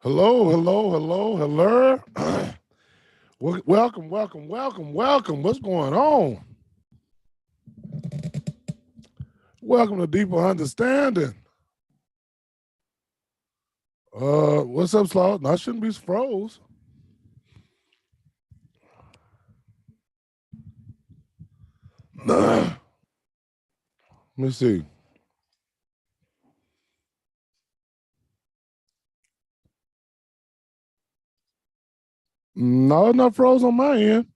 Hello, hello, hello, hello. Welcome, welcome, welcome, welcome. What's going on? Welcome to Deeper Understanding. What's up, Slaw? No, I shouldn't be froze. Let me see. No, it's not froze on my end.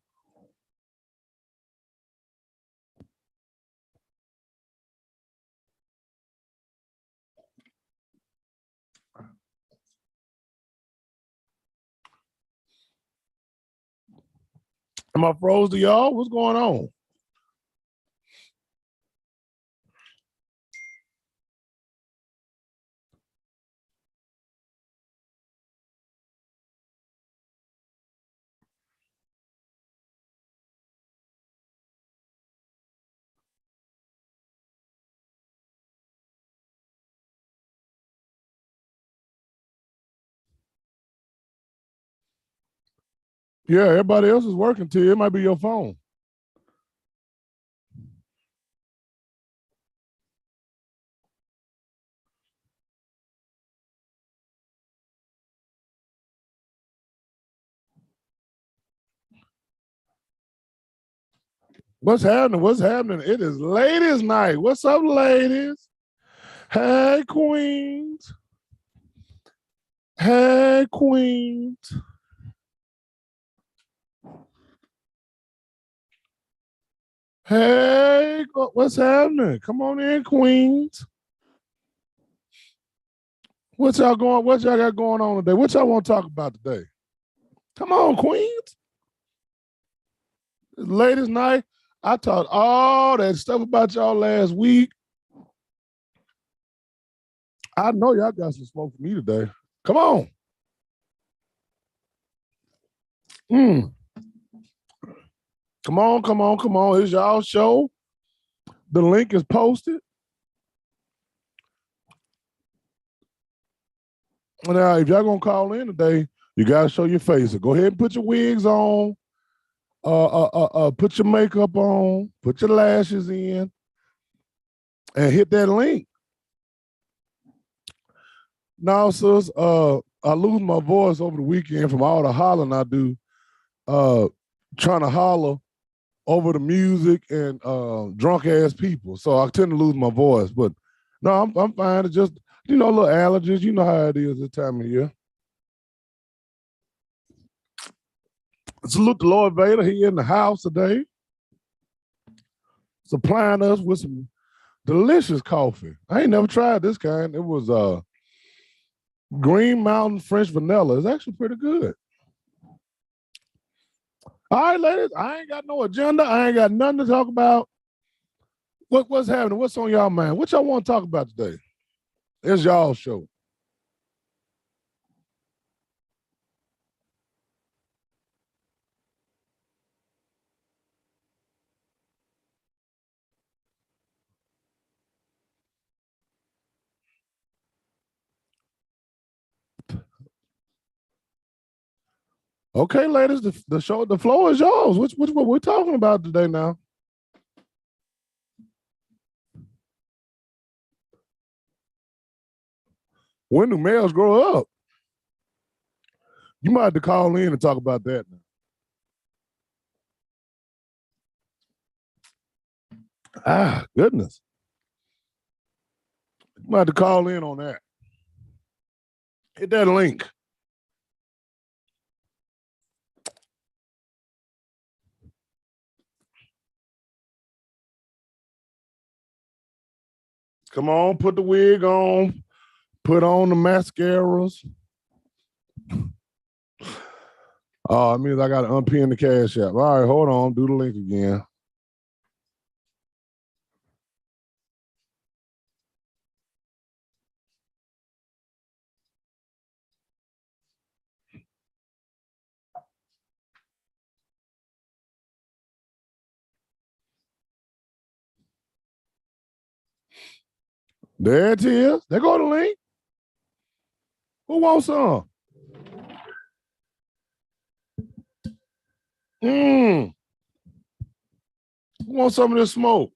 Am I froze to y'all? What's going on? Yeah, everybody else is working to you. It might be your phone. What's happening? What's happening? It is ladies' night. What's up, ladies? Hey, queens. Hey, queens. Hey, what's happening? Come on in, queens. What y'all got going on today? What y'all want to talk about today? Come on, queens. It's ladies' night. I talked all that stuff about y'all last week. I know y'all got some smoke for me today. Come on. Come on, come on, come on. It's y'all show. The link is posted. Now, if y'all gonna call in today, you gotta show your face. So go ahead and put your wigs on. Put your makeup on. Put your lashes in, and hit that link. Now, sis, I lose my voice over the weekend from all the hollering I do, trying to holler over the music and drunk ass people. So I tend to lose my voice. But no, I'm fine. It's just, little allergies. You know how it is this time of year. Salute the Lord Vader here in the house today, supplying us with some delicious coffee. I ain't never tried this kind. It was Green Mountain French vanilla. It's actually pretty good. All right, ladies, I ain't got no agenda. I ain't got nothing to talk about. What's happening? What's on y'all mind? What y'all want to talk about today? It's y'all show. Okay, ladies, the floor is yours. Which what we're talking about today now? When do males grow up? You might have to call in and talk about that now. Ah, goodness. You might have to call in on that. Hit that link. Come on, put the wig on, put on the mascaras. Oh, it means I got to unpin the cash app. All right, hold on, do the link again. There it is. There go the link. Who wants some? Who wants some of this smoke?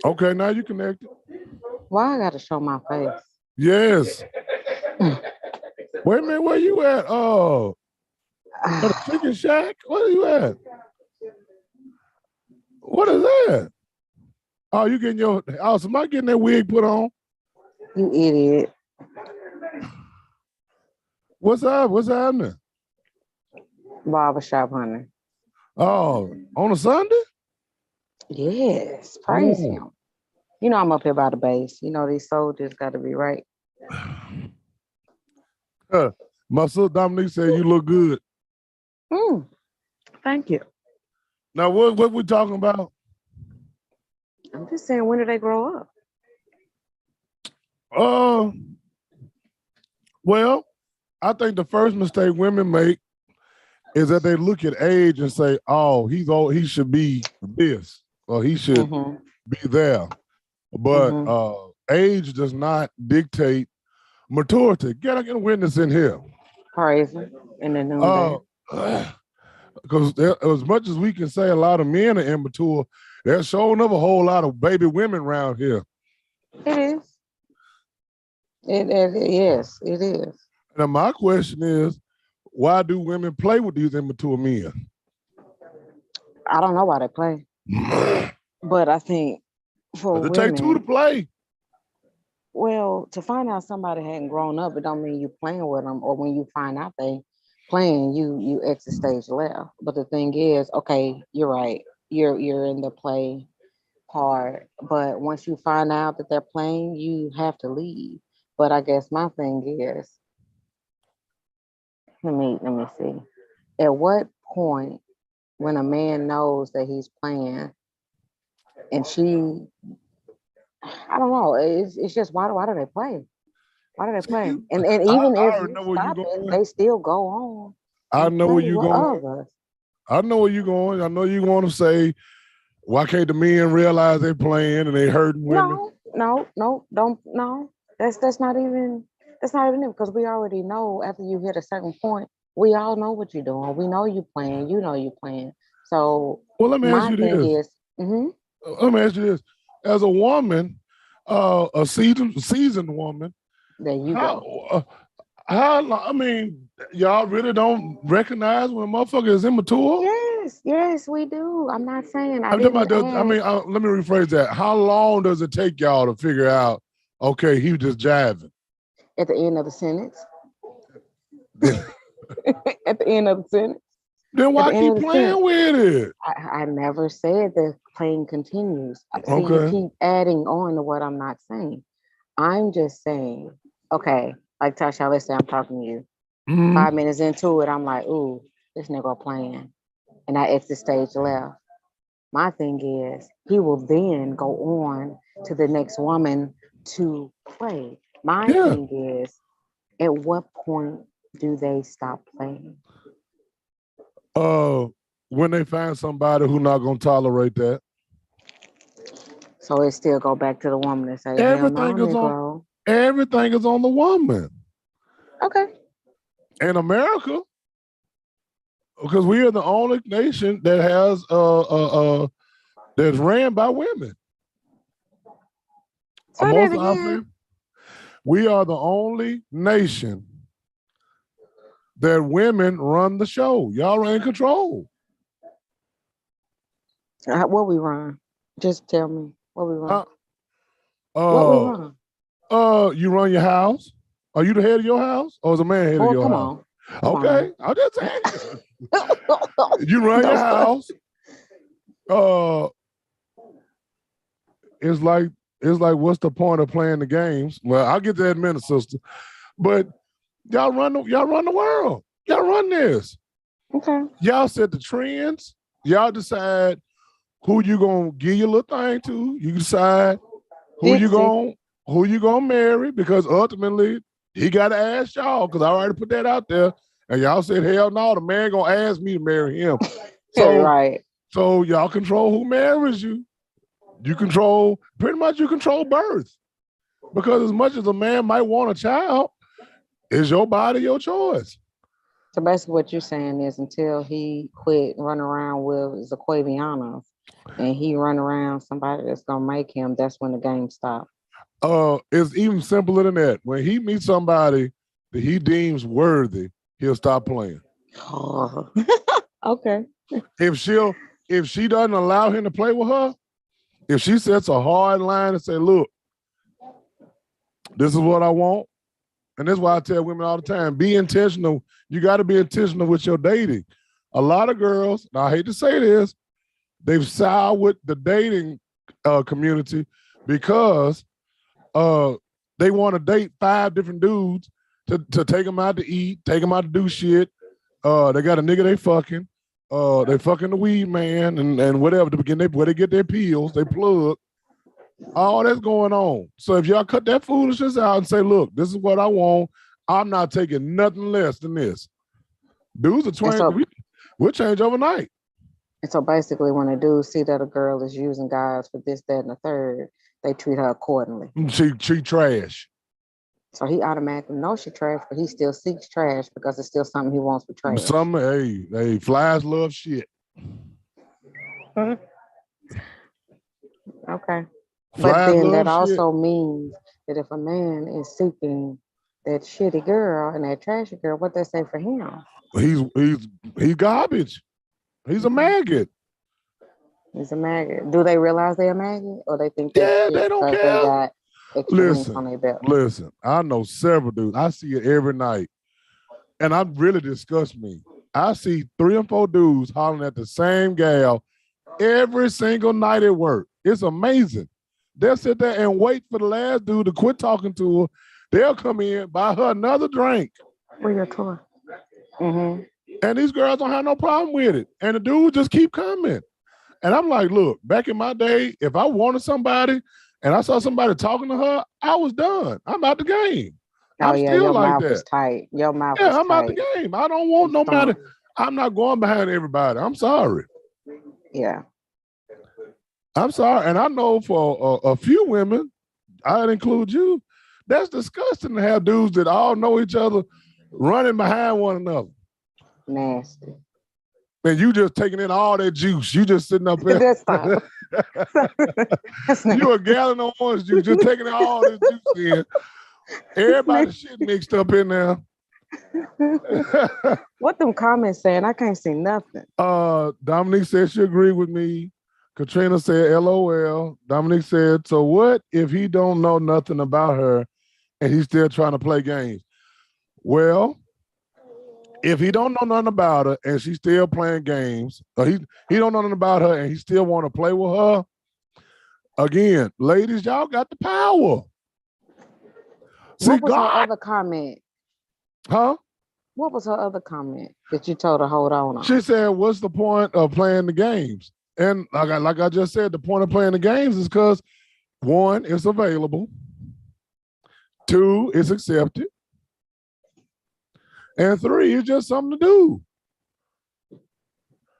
Okay, now you connected. Why I gotta show my face? Yes. Wait a minute, where you at? Oh, the chicken shack? Where are you at? What is that? Oh, you getting your somebody getting that wig put on? You idiot. What's up? What's happening? Barbershop honey. Oh, on a Sunday? Yes, praise him. You know I'm up here by the base. You know these soldiers got to be right. My sister Dominique said you look good. Thank you. Now, what we talking about? I'm just saying, when do they grow up? Well, I think the first mistake women make is that they look at age and say, "Oh, he's old. He should be this, or he should be there." But age does not dictate maturity. Get a witness in here. Praise him in the noonday. Because as much as we can say a lot of men are immature, there's showing up a whole lot of baby women around here. It is. Yes, it is. Now, my question is, why do women play with these immature men? I don't know why they play. But I think for women, it take two to play. Well, to find out somebody hadn't grown up, it don't mean you playing with them. Or when you find out they playing, you exit stage left. But the thing is, okay, you're right. You're in the play part. But once you find out that they're playing, you have to leave. But I guess my thing is, let me see. At what point when a man knows that he's playing and she, I don't know, it's just why do they play? Why do they play? And even if you stop it, they still go on. I know where you're going. I know where you're going. I know you want to say, why can't the men realize they're playing and they hurting women? No. That's not even it because we already know after you hit a certain point, we all know what you're doing. We know you playing. You know you playing. So well, let me ask you this. Let me ask you this: as a woman, a seasoned woman, there you go. I mean, y'all really don't recognize when a motherfucker is immature? Yes, we do. I'm not saying let me rephrase that. How long does it take y'all to figure out, okay, he was just jiving? At the end of the sentence. At the end of the sentence. Then why keep playing with it? I never said the playing continues. See, okay. You keep adding on to what I'm not saying. I'm just saying, okay, like Tasha, let's say I'm talking to you. 5 minutes into it, I'm like, ooh, this nigga playing. And I exit stage left. My thing is, he will then go on to the next woman to play. My Yeah. thing is, at what point do they stop playing? Uh, when they find somebody who not gonna tolerate that, So it still go back to the woman and say, hell no, everything is on Negro. everything is on the woman Okay. in America because we are the only nation that has that's ran by women. Say that Most of our again. family, we are the only nation that women run the show. Y'all are in control. What we run? Just tell me what we run. Uh, What we uh, run? you run your house. Are you the head of your house, or is a man head of Boy, your come house? on. Come on Okay, now. I'm just saying. You run your Don't start. house. Uh, it's like what's the point of playing the games? Well, I'll get to that in a minute, sister. But y'all run the world. Y'all run this. Okay. Y'all set the trends. Y'all decide who you gonna give your little thing to. You decide Dixie. who you gonna marry because ultimately he gotta ask y'all because I already put that out there. And y'all said, hell no, the man gonna ask me to marry him. Yeah, So right. so y'all control who marries you. You control birth. Because as much as a man might want a child, it's your body, your choice. So basically, what you're saying is until he quit running around with Zaquavianos and he run around somebody that's gonna make him, that's when the game stops. It's even simpler than that. When he meets somebody that he deems worthy, he'll stop playing. Okay. If she doesn't allow him to play with her, if she sets a hard line and say, look, this is what I want. And that's why I tell women all the time, be intentional. You got to be intentional with your dating. A lot of girls, now I hate to say this, they've sided with the dating community because they want to date 5 different dudes to take them out to eat, take them out to do shit. They got a nigga they fucking. They fucking the weed man and whatever to begin where they get their pills, they plug. All that's going on. So if y'all cut that foolishness out and say, look, this is what I want, I'm not taking nothing less than this. Dudes are And 20, we'll change overnight. and so basically, when a dude see that a girl is using guys for this, that, and the third, they treat her accordingly. She trash. So he automatically knows she trash, but he still seeks trash because it's still something he wants for trash. Flies love shit. Okay. But Flies then love that shit. also means that if a man is seeking that shitty girl and that trashy girl, what they say for him? He's garbage. He's a maggot. He's a maggot. Do they realize they're a maggot, or they think that Yeah, shit they don't because they care. got extra links on their belt? Listen. I know several dudes. I see it every night, and I really disgust me. I see 3 or 4 dudes hollering at the same gal every single night at work. It's amazing. They'll sit there and wait for the last dude to quit talking to her. They'll come in, buy her another drink. Where your tour? Mm-hmm. And these girls don't have no problem with it. And the dude just keep coming. And I'm like, look, back in my day, if I wanted somebody and I saw somebody talking to her, I was done. I'm out the game. Oh I'm yeah, still your like mouth is that. tight. Your mouth is Yeah, I'm out the tight. game. I don't want nobody. I'm not going behind everybody. I'm sorry. Yeah. I'm sorry. And I know for a few women, I'd include you, that's disgusting to have dudes that all know each other running behind one another. Nasty. And you just taking in all that juice. You just sitting up there. That's stop. You a gallon of orange juice, just taking all this juice in. Everybody's shit mixed up in there. What them comments saying? I can't see nothing. Dominique said she agreed with me. Katrina said, LOL. Dominique said, so what if he don't know nothing about her and he's still trying to play games? Well, if he don't know nothing about her and she's still playing games, or he don't know nothing about her and he still want to play with her, again, ladies, y'all got the power. See, What was her God, other comment? huh? What was her other comment that you told her hold on? She said, what's the point of playing the games? And like I just said, the point of playing the games is because one, it's available. Two, it's accepted. And three, it's just something to do.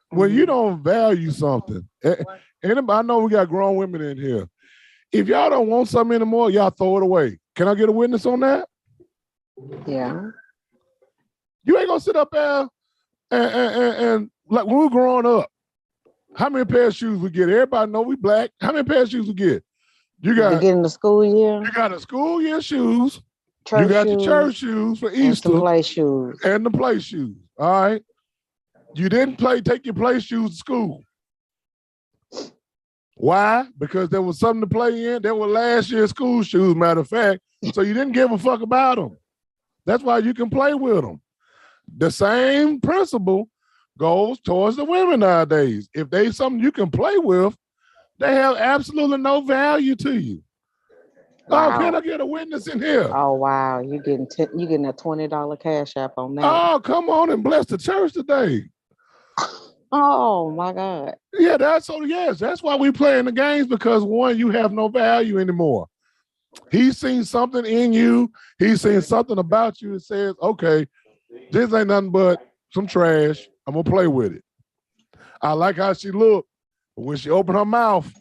When you don't value something, anybody, I know we got grown women in here. If y'all don't want something anymore, y'all throw it away. Can I get a witness on that? Yeah. You ain't gonna sit up there and like when we were growing up, how many pair of shoes we get? Everybody know we black. How many pair of shoes we get? You got beginning of school year. You got the school year shoes. Church you got shoes, your church shoes for Easter. And some play shoes. And the play shoes. All right. You didn't take your play shoes to school. Why? Because there was something to play in. There were last year's school shoes, matter of fact. So you didn't give a fuck about them. That's why you can play with them. The same principle goes towards the women nowadays. If they something you can play with, they have absolutely no value to you. Wow. Oh, can I get a witness in here? Oh wow, you getting a $20 cash app on that? Oh, come on and bless the church today. Oh my God. Yeah, that's why we playing the games, because one, you have no value anymore. He's seen something in you. He's seen something about you and says, okay, this ain't nothing but some trash. I'm gonna play with it. I like how she looked, but when she opened her mouth,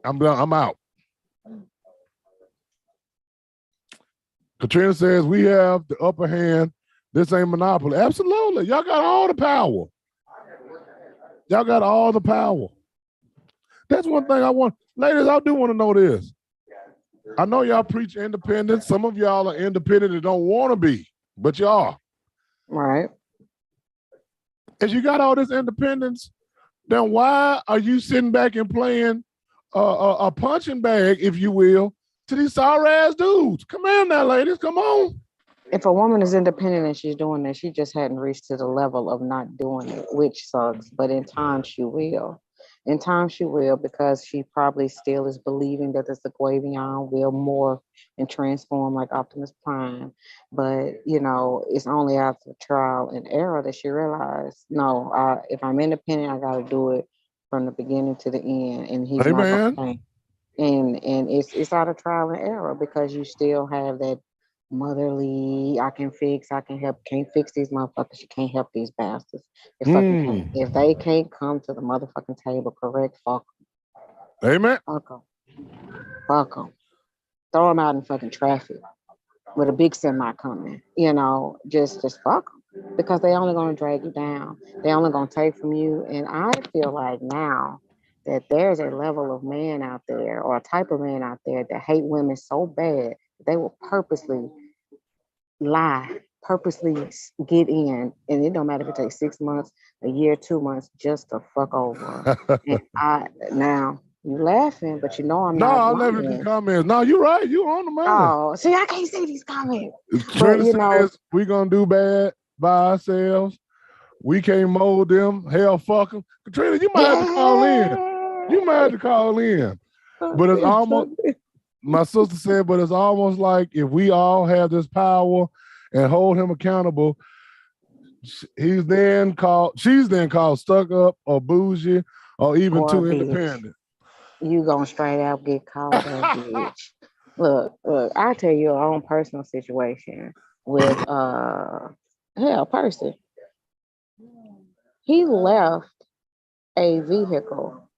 I'm out. Katrina says we have the upper hand. This ain't monopoly. Absolutely. Y'all got all the power. Y'all got all the power. That's one thing I want. Ladies, I do want to know this. I know y'all preach independence. Some of y'all are independent and don't want to be, but you are. Right. If you got all this independence, then why are you sitting back and playing a punching bag, if you will, to these sorry ass dudes? Come on now, ladies. Come on. If a woman is independent and she's doing that, she just hadn't reached to the level of not doing it, which sucks. But in time, she will. In time, she will, because she probably still is believing that the Saquavion will morph and transform like Optimus Prime. But, it's only after trial and error that she realized, no, if I'm independent, I got to do it from the beginning to the end. And he's not going to change. And it's out of trial and error, because you still have that motherly, I can help, can't fix these motherfuckers, you can't help these bastards. If they can't come to the motherfucking table correct, fuck them. Amen. Fuck them. Throw them out in fucking traffic with a big semi coming, just fuck them, because they only going to drag you down. They only going to take from you. And I feel like now that there's a level of man out there, or a type of man out there, that hate women so bad they will purposely lie, purposely get in, and it don't matter if it takes 6 months, a year, 2 months, just to fuck over. And now you laughing, but I'm not. No, I'll never do comments. No, you're right. You on the money. Oh, see, I can't see these comments. Trina says we gonna do bad by ourselves. We can't mold them. Hell, fuck them. Katrina, you might have to call in. But it's almost. My sister said, but it's almost like if we all have this power and hold him accountable, she's then called stuck up or bougie or even too independent. You gonna straight out get called a bitch. Look, I'll tell you your own personal situation with Percy. He left a vehicle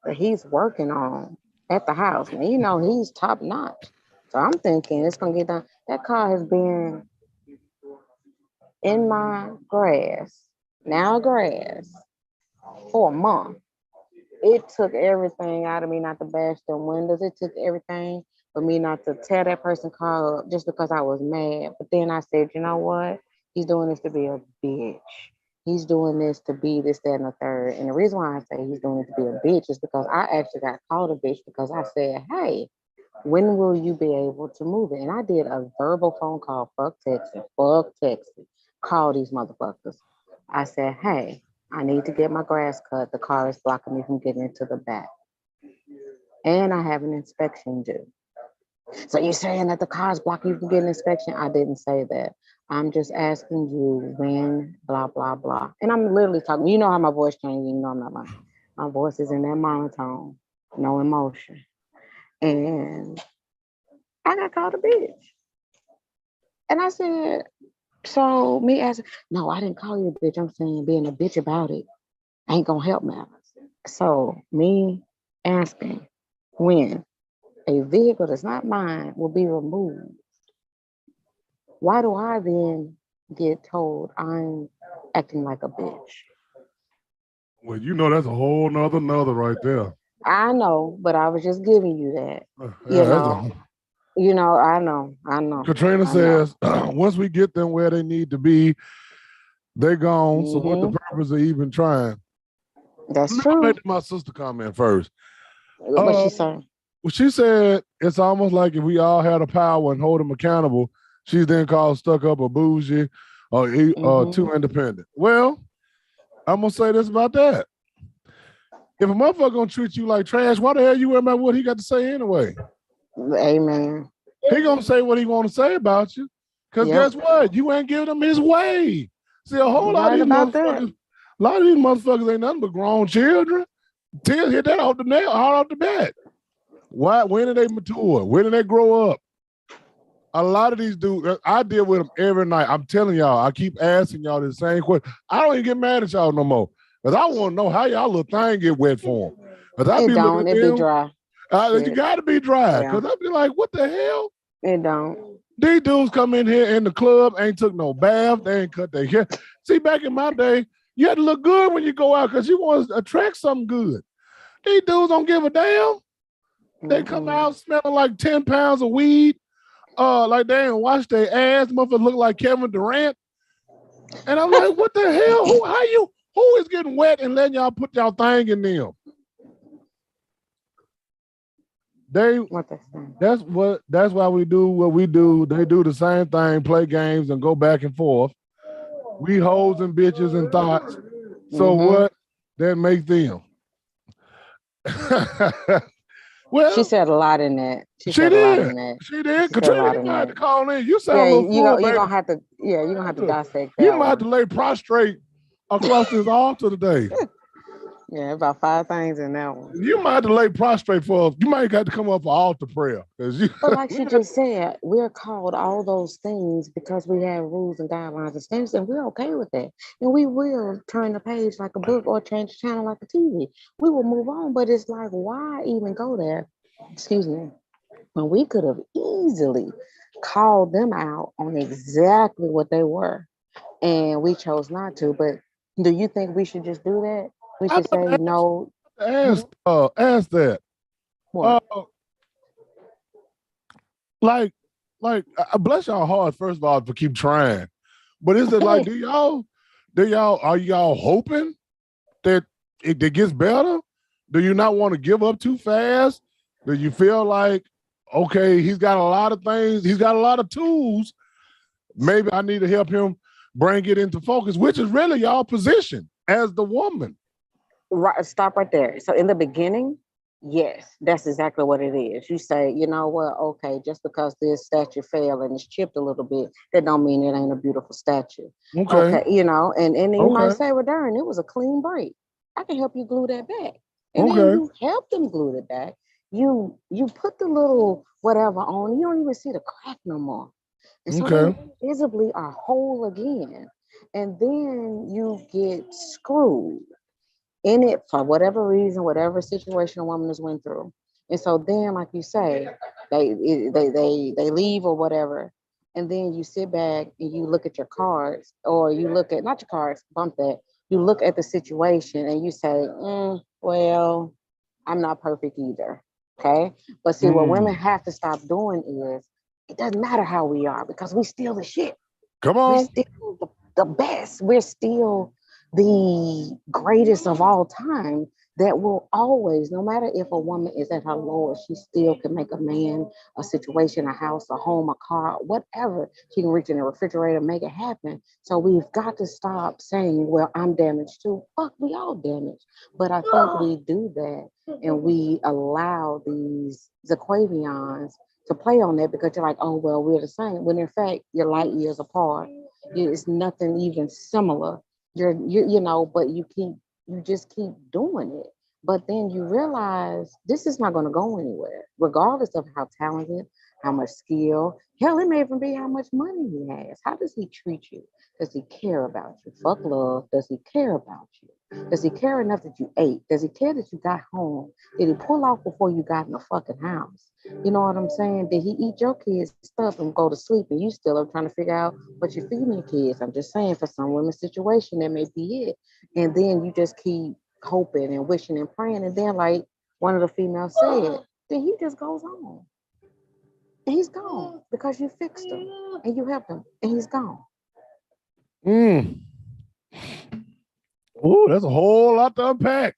that he's working on at the house. And he's top notch. So I'm thinking it's gonna get done. That car has been in my grass for a month. It took everything out of me not to bash them windows. It took everything for me not to tear that person's car up just because I was mad. But then I said, you know what? He's doing this to be a bitch. He's doing this to be this, that, and the third. And the reason why I say he's doing it to be a bitch is because I actually got called a bitch because I said, hey, when will you be able to move it? And I did a verbal phone call, fuck texting, call these motherfuckers. I said, hey, I need to get my grass cut. The car is blocking me from getting into the back. And I have an inspection due. So you're saying that the car is blocking you from getting an inspection? I didn't say that. I'm just asking you when, blah, blah, blah. And I'm literally talking, you know how my voice changes, I'm not lying. My voice is in that monotone, no emotion. And I got called a bitch. And I said, so me asking, no, I didn't call you a bitch. I'm saying being a bitch about it ain't gonna help matters. So me asking when a vehicle that's not mine will be removed, why do I then get told I'm acting like a bitch? Well, you know that's a whole nother right there. I know, but I was just giving you that. You Yeah, that's know, a Katrina I know. says, once we get them where they need to be, they're gone. So what the Hmm. purpose of even trying? That's Let me true. make my sister comment first. But Uh, she said, well, she said it's almost like if we all had a power and hold them accountable, she's then called stuck up or bougie or hmm, too independent. Well, I'm gonna say this about that. If a motherfucker gonna treat you like trash, why the hell you worry about what he got to say anyway? amen. He gonna say what he want to say about you. Cause Yep, guess what? You ain't giving him his way. See, a whole you're lot of right these about that. motherfuckers, a lot of these motherfuckers ain't nothing but grown children. Till hit that off the nail, hard off the bat. Why? When did they mature? When did they grow up? A lot of these dudes, I deal with them every night. I'm telling y'all, I keep asking y'all the same question. I don't even get mad at y'all no more. Because I want to know how y'all little thing get wet for them. Because I It be looking don't. at It be them, dry. you Shit. got to be dry. Yeah. Because I be like, what the hell? It don't. These dudes come in here in the club, ain't took no bath, they ain't cut their hair. See, back in my day, you had to look good when you go out because you want to attract something good. These dudes don't give a damn. They come Mm-mm. out smelling like 10 pounds of weed, like they ain't wash their ass. Motherfucker look like Kevin Durant. And I'm like, what the hell? Who is getting wet and letting y'all put y'all thing in them? They What they say? that's why we do what we do. They do the same thing, play games and go back and forth. We hoes and bitches and thoughts. So Mm-hmm. what? That make them. She Well, said a lot in that. She she said a lot did. in that. She She did. said a Katrina, lot you in might have to that. call in. You sound Yeah, a little you full, go. You're baby. gonna have to. Yeah, you're gonna have to dissect You that might have to one. lay prostrate across this altar today. Yeah, about 5 things in that one. You might have to lay prostrate for us. You might have to come up for altar prayer. Because you But like she just said, we're called all those things because we have rules and guidelines and standards, and we're okay with that. And we will turn the page like a book or change the channel like a TV. We will move on, but it's like, why even go there? Excuse me. When we could have easily called them out on exactly what they were, and we chose not to. But do you think we should just do that? We I should thought say no. to Hmm? ask that. Uh What? like bless y'all hearts, first of all, for keep trying. But is it like, are y'all hoping that it gets better? Do you not want to give up too fast? Do you feel like, okay, he's got a lot of things, he's got a lot of tools. Maybe I need to help him bring it into focus, which is really y'all position as the woman. Right, stop right there. So in the beginning, yes, that's exactly what it is. You say, you know what? Okay, just because this statue fell and it's chipped a little bit, that don't mean it ain't a beautiful statue. Okay. Okay, and you might Okay. say, well, darn, it was a clean break. I can help you glue that back, and then Okay. you help them glue it back. You put the little whatever on. You don't even see the crack no more, and so they Okay. visibly are whole again. And then you get screwed in it for whatever reason, whatever situation a woman has went through. And so then, like you say, they leave or whatever, and then you sit back and you look at your cards, or you look at not your cards, bump that. You look at the situation and you say, well, I'm not perfect either. Okay, but see, what women Mm. have to stop doing is it doesn't matter how we are because we still the shit. Come We're on. still the best. We're still the greatest of all time that will always, no matter if a woman is at her lowest, she still can make a man, a situation, a house, a home, a car, whatever. She can reach in the refrigerator, make it happen. So we've got to stop saying, well, I'm damaged too. Fuck, we all damaged. But I think we do that and we allow these Zaquavians to play on that because you're like, oh, well, we're the same. When in fact, you're light years apart. It's nothing even similar. But you just keep doing it. But then you realize this is not going to go anywhere, regardless of how talented, how much skill. Hell, it may even be how much money he has. How does he treat you? Does he care about you? Fuck love. Does he care about you? Does he care enough that you ate? Does he care that you got home? Did he pull off before you got in the fucking house? You know what I'm saying? Did he eat your kids' stuff and go to sleep and you still are trying to figure out what you're feeding your kids? I'm just saying for some women's situation, that may be it. And then you just keep hoping and wishing and praying. And then, like one of the females said, then he just goes on. And he's gone because you fixed him and you helped him and he's gone. Mm. Oh, that's a whole lot to unpack.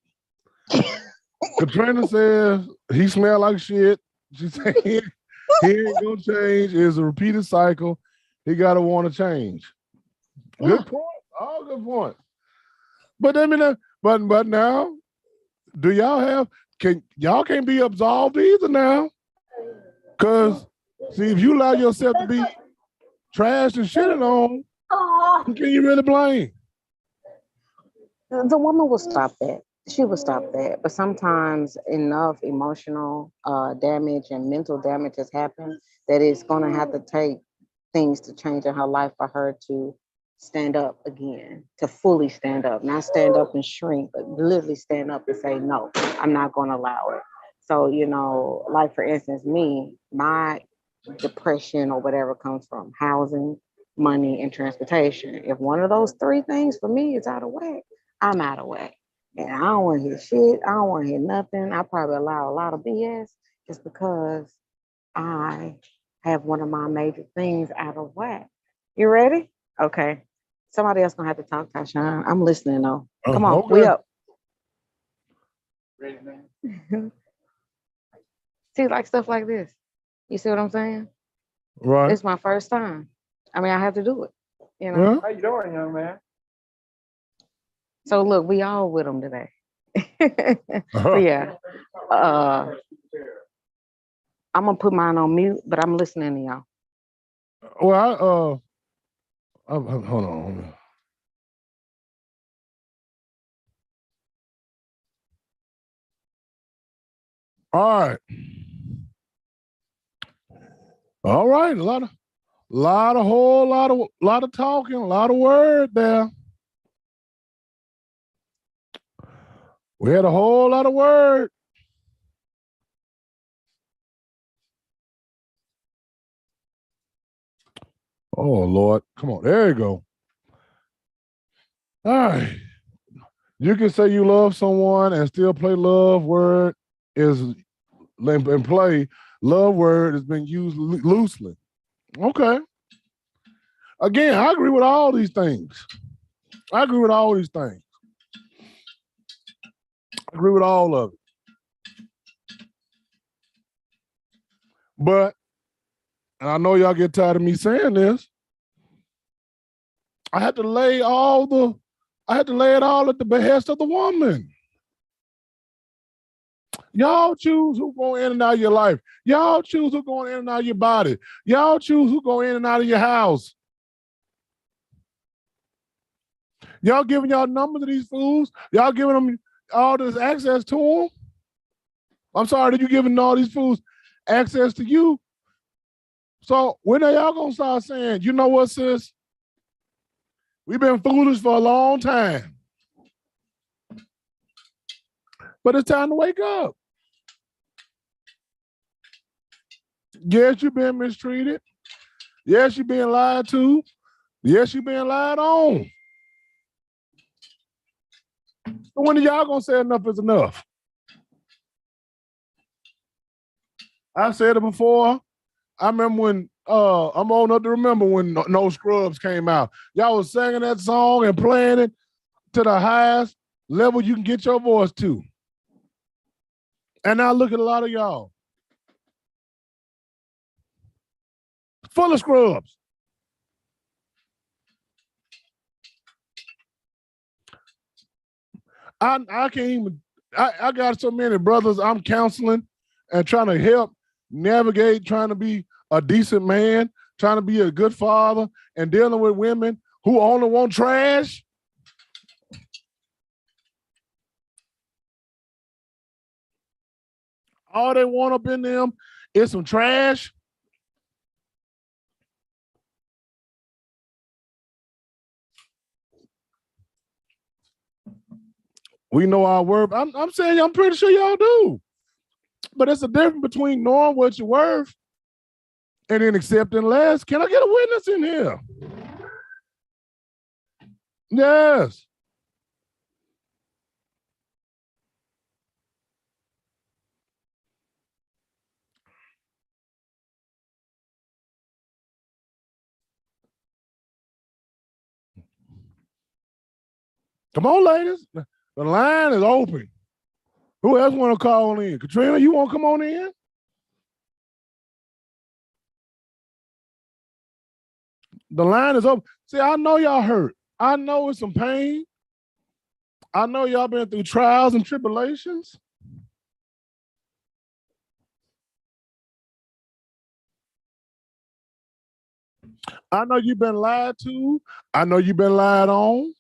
Katrina says he smelled like shit. She said he ain't gonna change. It's a repeated cycle. He gotta want to change. Good point. All good point. But I mean, but now, do y'all have y'all can't be absolved either now? Because see, if you allow yourself to be trashed and shitted on, who can you really blame? The woman will stop that. She will stop that. But sometimes enough emotional damage and mental damage has happened that it's going to have to take things to change in her life for her to stand up again, to fully stand up, not stand up and shrink, but literally stand up and say, no, I'm not going to allow it. So, you know, like for instance, me, my depression or whatever comes from housing, money, and transportation. If one of those three things for me is out of whack, I'm out of whack. And I don't want to hear shit. I don't want to hear nothing. I probably allow a lot of BS just because I have one of my major things out of whack. You ready? Okay. Somebody else gonna have to talk, Tashawn. I'm listening though. Come on, we Okay. up. Ready, man. See, like stuff like this. You see what I'm saying? Right. It's my first time. I mean, I have to do it. You know. Well, How you doing, young man? So look, we all with them today. But yeah, I'm gonna put mine on mute, but I'm listening to y'all. well, hold on. All right. All right. Lot of talking, a lot of word there. We had a whole lot of word. Oh Lord, come on, there you go. All right, you can say you love someone and still play love word is and play love word has been used loosely. Okay. Again, I agree with all these things. I agree with all these things. I agree with all of it. But, and I know y'all get tired of me saying this, I had to lay it all at the behest of the woman. Y'all choose who go in and out of your life. Y'all choose who go in and out of your body. Y'all choose who go in and out of your house. Y'all giving y'all numbers to these fools. Y'all giving them all this access to them. I'm sorry that you giving all these fools access to you. So when are y'all gonna start saying, you know what, sis? We've been foolish for a long time. But it's time to wake up. Yes, you're being mistreated. Yes, you're being lied to. Yes, you're being lied on. But when are y'all gonna say enough is enough? I've said it before. I remember when I'm old enough to remember when No Scrubs came out. Y'all was singing that song and playing it to the highest level you can get your voice to. And now look at a lot of y'all. Full of scrubs. I can't even, I got so many brothers I'm counseling and trying to help navigate, trying to be a decent man, trying to be a good father, and dealing with women who only want trash. All they want up in them is some trash. We know our worth. I'm saying, I'm pretty sure y'all do. But it's a difference between knowing what you're worth and then accepting less. Can I get a witness in here? Yes. Come on, ladies. The line is open. Who else want to call in? Katrina, you want to come on in? The line is open. See, I know y'all hurt. I know it's some pain. I know y'all been through trials and tribulations. I know you've been lied to. I know you've been lied on.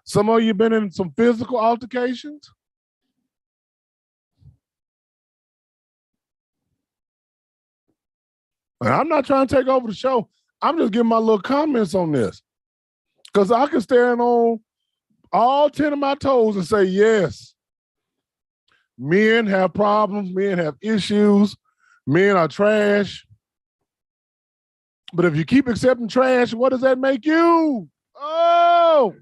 Some of you been in some physical altercations. And I'm not trying to take over the show. I'm just giving my little comments on this. Because I can stand on all 10 of my toes and say, yes, men have problems, men have issues, men are trash. But if you keep accepting trash, what does that make you? Oh,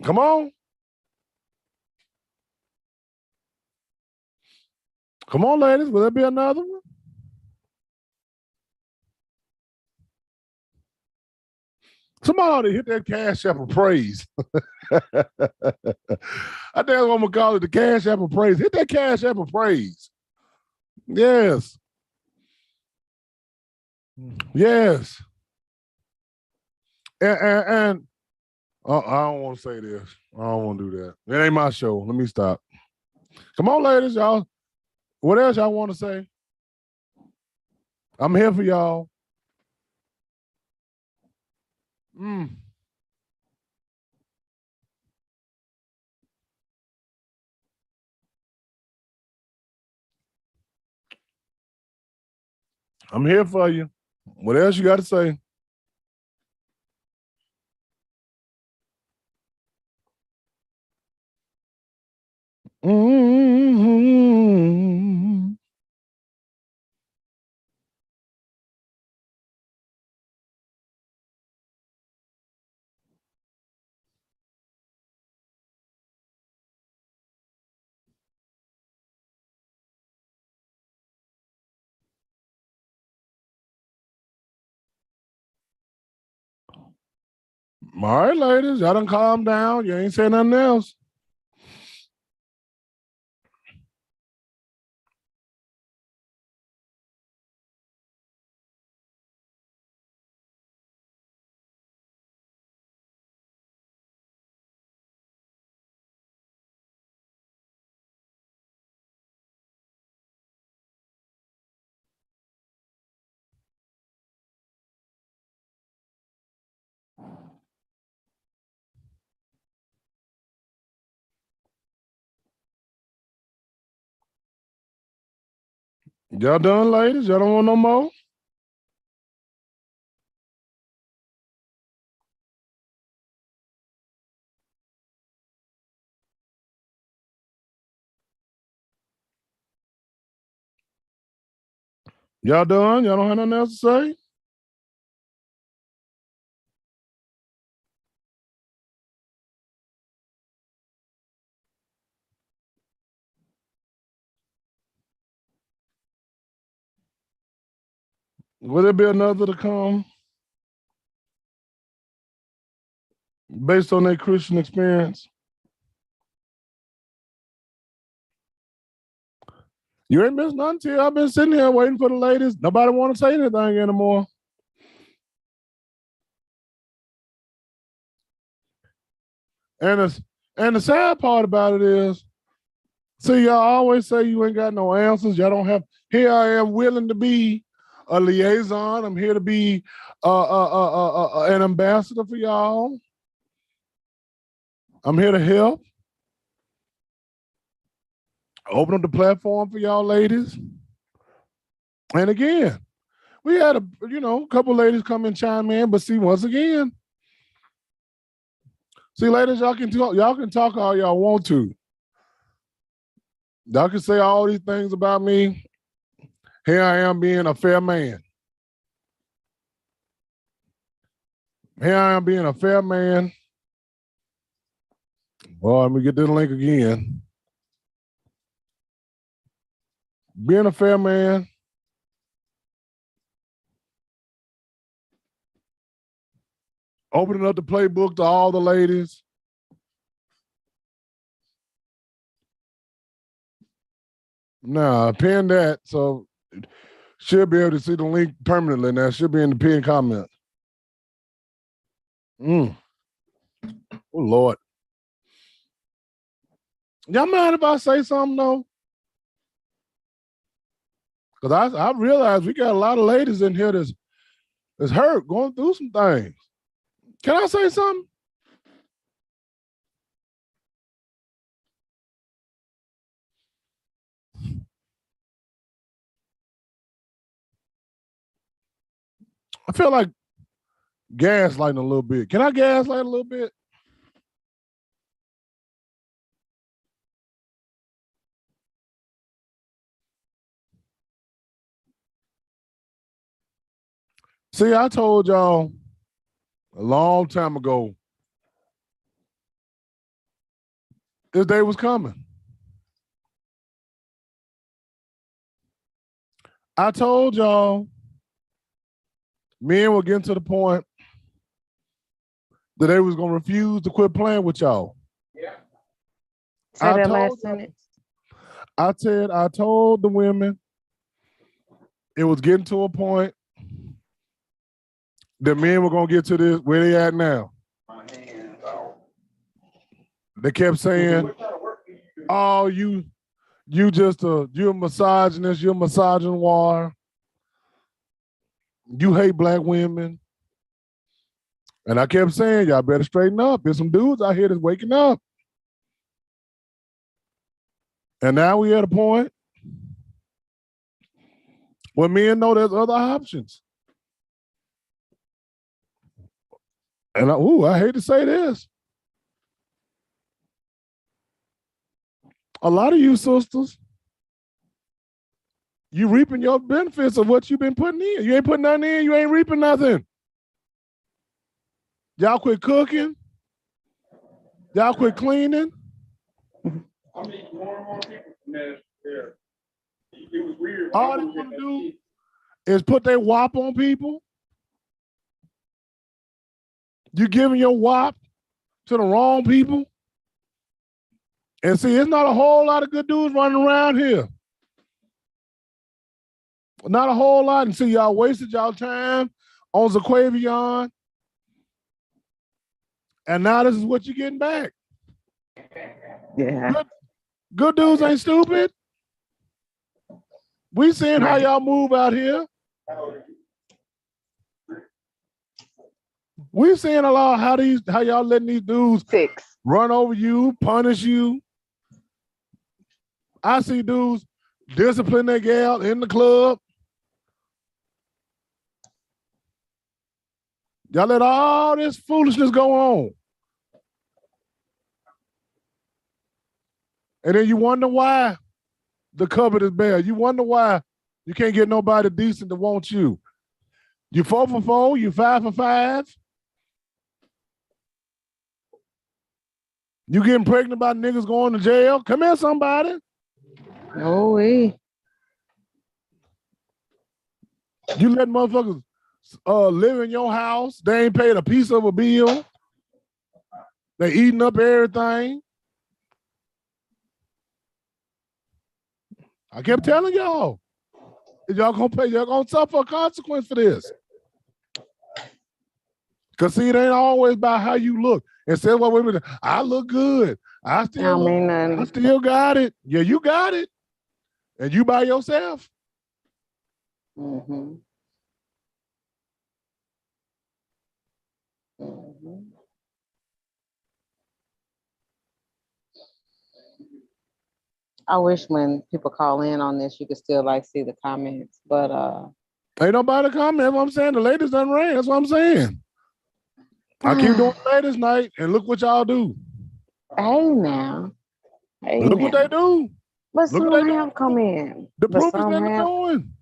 come on. Come on, ladies. Will there be another one? Somebody hit that cash app of praise. I think that's what I'm going to call it, the cash app of praise. Hit that cash app of praise. Yes. Yes. And I don't want to say this. I don't want to do that. It ain't my show. Let me stop. Come on, ladies, y'all. What else y'all want to say? I'm here for y'all. Mm. I'm here for you. What else you got to say? Mm-hmm. All right, ladies, y'all done calm down. You ain't saying nothing else. Y'all done, ladies? Y'all don't want no more? Y'all done? Y'all don't have nothing else to say? Will there be another to come based on their Christian experience? You ain't missed nothing, till I've been sitting here waiting for the ladies. Nobody want to say anything anymore. And And the sad part about it is, see, y'all always say you ain't got no answers. Y'all don't have. Here I am, willing to be a liaison. I'm here to be an ambassador for y'all. I'm here to help. Open up the platform for y'all ladies. And again, we had a couple ladies come and chime in, but see, once again, see, ladies, y'all can talk all y'all want to. Y'all can say all these things about me. Here I am being a fair man. Here I am being a fair man. Well, let me get this link again. Being a fair man. Opening up the playbook to all the ladies. Nah, pin that so she'll be able to see the link permanently now. She'll be in the pinned comment. Oh, Lord. Y'all mind if I say something, though? Because I realize we got a lot of ladies in here that's hurt, going through some things. Can I say something? I feel like gaslighting a little bit. Can I gaslight a little bit? See, I told y'all a long time ago this day was coming. I told y'all men were getting to the point that they was gonna refuse to quit playing with y'all. Yeah. Say that last sentence. I told the women it was getting to a point that men were gonna get to this where they at now. They kept saying, "Oh, you're a misogynist, you're a misogynoir, you hate black women." And I kept saying, y'all better straighten up. There's some dudes out here that's waking up. And now we at a point where men know there's other options. And I hate to say this. A lot of you sisters, you reaping your benefits of what you've been putting in. You ain't putting nothing in, you ain't reaping nothing. Y'all quit cooking. Y'all quit cleaning. I mean, more and more people from there. It was weird. All they want to do is put their WAP on people. You giving your WAP to the wrong people. And see, it's not a whole lot of good dudes running around here. Not a whole lot. And see, y'all wasted y'all time on Zaquavion. And now this is what you're getting back. Yeah. Good dudes ain't stupid. We seeing how y'all move out here. We seeing a lot how y'all letting these dudes run over you, punish you. I see dudes discipline their gal in the club. Y'all let all this foolishness go on. And then you wonder why the cupboard is bare. You wonder why you can't get nobody decent to want you. You 4 for 4, you 5 for 5. You getting pregnant by niggas going to jail. Come here, somebody. Oh, hey. You let motherfuckers live in your house. They ain't paid a piece of a bill. They eating up everything. I kept telling y'all, y'all gonna suffer a consequence for this. Cause see, it ain't always about how you look. And say, well, wait a minute, I look good. I still got it. Yeah, you got it. And you by yourself. Mm-hmm. Mm-hmm. I wish when people call in on this, you could still like see the comments, but ain't nobody comment. That's what I'm saying. The ladies done ran. That's what I'm saying. I keep doing the ladies night, and look what y'all do. Hey now, hey look what now. they do. But Look some what they have do. come in. The But proof is some in the have. doing.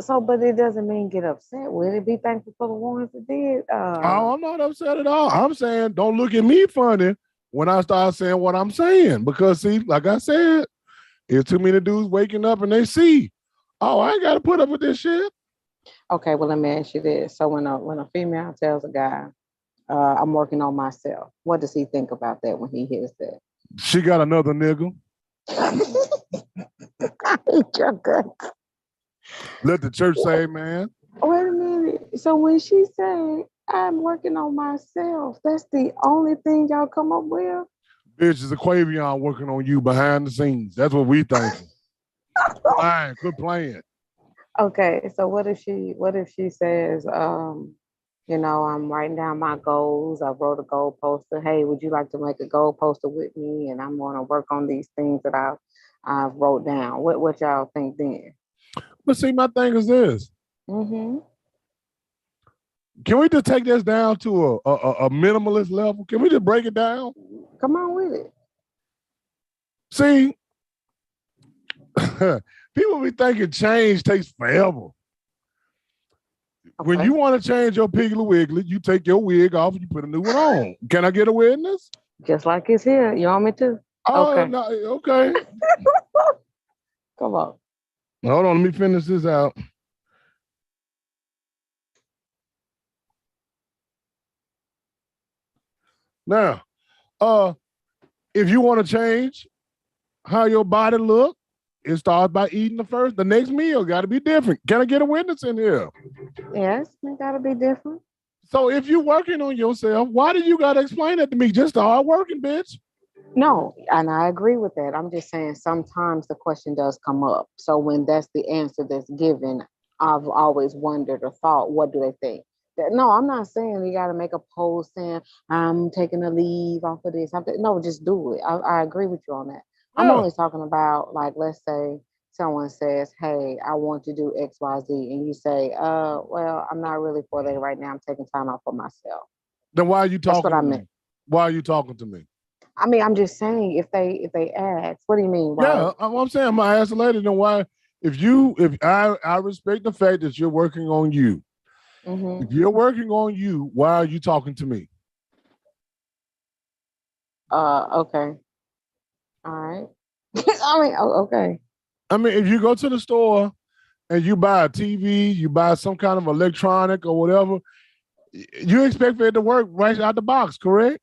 So, but it doesn't mean get upset with it. Be thankful for the ones that did. Oh, I'm not upset at all. I'm saying don't look at me funny when I start saying what I'm saying. Because see, like I said, it's too many dudes waking up and they see, oh, I ain't got to put up with this shit. Okay, well, let me ask you this. So when a female tells a guy, I'm working on myself, what does he think about that when he hears that? She got another nigga. I hate your guts. Let the church say, man. Wait a minute. So when she said, I'm working on myself, that's the only thing y'all come up with? Bitch, is a Quavion working on you behind the scenes. That's what we thinking. Quit playing. Okay, so what if she says, I'm writing down my goals. I wrote a goal poster. Hey, would you like to make a goal poster with me? And I'm going to work on these things that I've wrote down. What y'all think then? But see, my thing is this. Mm-hmm. Can we just take this down to a minimalist level? Can we just break it down? Come on with it. See, people be thinking change takes forever. Okay. When you want to change your Piggly Wiggly, you take your wig off and you put a new one on. Can I get a witness? Just like it's here. You want me to? Oh, okay. No, okay. Come on. Hold on, let me finish this out. Now, if you want to change how your body look, it starts by eating the next meal got to be different. Can I get a witness in here? Yes, it got to be different. So if you're working on yourself, why do you got to explain that to me? Just start working, bitch. No, and I agree with that. I'm just saying sometimes the question does come up. So when that's the answer that's given, I've always wondered or thought, what do they think? No, I'm not saying you got to make a post saying I'm taking a leave off of this. No, just do it. I agree with you on that. Yeah. I'm only talking about, like, let's say someone says, hey, I want to do X, Y, Z. And you say, well, I'm not really for that right now. I'm taking time out for myself. Then why are you talking to me? Why are you talking to me? I mean, I'm just saying if they ask, what do you mean? Why? Yeah, I'm saying I'm gonna ask the lady. Then why? If I respect the fact that you're working on you. Mm-hmm. If you're working on you, why are you talking to me? Okay. All right. I mean, okay. I mean, if you go to the store and you buy a TV, you buy some kind of electronic or whatever, you expect for it to work right out the box, correct?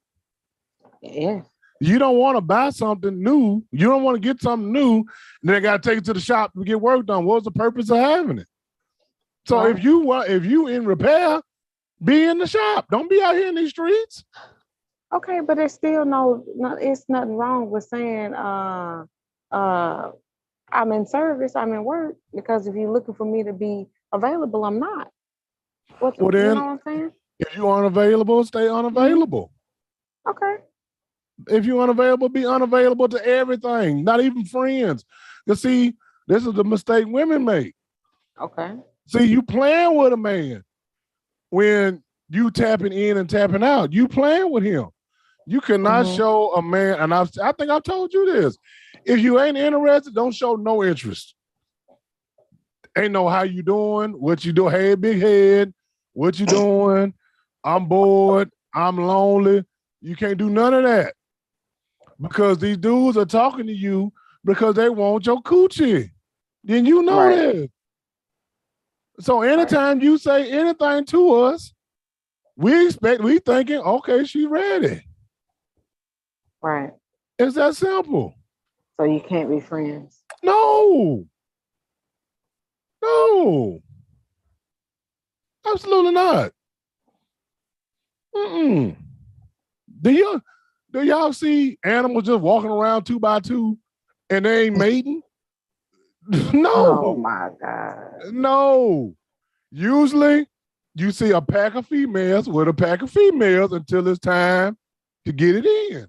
Yeah. You don't want to buy something new. You don't want to get something new, and then got to take it to the shop to get work done. What's the purpose of having it? So right. if you in repair, be in the shop. Don't be out here in these streets. Okay, but it's still it's nothing wrong with saying I'm in service, I'm in work, because if you're looking for me to be available, I'm not. Well, then, you know what I'm saying? If you're unavailable, stay unavailable. Mm-hmm. Okay. If you're unavailable, be unavailable to everything, not even friends. You see, this is the mistake women make. Okay. See, you playing with a man when you tapping in and tapping out. You playing with him. You cannot show a man, and I think I've told you this. If you ain't interested, don't show no interest. Ain't know how you doing, what you do. Hey, big head, what you doing? I'm bored. I'm lonely. You can't do none of that. Because these dudes are talking to you because they want your coochie. Then you know that. So anytime you say anything to us, we thinking, okay, she's ready. Right. It's that simple. So you can't be friends. No. Absolutely not. Mm-mm. Do you do y'all see animals just walking around two by two and they ain't mating? Oh No, my God. no. Usually you see a pack of females with a pack of females until it's time to get it in.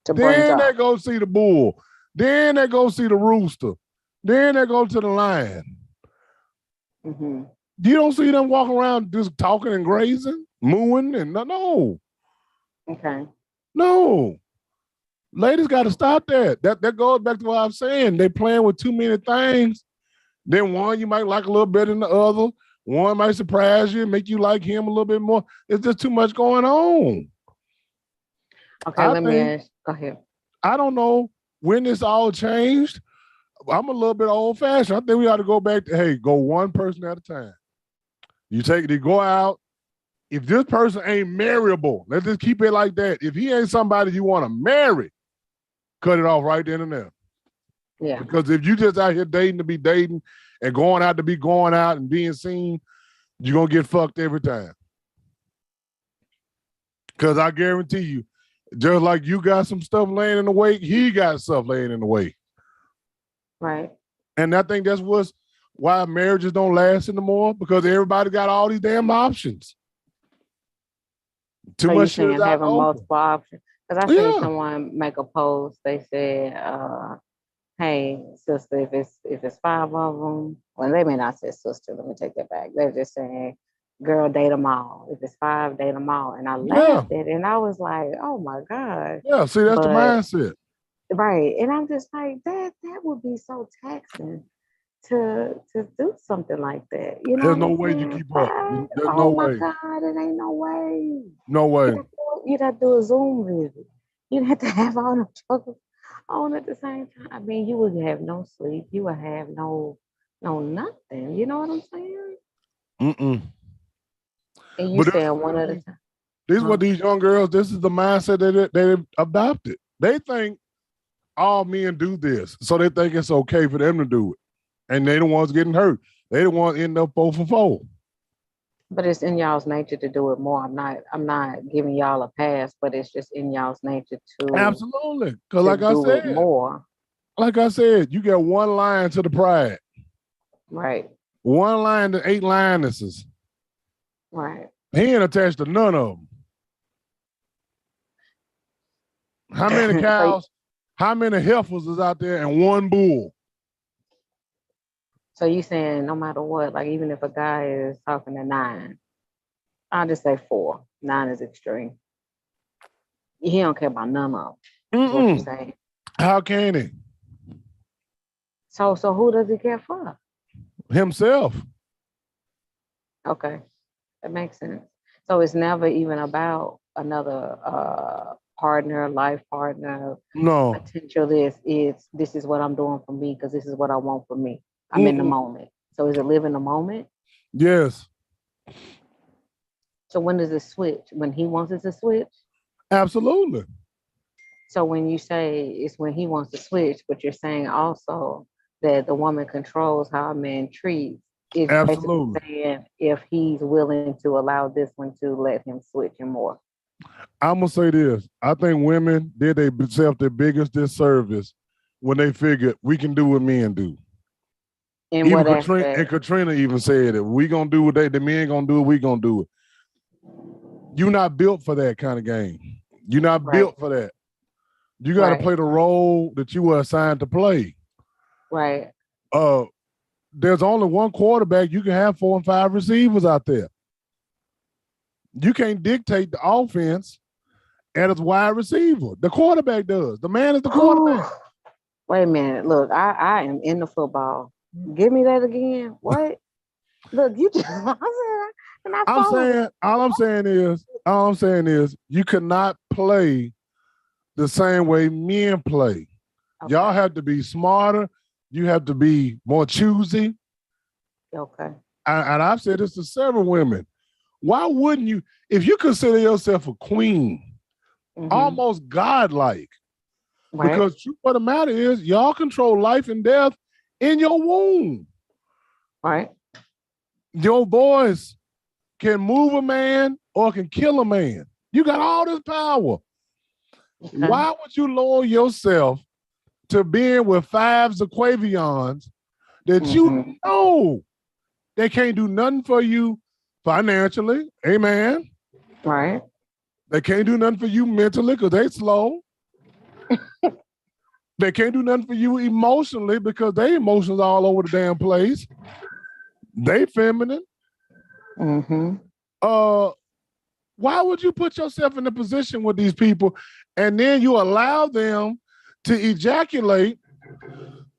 To branch Then they off. go see the bull. Then they go see the rooster. Then they go to the lion. Mm-hmm. You don't see them walking around just talking and grazing, mooing, and no, Okay. no. Ladies got to stop that. That goes back to what I'm saying. They playing with too many things. Then one you might like a little better than the other. One might surprise you, make you like him a little bit more. It's just too much going on. Okay, I let me think ask. Go ahead. I don't know when this all changed. I'm a little bit old fashioned. I think we ought to go back to go one person at a time. You go out. If this person ain't marryable, let's just keep it like that. If he ain't somebody you want to marry, cut it off right then and there. Yeah. Because if you just out here dating to be dating and going out to be going out and being seen, you're gonna get fucked every time. Because I guarantee you, just like you got some stuff laying in the way, he got stuff laying in the way. Right. And I think that's why marriages don't last anymore, because everybody got all these damn options. Too So much you shit is saying out having open. multiple options? Because I seen Yeah. someone make a post. They said, "Hey, sister, if it's five of them, well, they may not say sister. Let me take that back. They're just saying, girl, date them all. If it's five, date them all." And I Yeah. laughed at it, and I was like, "Oh my God!" Yeah. See, that's the But mindset. right, and I'm just like, that would be so taxing to do something like that. You know There's what no I'm way you saying? keep up. Five? There's no Oh my way. God, it ain't no way. No way. You'd have to do a Zoom visit. You'd have to have all the jokers on at the same time. I mean, you would have no sleep. You would have no nothing. You know what I'm saying? Mm-mm. And you But saying one at a time. these Huh? what these young girls, this is the mindset that they adopted. They think all men do this. So they think it's okay for them to do it. And they the ones getting hurt. They the ones ending up 4 for 4. But it's in y'all's nature to do it more. I'm not giving y'all a pass, but it's just in y'all's nature Absolutely. Because to do it more. like I said, you got one line to the pride. Right. One line to 8 lionesses. Right. He ain't attached to none of them. How many so cows, how many heifers is out there and one bull? so you saying no matter what, like even if a guy is talking to nine, I'll just say four. Nine is extreme. He don't care about none of them, is what you're Mm-mm. saying. How can he? So who does he care for? Himself. Okay, that makes sense. So it's never even about another partner, life partner, No. potential this is what I'm doing for me because this is what I want for me. I'm in the Mm-mm. moment. So is it live in the moment? Yes. So when does it switch? When he wants it to switch? Absolutely. So when you say it's when he wants to switch, but you're saying also that the woman controls how a man treats, it's basically Absolutely. saying if he's willing to allow this one to let him switch and more. I'm gonna say this. I think women did themselves their biggest disservice when they figured we can do what men do. In Even what Katrina, aspect? Katrina even said it. We gonna do what the men gonna do it. We gonna do it. You're not built for that kind of game. You're not Right, built for that. You got to right, play the role that you were assigned to play. right. Uh, there's only one quarterback. You can have 4 and 5 receivers out there. You can't dictate the offense and it's wide receiver. The quarterback does. The man is the quarterback. Wait a minute. Look, I am in the football. Give me that again. What? Look, you just I said, and I I'm follow. saying, all I'm saying is, you cannot play the same way men play. Y'all Okay. have to be smarter. You have to be more choosy. Okay. And I've said this to several women. Why wouldn't you, if you consider yourself a queen, Mm-hmm. almost godlike? Right. Because what the matter is, y'all control life and death in your womb. Right. Your voice can move a man or can kill a man. You got all this power. Okay. Why would you lower yourself to being with 5 Zaquavions that you know they can't do nothing for you financially? Amen. Right. They can't do nothing for you mentally because they slow. They can't do nothing for you emotionally because they emotions all over the damn place. They feminine. Why would you put yourself in a position with these people and then you allow them to ejaculate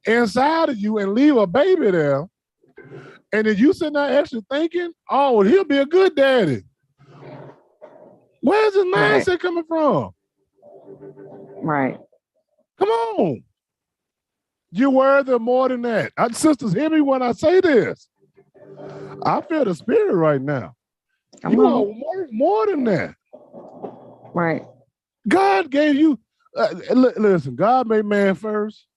inside of you and leave a baby there? And then you sitting there actually thinking, oh, he'll be a good daddy. Where's his mindset coming from? Right. Come on. You're worthy of more than that. Sisters, hear me when I say this. I feel the spirit right now. You are worth more than that. Right. God gave you, listen, God made man first.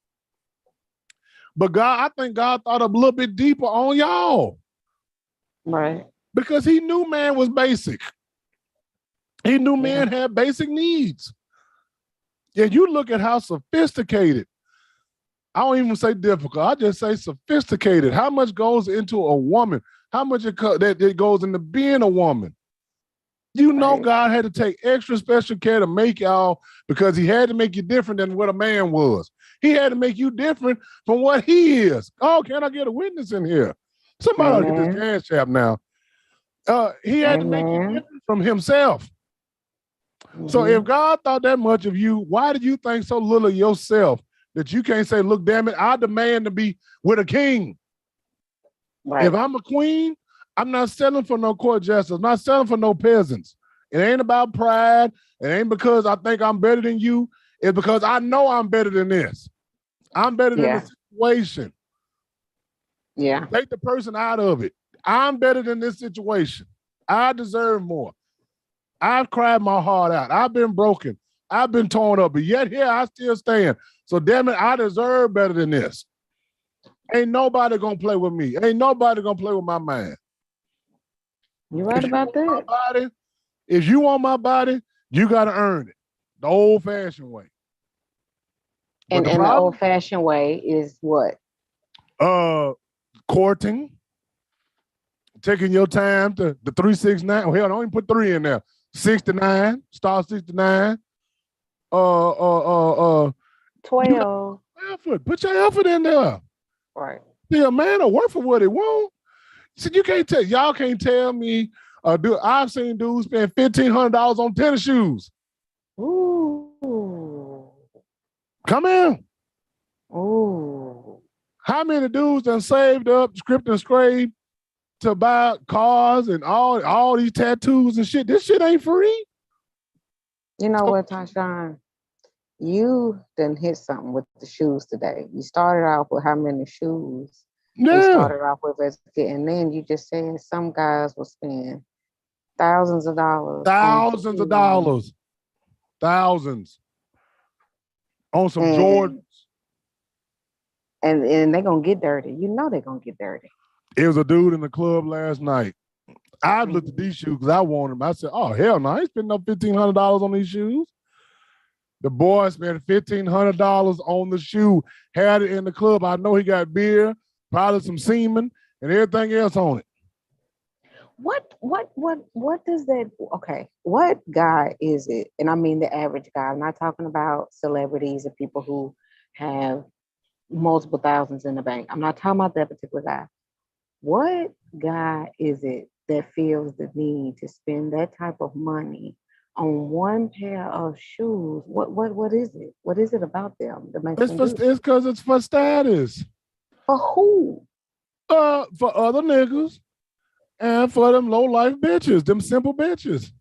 But I think God thought a little bit deeper on y'all. Right. Because he knew man was basic. He knew man had basic needs. And you look at how sophisticated, I don't even say difficult, I just say sophisticated, how much goes into a woman, how much it goes into being a woman. You know God had to take extra special care to make y'all because he had to make you different than what a man was. He had to make you different from what he is. Oh, can I get a witness in here? Somebody ought to get this cash app now. He had to make you different from himself. So if God thought that much of you, why did you think so little of yourself that you can't say, look, damn it, I demand to be with a king. Right. If I'm a queen, I'm not settling for no court justice. I'm not settling for no peasants. It ain't about pride. It ain't because I think I'm better than you. It's because I know I'm better than this. I'm better than the situation. Yeah. Take the person out of it. I'm better than this situation. I deserve more. I've cried my heart out. I've been broken. I've been torn up, but yet here I still stand. So damn it, I deserve better than this. Ain't nobody gonna play with me. Ain't nobody gonna play with my mind. You're right about that. If you want my body, you gotta earn it. The old-fashioned way. And the old-fashioned way is what? Courting. Taking your time to the 369. Oh, hell, don't even put 3 in there. 69, star 69. 12. Effort. Put your effort in there. Right. See, a man will work for what he wants. See, you can't tell, y'all can't tell me, I've seen dudes spend $1,500 on tennis shoes. Ooh. Come in. Ooh. How many dudes done saved up, script and scrape to buy cars and all these tattoos and shit? This shit ain't free. You know what, Tashawn? You done hit something with the shoes today. You started off with how many shoes you started off with as a kid, and then you just said some guys will spend thousands of dollars. Thousands of dollars. Thousands. On some Jordans. And they're going to get dirty. You know they're going to get dirty. It was a dude in the club last night. I looked at these shoes because I wanted them. I said, oh, hell no, I ain't spending no $1,500 on these shoes. The boy spent $1,500 on the shoe, had it in the club. I know he got beer, probably some semen, and everything else on it. What does that, okay, what guy is it? And I mean the average guy. I'm not talking about celebrities or people who have multiple thousands in the bank. I'm not talking about that particular guy. What guy is it that feels the need to spend that type of money on one pair of shoes? What is it? What is it about them that makes them do it? It's because it's for status. For who? For other niggas and for them low-life bitches, them simple bitches.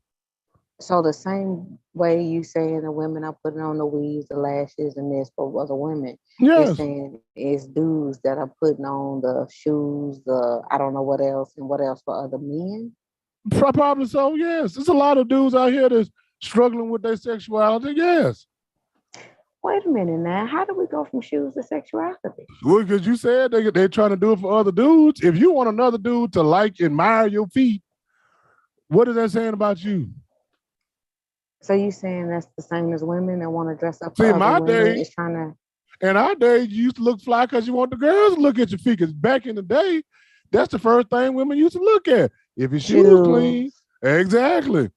So the same way you saying the women are putting on the weaves, the lashes, and this for other women, you're saying it's dudes that are putting on the shoes, the I don't know what else for other men? Probably so, yes. There's a lot of dudes out here that's struggling with their sexuality, yes. Wait a minute now. How do we go from shoes to sexuality? Well, because you said they're trying to do it for other dudes. If you want another dude to admire your feet, What is that saying about you? So you saying that's the same as women that want to dress up See, for in other my women? day, It's trying to. in our day, you used to look fly because you want the girls to look at your feet. Because back in the day, that's the first thing women used to look at. If your shoes clean, Shoes. exactly.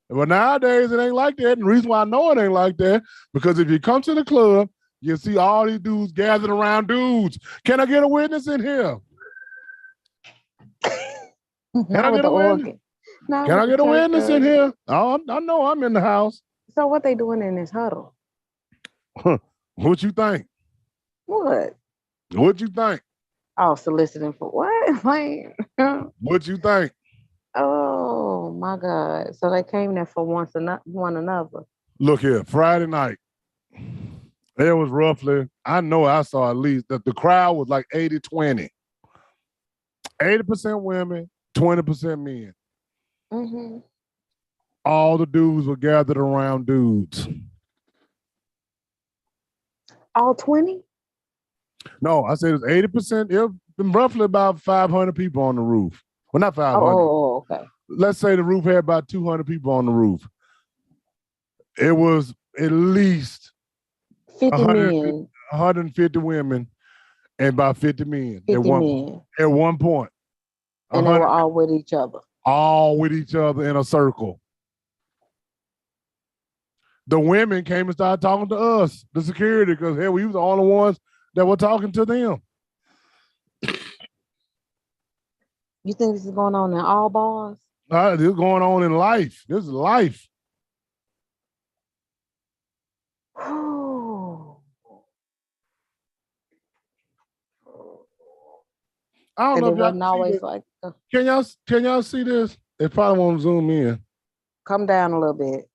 But nowadays, it ain't like that. And the reason why I know it ain't like that, because if you come to the club, you see all these dudes gathered around dudes. Can I get a witness in here? Can I Not with get the a witness? organ. Not Can with I the get a church witness in organ. here? Oh, I know I'm in the house. So what they doing in this huddle? What you think? What? What you think? Oh, soliciting for what? Like, What you think? oh my God. So they came there for one another. Look here, Friday night. It was roughly, I know I saw at least that the crowd was like 80-20. 80% women, 20% men. Mm-hmm. All the dudes were gathered around dudes. All 20? No, I said it was 80%. It was roughly about 500 people on the roof. Well, not 500. Okay. Let's say the roof had about 200 people on the roof. It was at least 50 150, men. 150 women and about 50 men 50 men. at one point. And they were all with each other. All with each other in a circle. The women came and started talking to us, the security, because hell, we was the only ones that were talking to them. You think this is going on in all bars? This is going on in life. This is life. I don't And know it if y'all wasn't can see always this. like, Can y'all see this? They probably won't zoom in. come down a little bit.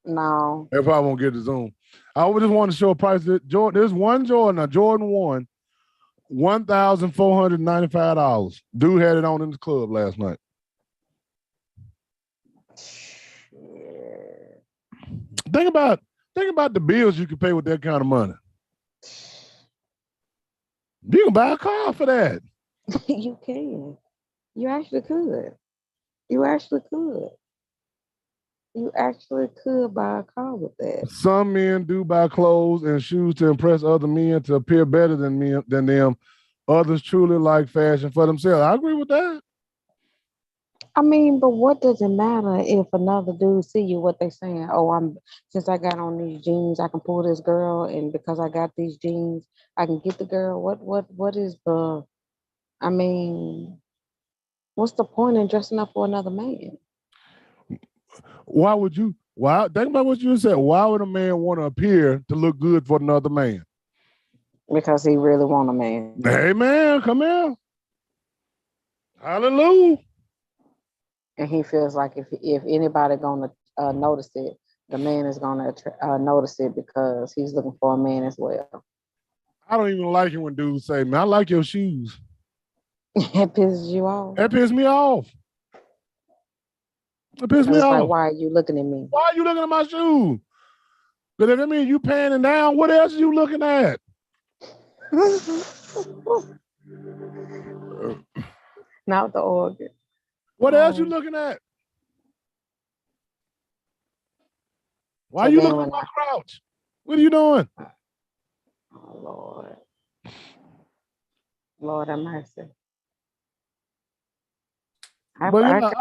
No. They probably won't get the zoom. I just want to show a price. There's one Jordan, a Jordan 1, $1,495. Dude had it on in the club last night. Yeah. Think about the bills you could pay with that kind of money. You can buy a car for that. You can. You actually could. You actually could. You actually could buy a car with that. Some men do buy clothes and shoes to impress other men to appear better than them. Others truly like fashion for themselves. I agree with that. I mean, but what does it matter if another dude see you? What they saying? Oh, since I got on these jeans, I can pull this girl, and because I got these jeans, I can get the girl. What is the? I mean, what's the point in dressing up for another man? Why would you? Why think about what you said? Why would a man want to appear to look good for another man? Because he really want a man. Hey man, come here. Hallelujah. And he feels like if anybody gonna notice it, the man is gonna notice it because he's looking for a man as well. I don't even like it when dudes say, "Man, I like your shoes." It pisses you off. That pisses me off. It pisses me It's off. like, why are you looking at me? Why are you looking at my shoes? Because that means you panning down. What else are you looking at? Not the organ. What else you looking at? Why So are you then looking at my crouch? What are you doing? Oh Lord. Lord have mercy. But I just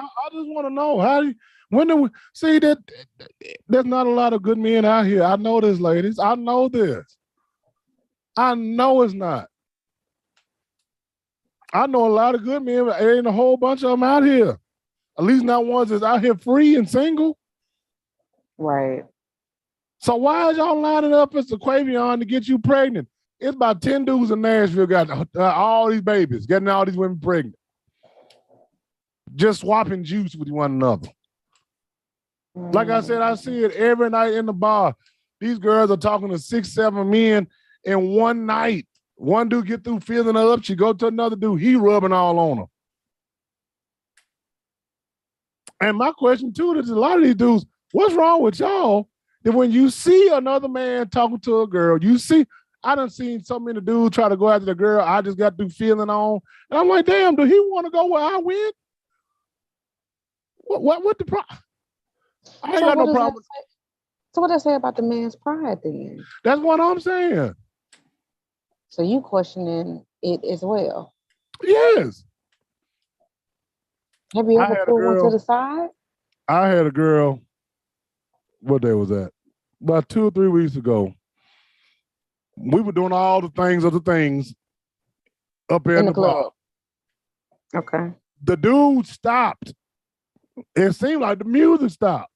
want to know when do we see that there's not a lot of good men out here. I know this, ladies. I know this. I know it's not. I know a lot of good men, but there ain't a whole bunch of them out here. At least not ones that's out here free and single. Right. So why is y'all lining up as the Quavion to get you pregnant? It's about 10 dudes in Nashville got all these babies, getting all these women pregnant. Just swapping juice with one another. Like I said, I see it every night in the bar. These girls are talking to 6, 7 men in one night. One dude get through feeling her up. She go to another dude. He rubbing all on her. And my question too is a lot of these dudes, what's wrong with y'all that when you see another man talking to a girl, I done seen so many dudes try to go after the girl I just got through feeling on. And I'm like, damn, do he want to go where I went? What the problem? I ain't So got what no does that problem. say? So what does that say about the man's pride then? That's what I'm saying. So you questioning it as well. Yes. Have you I ever had a put one to girl. the side? I had a girl. What day was that? About 2 or 3 weeks ago. We were doing all the things of the things up In in the the bar. club. Okay. The dude stopped. It seemed like the music stopped.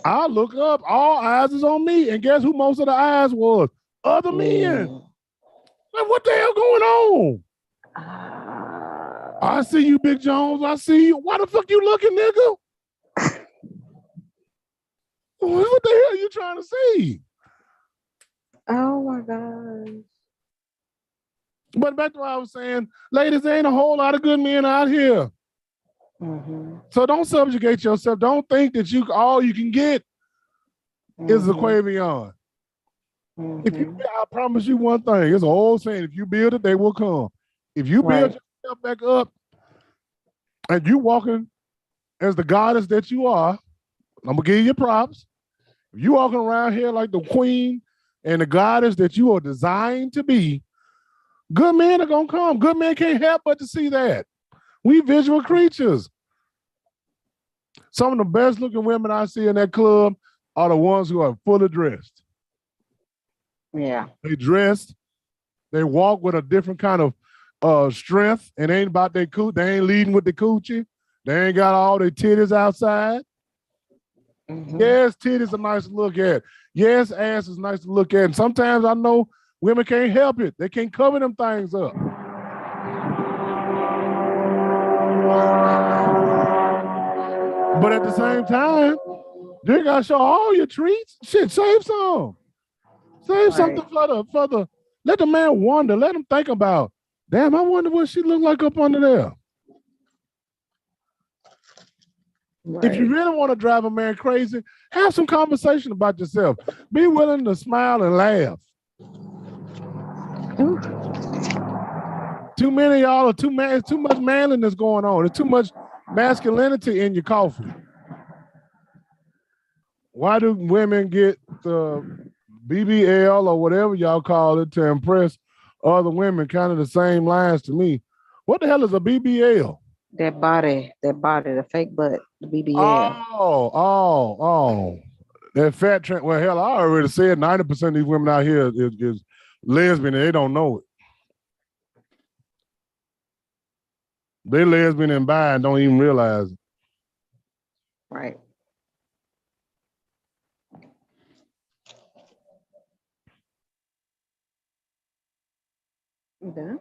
I look up, all eyes is on me, and guess who most of the eyes was? Other men. Mm. Like, what the hell going on? I see you, Big Jones. I see you. Why the fuck you looking, nigga? What the hell are you trying to see? Oh my God. But back to what I was saying, ladies, there ain't a whole lot of good men out here. Mm-hmm. So don't subjugate yourself. Don't think that all you can get is the Quavion. If you, I promise you one thing. It's an old saying: if you build it, they will come. If you build yourself back up, and you walking as the goddess that you are, I'm gonna give you props. If you walking around here like the queen and the goddess that you are designed to be, good men are gonna come. Good men can't help but to see that. We visual creatures. Some of the best looking women I see in that club are the ones who are fully dressed. Yeah. They dressed, they walk with a different kind of strength, and ain't about their coot. They ain't leading with the coochie. They ain't got all their titties outside. Yes, titties are nice to look at. Yes, ass is nice to look at. And sometimes I know women can't help it. They can't cover them things up. But at the same time, you gotta show all your treats. Shit, save some. Save something for the. Let the man wonder. Let him think about. Damn, I wonder what she look like up under there. If you really want to drive a man crazy, have some conversation about yourself. Be willing to smile and laugh. Too many of y'all are too much manliness going on. There's too much masculinity in your coffee. Why do women get the BBL or whatever y'all call it to impress other women? Kind of the same lines to me. What the hell is a BBL? That body, the fake butt, the BBL. Oh. That fat trend. Well, hell, I already said 90% of these women out here is lesbian and they don't know it. They lesbian and bi and don't even realize it. Right. Yeah.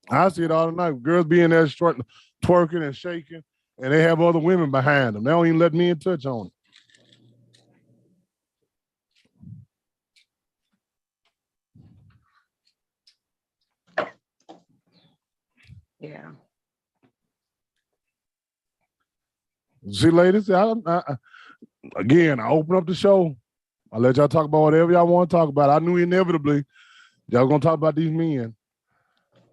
I see it all the night. Girls being there twerking and shaking, and they have other women behind them. They don't even let men touch on it. Yeah. See, ladies, again, I open up the show. I'll let y'all talk about whatever y'all want to talk about. I knew inevitably y'all gonna talk about these men.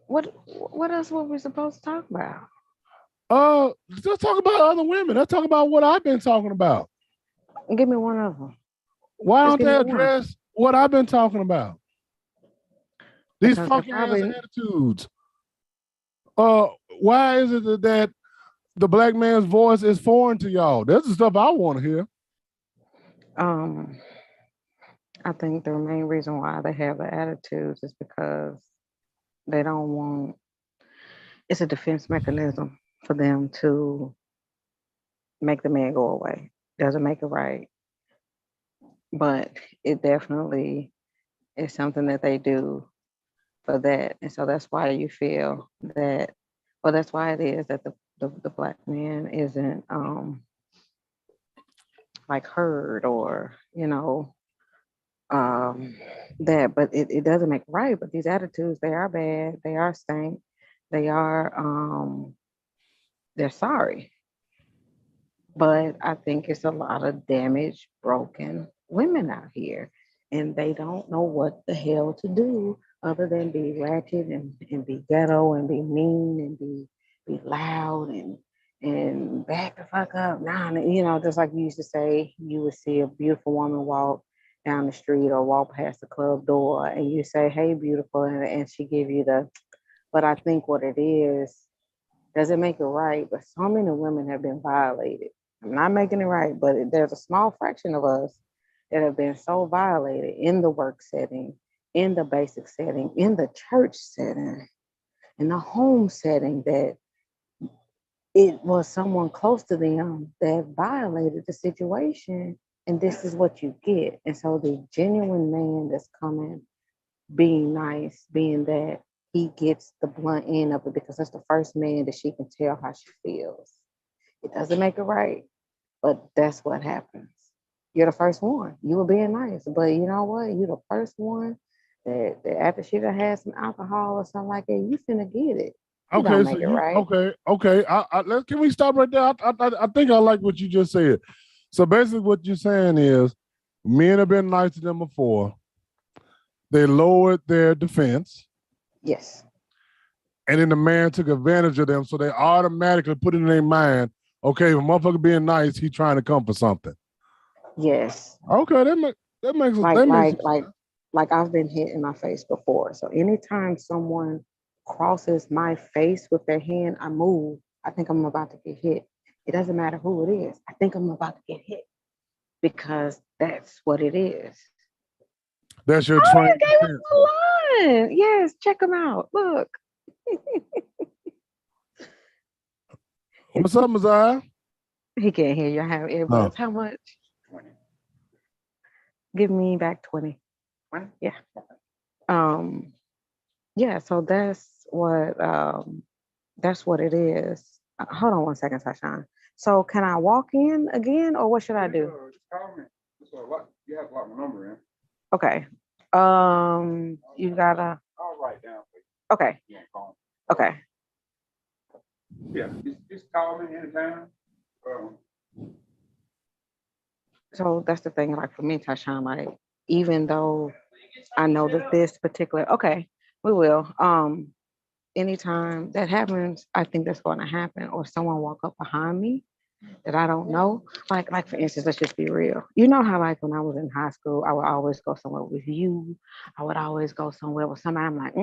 What else were we supposed to talk about? Let's talk about other women. Let's talk about what I've been talking about. Give me one of them. Why don't they address what I've been talking about? These funky ass attitudes. Why is it that the black man's voice is foreign to y'all? That's the stuff I want to hear. I think the main reason why they have the attitudes is because they don't want. It's a defense mechanism for them to make the man go away. Doesn't make it right, but it definitely is something that they do for that, and so that's why you feel that. Well, that's why it is that the black man isn't like heard or that, but it doesn't make it right. But these attitudes, they are bad, they are stank, they are they're sorry. But I think it's a lot of damaged, broken women out here, and they don't know what the hell to do other than be ratchet and be ghetto and be mean and be be loud and back the fuck up. Nah, just like you used to say, you would see a beautiful woman walk down the street or walk past the club door and you say, hey, beautiful, and she give you the, but I think what it is, doesn't make it right, but so many women have been violated. I'm not making it right, but there's a small fraction of us that have been so violated in the work setting, in the basic setting, in the church setting, in the home setting, that it was someone close to them that violated the situation, and this is what you get. And so the genuine man that's coming, being nice, being that he gets the blunt end of it because that's the first man that she can tell how she feels. It doesn't make it right, but that's what happens. You're the first one. You were being nice, but you know what? You're the first one that after she done had some alcohol or something like that, you finna get it. You Okay, don't so make it right. okay. Can we stop right there? I think I like what you just said. So basically, what you're saying is, men have been nice to them before. They lowered their defense, Yes. and then the man took advantage of them, so they automatically put it in their mind, okay, if a motherfucker being nice, he trying to come for something. Yes. Okay, that makes Like I've been hit in my face before. So anytime someone crosses my face with their hand, I move. I think I'm about to get hit. It doesn't matter who it is. I think I'm about to get hit because that's what it is. that's your Oh, trained you gave defense. us a line. Yes, check them out. Look. What's up, Messiah? He can't hear you. I have earbuds. No. How much? 20. Give me back 20. 20? Yeah. Yeah, so that's what it is. Hold on one second, Sashan. So can I walk in again or what should I do? Just call me. You have to lock my number in. Okay. You gotta. I'll write down for you. Okay. You want to call me. Okay. Yeah, just call me anytime. So that's the thing, like for me, Tashawn, like even though I know that this particular, okay, we will. Anytime that happens, I think that's going to happen, or someone walk up behind me that I don't know. Like for instance, let's just be real. You know how like when I was in high school, I would always go somewhere with you. I would always go somewhere with somebody. I'm like,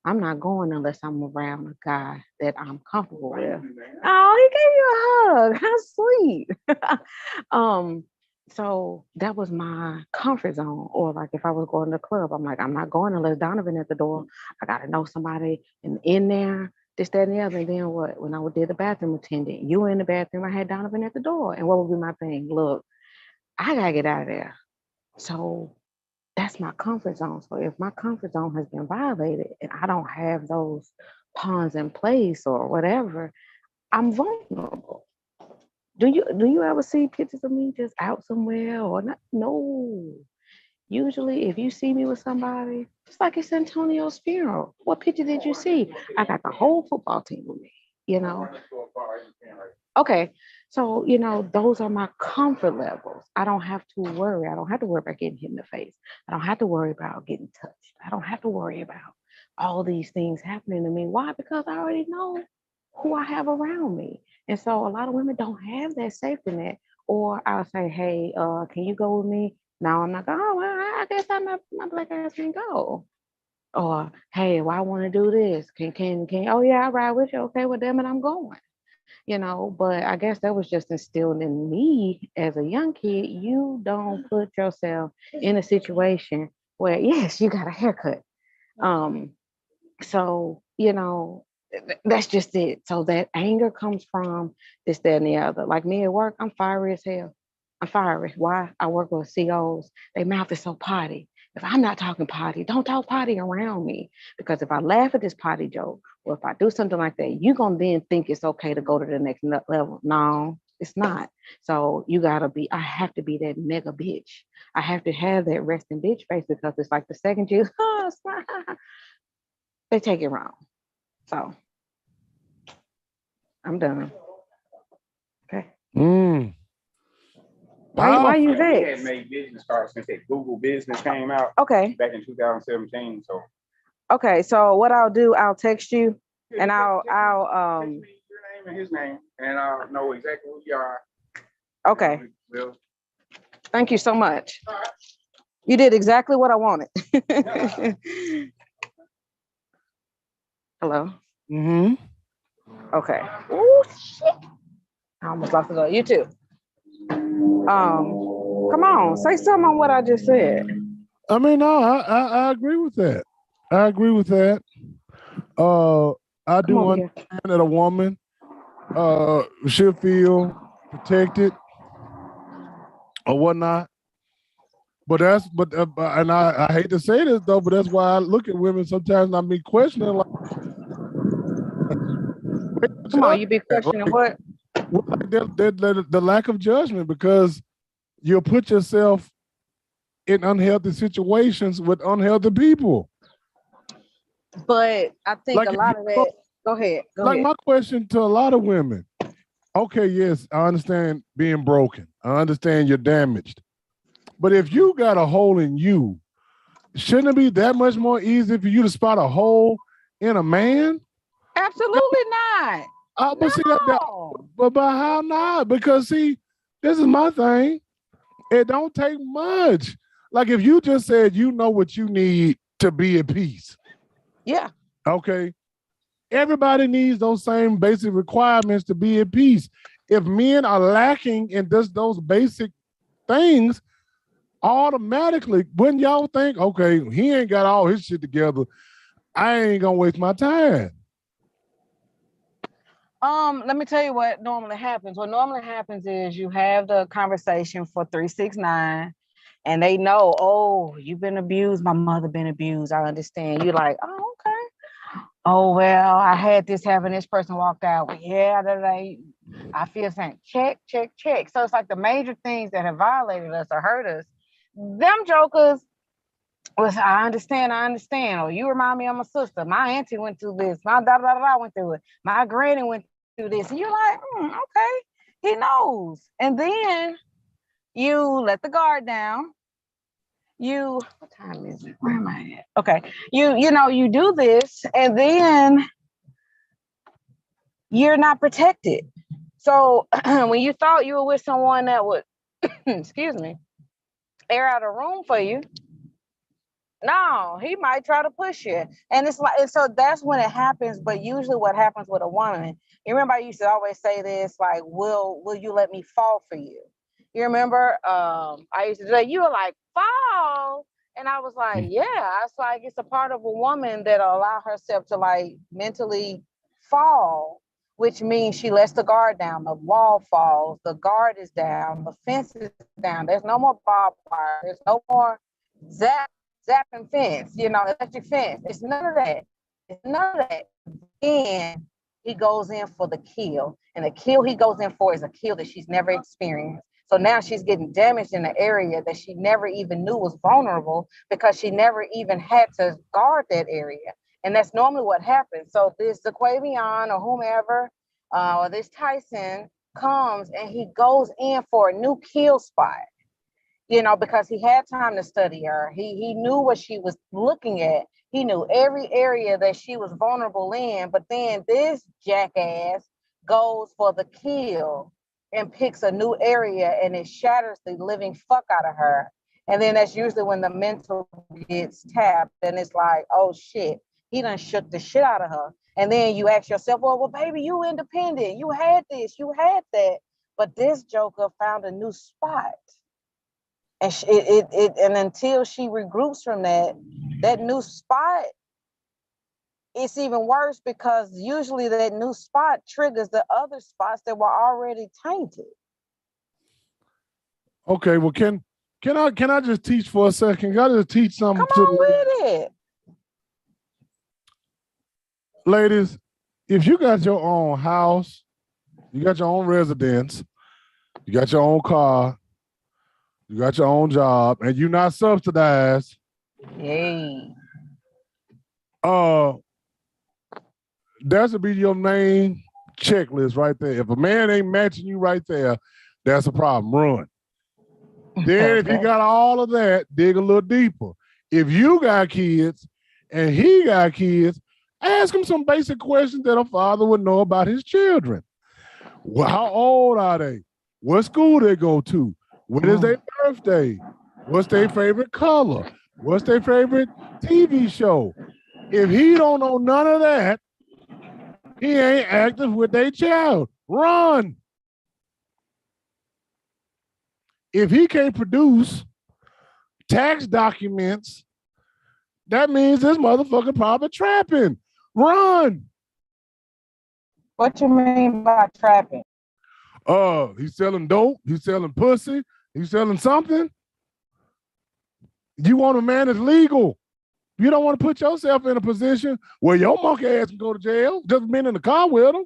I'm not going unless I'm around a guy that I'm comfortable with. Oh, he gave you a hug. How sweet. So that was my comfort zone. Or like if I was going to the club, I'm like, I'm not going unless Donovan at the door. I gotta know somebody in there, this, that, and the other. And then what? When I did the bathroom attendant, you were in the bathroom, I had Donovan at the door. And what would be my thing? Look, I gotta get out of there. So that's my comfort zone. So if my comfort zone has been violated and I don't have those pawns in place or whatever, I'm vulnerable. Do you ever see pictures of me just out somewhere or not? No. Usually, if you see me with somebody, it's like it's Antonio's funeral. What picture did you see? I got the whole football team with me, you know? Okay. So, those are my comfort levels. I don't have to worry. I don't have to worry about getting hit in the face. I don't have to worry about getting touched. I don't have to worry about all these things happening to me. Why? Because I already know who I have around me. And so a lot of women don't have that safety net. Or I'll say, hey, can you go with me? No, I'm not going. Oh, well, I guess my black ass can go. Or hey, well, I want to do this. Can? Oh yeah, I ride with you. Okay, well, damn it, I'm going. But I guess that was just instilled in me as a young kid. You don't put yourself in a situation where yes, you got a haircut. Um, so that's just it. So that anger comes from this, that, and the other. Like me at work, I'm fiery as hell. I'm fiery. Why? I work with COs. Their mouth is so potty. If I'm not talking potty, don't talk potty around me. Because if I laugh at this potty joke, or if I do something like that, you're going to then think it's okay to go to the next level. No, it's not. So I have to be that mega bitch. I have to have that resting bitch face because it's like the second you, they take it wrong. So I'm done. Okay. Why you We had vexed? made business cards since that Google Business came out Okay. back in 2017. So Okay. So what I'll do, I'll text you And I'll text me your name and his name, and I'll know exactly who you are. Okay. Well, Thank you so much. all right. You did exactly what I wanted. Hello. Mm-hmm. Okay. Oh shit! I almost lost it on you too. Come on, say something on what I just said. I mean, no, I agree with that. I agree with that. I Come do over here. understand that a woman should feel protected or whatnot. And I hate to say this though, but that's why I look at women sometimes and I be questioning like, Come on, you be questioning what? like the lack of judgment because you'll put yourself in unhealthy situations with unhealthy people. But I think Like a if you lot of that. Go ahead. Go like ahead. my question to a lot of women. Okay, yes, I understand being broken. I understand you're damaged. But if you got a hole in you, shouldn't it be that much more easy for you to spot a hole in a man? Absolutely not. But see that, No. but how not? Because see, this is my thing. It don't take much. Like if you just said you know what you need to be at peace. Yeah. Okay. Everybody needs those same basic requirements to be at peace. If men are lacking in just those basic things, automatically, wouldn't y'all think, okay, he ain't got all his shit together. I ain't gonna waste my time. Let me tell you what normally happens. What normally happens is you have the conversation for 369 and they know, oh, you've been abused, my mother been abused. I understand. You're like, oh, okay. Oh, well, I had this having this person walked out. Well, yeah, I feel saying check, check, check. So it's like the major things that have violated us or hurt us. Them jokers was, I understand. Or you remind me of my sister. My auntie went through this. My da went through it. My granny went through this. And you're like, okay, he knows. And then you let the guard down. What time is it? Where am I at? Okay. You do this, and then you're not protected. So when you thought you were with someone that would, excuse me, air out a room for you, no, he might try to push you. And it's like, and so that's when it happens. But usually what happens with a woman, you remember I used to always say this, like, will you let me fall for you? You remember? I used to say, you were like, fall. And I was like, yeah, it's like, it's a part of a woman that'll allow herself to like mentally fall, which means she lets the guard down, the wall falls, the guard is down, the fence is down. There's no more barbed wire. There's no more zapping fence, electric fence. It's none of that. It's none of that. Then he goes in for the kill. And the kill he goes in for is a kill that she's never experienced. So now she's getting damaged in an area that she never even knew was vulnerable because she never even had to guard that area. And that's normally what happens. So this Zaquavion or whomever, or this Tyson comes and he goes in for a new kill spot. Because he had time to study her. He knew what she was looking at. He knew every area that she was vulnerable in. But then this jackass goes for the kill and picks a new area and it shatters the living fuck out of her. And then that's usually when the mental gets tapped and it's like, oh shit, he done shook the shit out of her. And then you ask yourself, well, baby, you independent. You had this, you had that. But this joker found a new spot. And and until she regroups from that new spot, it's even worse because usually that new spot triggers the other spots that were already tainted. Okay, well, can I just teach for a second? Can I just teach something? Come on with it, ladies. If you got your own house, you got your own residence, you got your own car, you got your own job, and you're not subsidized. Hey. That should be your main checklist right there. If a man ain't matching you right there, that's a problem. Run. Then if you got all of that, dig a little deeper. If you got kids and he got kids, Ask them some basic questions that a father would know about his children. Well, how old are they? What school they go to? When is their birthday? What's their favorite color? What's their favorite TV show? If he don't know none of that, he ain't active with their child. Run. If he can't produce tax documents, that means this motherfucker probably trapping. Run. What you mean by trapping? He's selling dope. He's selling pussy. He's selling something. You want a man that's legal. You don't want to put yourself in a position where your monkey ass can go to jail just being in the car with him.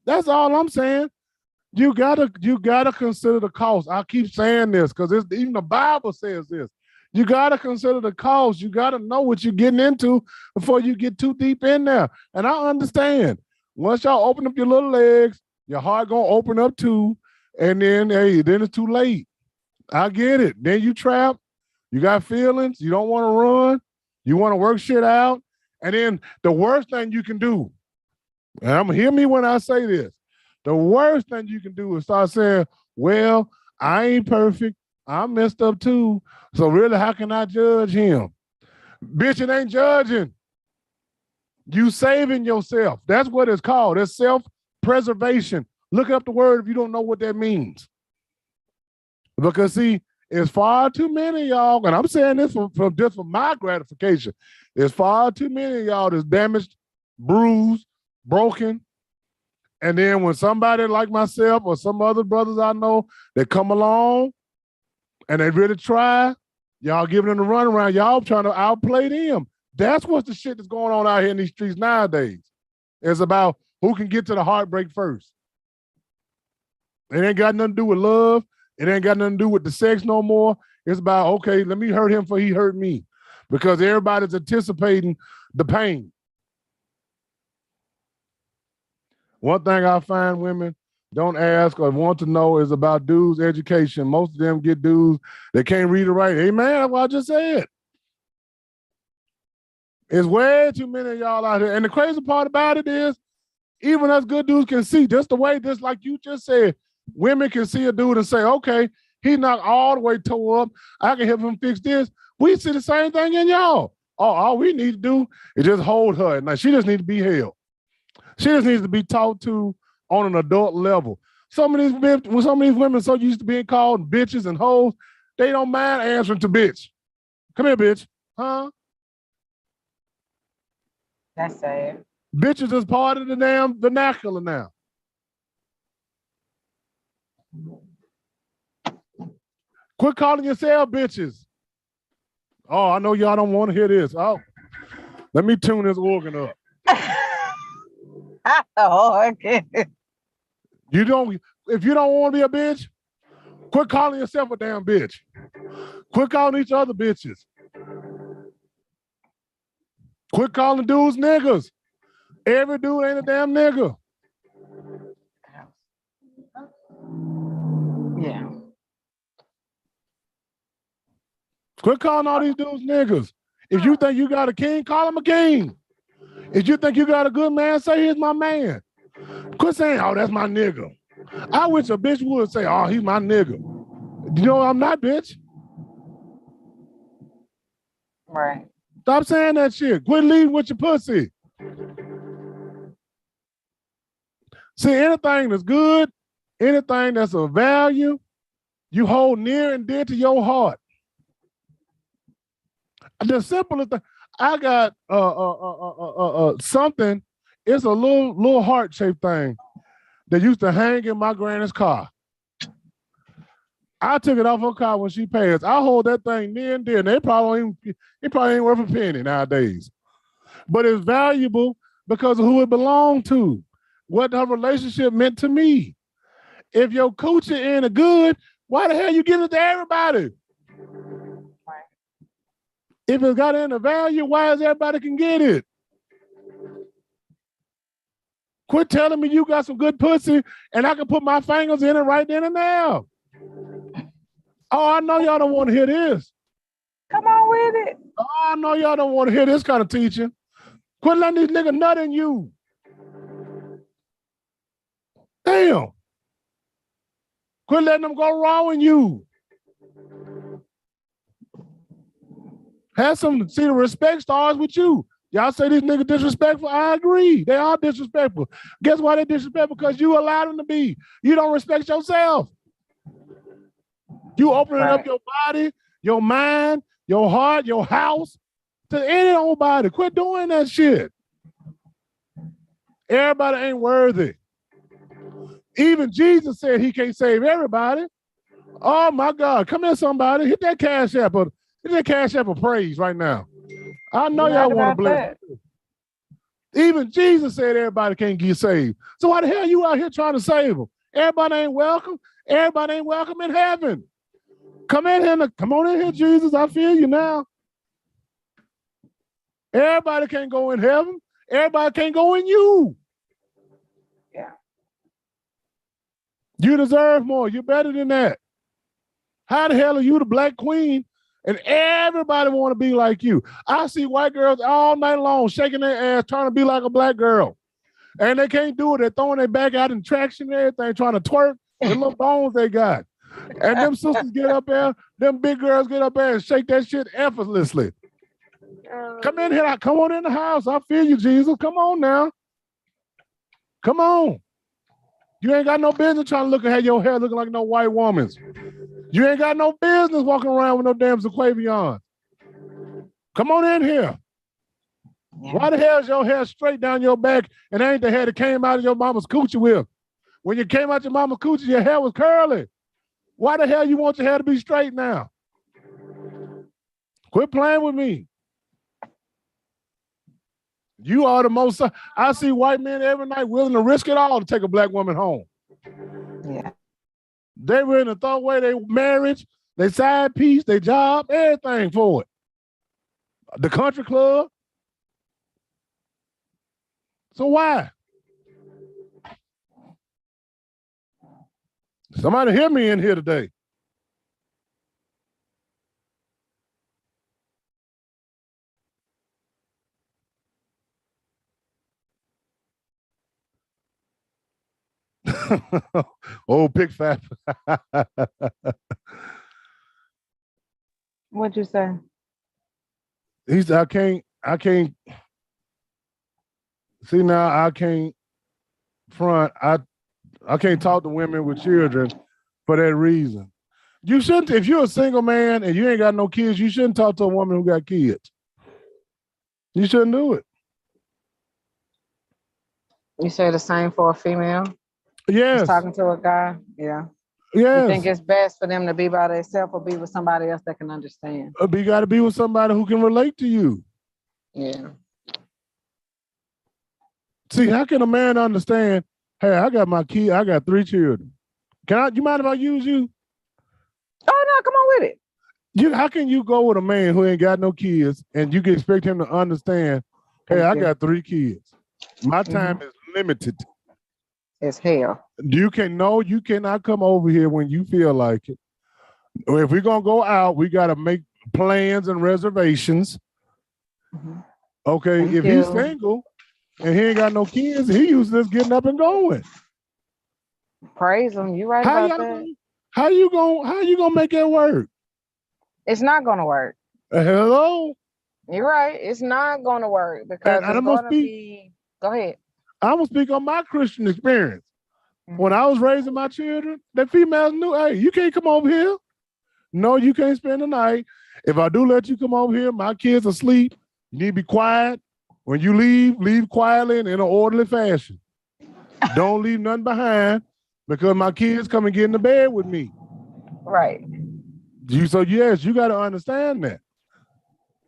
That's all I'm saying. You gotta consider the cost. I keep saying this because even the Bible says this. You gotta consider the cost. You gotta know what you're getting into before you get too deep in there. And I understand. Once y'all open up your little legs, your heart gonna open up too, and then then it's too late. I get it. Then you trapped. You got feelings. You don't want to run. You want to work shit out. And then the worst thing you can do, and hear me when I say this, the worst thing you can do is start saying, well, I ain't perfect. I'm messed up too. So really, how can I judge him? Bitch, it ain't judging. You saving yourself. That's what it's called. It's self-preservation. Look up the word if you don't know what that means. Because see, it's far too many of y'all, and I'm saying this just for my gratification. There's far too many of y'all that's damaged, bruised, broken. And then when somebody like myself or some other brothers I know that come along and they really try, y'all giving them the runaround, y'all trying to outplay them. That's what's the shit that's going on out here in these streets nowadays. It's about who can get to the heartbreak first. It ain't got nothing to do with love. It ain't got nothing to do with the sex no more. It's about, okay, let me hurt him before he hurt me. Because everybody's anticipating the pain. One thing I find women don't ask or want to know is about dudes' education. Most of them get dudes that can't read or write. Hey, man, that's what I just said. It's way too many of y'all out here. And the crazy part about it is, even us good dudes can see just the way, just like you just said, women can see a dude and say, okay, he's not all the way tore up. I can help him fix this. We see the same thing in y'all. All we need to do is just hold her. Now, she just needs to be held. She just needs to be talked to on an adult level. Some of these women so used to being called bitches and hoes, they don't mind answering to bitch. Come here, bitch. Huh? That's sad. Bitches is part of the damn vernacular now. Quit calling yourself bitches. Oh, I know y'all don't want to hear this. Oh, let me tune this organ up. Oh, okay. If you don't want to be a bitch, quit calling yourself a damn bitch. Quit calling each other bitches. Quit calling dudes niggas. Every dude ain't a damn nigga. Yeah. Quit calling all these dudes niggas. If you think you got a king, call him a king. If you think you got a good man, say he's my man. Quit saying, oh, that's my nigga. I wish a bitch would say, oh, he's my nigga. You know I'm not, bitch. Right. Stop saying that shit. Quit leading with your pussy. See, anything that's good, anything that's of value, you hold near and dear to your heart. The simplest thing, I got something, it's a little heart-shaped thing that used to hang in my granny's car. I took it off her car when she passed. I hold that thing near and dear, and it probably ain't worth a penny nowadays. But it's valuable because of who it belonged to, what her relationship meant to me. If your coochie ain't a good, why the hell you give it to everybody? If it's got any value, why is everybody can get it? Quit telling me you got some good pussy and I can put my fingers in it right then and now. Oh, I know y'all don't want to hear this. Come on with it. Oh, no, y'all don't want to hear this kind of teaching. Quit letting these niggas nut in you. Damn. Quit letting them go wrong in you. See, the respect starts with you. Y'all say these niggas disrespectful. I agree. They are disrespectful. Guess why they disrespectful? Because you allow them to be. You don't respect yourself. You opening up your body, your mind, your heart, your house to any old body. Quit doing that shit. Everybody ain't worthy. Even Jesus said he can't save everybody. Oh my God. Come here, somebody. Hit that cash app of praise right now. I know y'all want to bless. Even Jesus said everybody can't get saved. So why the hell you out here trying to save them? Everybody ain't welcome. Everybody ain't welcome in heaven. Come on in here, Jesus. I feel you now. Everybody can't go in heaven. Everybody can't go in you. Yeah. You deserve more. You're better than that. How the hell are you the black queen and everybody want to be like you? I see white girls all night long shaking their ass trying to be like a black girl. And they can't do it. They're throwing their back out in traction and everything, trying to twerk the little bones they got. And them sisters get up there, them big girls get up there and shake that shit effortlessly. Come in here. Come on in the house. I feel you, Jesus. Come on now. Come on. You ain't got no business trying to look at your hair looking like no white woman's. You ain't got no business walking around with no damn Zaquavion. Come on in here. Yeah. Why the hell is your hair straight down your back and ain't the hair that came out of your mama's coochie with? When you came out your mama's coochie, your hair was curly. Why the hell you want your hair to be straight now? Quit playing with me. You are the most, I see white men every night willing to risk it all to take a black woman home. Yeah. They willing to throw away their marriage, their side piece, their job, everything for it. The country club. So why? Somebody hear me in here today. Old pig fat. What'd you say? He said, I can't see now, I can't front. I can't talk to women with children for that reason. You shouldn't, if you're a single man and you ain't got no kids, you shouldn't talk to a woman who got kids. You shouldn't do it. You say the same for a female? Yes. Just talking to a guy? Yeah. Yes. You think it's best for them to be by themselves or be with somebody else that can understand? You got to be with somebody who can relate to you. Yeah. See, how can a man understand, hey, I got my kid, I got 3 children. You mind if I use you? Oh, no, come on with it. How can you go with a man who ain't got no kids and you can expect him to understand, hey, I got 3 kids. My time is limited. It's hell. You cannot come over here when you feel like it. If we're going to go out, we got to make plans and reservations. Okay, if he's single and he ain't got no kids, he used to just getting up and going. Praise him. You right about that. How you gonna make that work? It's not gonna work. Hello? You're right. It's not gonna work because it's gonna be. Go ahead. I'm gonna speak on my Christian experience. When I was raising my children, the females knew, hey, you can't come over here. No, you can't spend the night. If I do let you come over here, my kids are asleep. You need to be quiet. When you leave quietly and in an orderly fashion. Don't leave nothing behind because my kids come and get in the bed with me. Right. So yes, you got to understand that.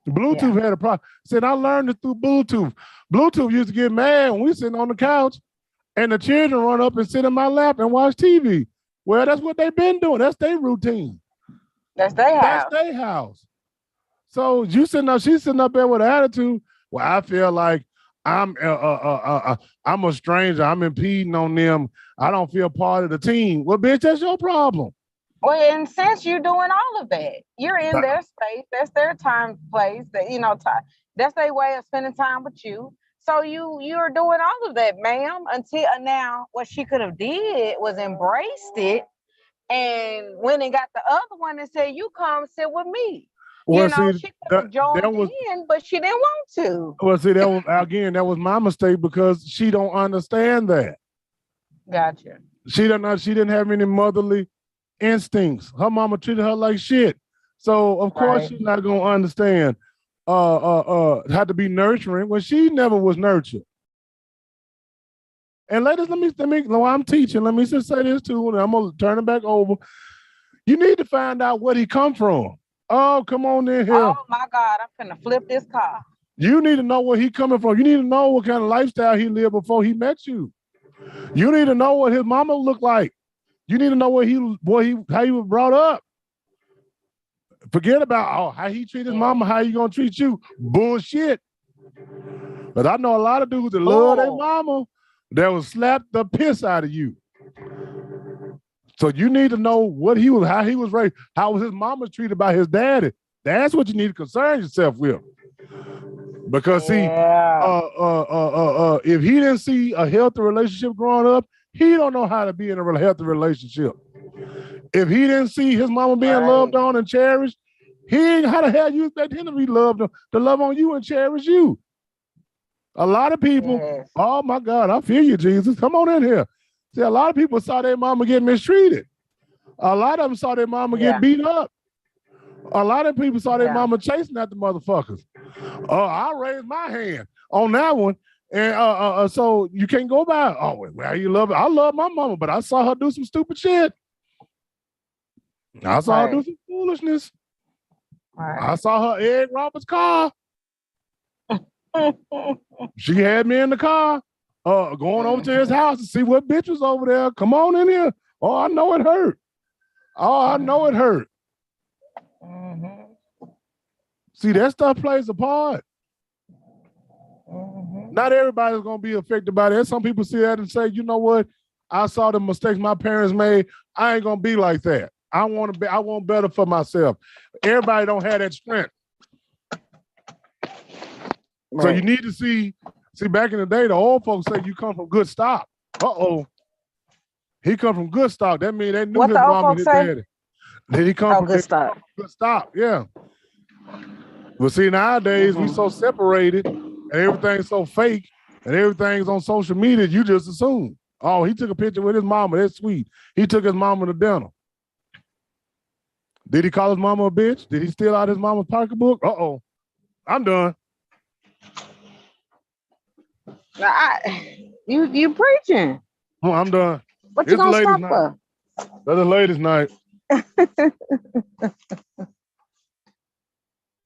Bluetooth had a problem. Said I learned it through Bluetooth. Bluetooth used to get mad when we sitting on the couch and the children run up and sit in my lap and watch TV. Well, that's what they've been doing. That's their routine. That's their house. That's their house. So she's sitting up there with an attitude. Well, I feel like I'm a stranger. I'm impeding on them. I don't feel part of the team. Well, bitch, that's your problem. Well, and since you're doing all of that, you're in their space. That's their time, place. That time. That's their way of spending time with you. So you're doing all of that, ma'am. Until now, what she could have did was embraced it and went and got the other one and said, "You come sit with me." Well, see, She could have joined was in, but she didn't want to. well, see, that was my mistake because she don't understand that. Gotcha. She didn't have any motherly instincts. Her mama treated her like shit. So of course she's not gonna understand how to be nurturing when she never was nurtured. And ladies, let me while I'm teaching, let me just say this too, and I'm gonna turn it back over. You need to find out where he come from. Oh, come on in here. Oh my God, I'm finna flip this car. You need to know where he coming from. You need to know what kind of lifestyle he lived before he met you. You need to know what his mama looked like. You need to know how he was brought up. Forget about how he treated his mama, how he gonna treat you. Bullshit. But I know a lot of dudes that love their mama that will slap the piss out of you. So you need to know how he was raised, how was his mama treated by his daddy. That's what you need to concern yourself with. Because see, if he didn't see a healthy relationship growing up, he don't know how to be in a healthy relationship. If he didn't see his mama being loved on and cherished, how the hell you expect him to be loved, to love on you and cherish you? A lot of people, oh my God, I feel you, Jesus. Come on in here. See, a lot of people saw their mama get mistreated. A lot of them saw their mama get beat up. A lot of people saw their mama chasing at the motherfuckers. I raised my hand on that one. And so you can't go by, well, you love it. I love my mama, but I saw her do some stupid shit. I saw her do some foolishness. I saw her egg Robert's car. She had me in the car, going over to his house to see what bitch was over there. Come on in here. Oh, I know it hurt. Oh, I know it hurt. See, that stuff plays a part. Not everybody's going to be affected by that. Some people see that and say, you know what? I saw the mistakes my parents made. I ain't going to be like that. I want better for myself. Everybody don't have that strength. So you need to see back in the day, the old folks say you come from good stock. He come from good stock. That means they knew what his mom and his daddy. Then he come from good stock. Good stock, yeah. But see, nowadays we so separated and everything's so fake and everything's on social media, you just assume. Oh, he took a picture with his mama. That's sweet. He took his mama to dinner. Did he call his mama a bitch? Did he steal out his mama's pocketbook? I'm done. You preaching. Oh, I'm done. What you gonna stop for? That's the ladies' night.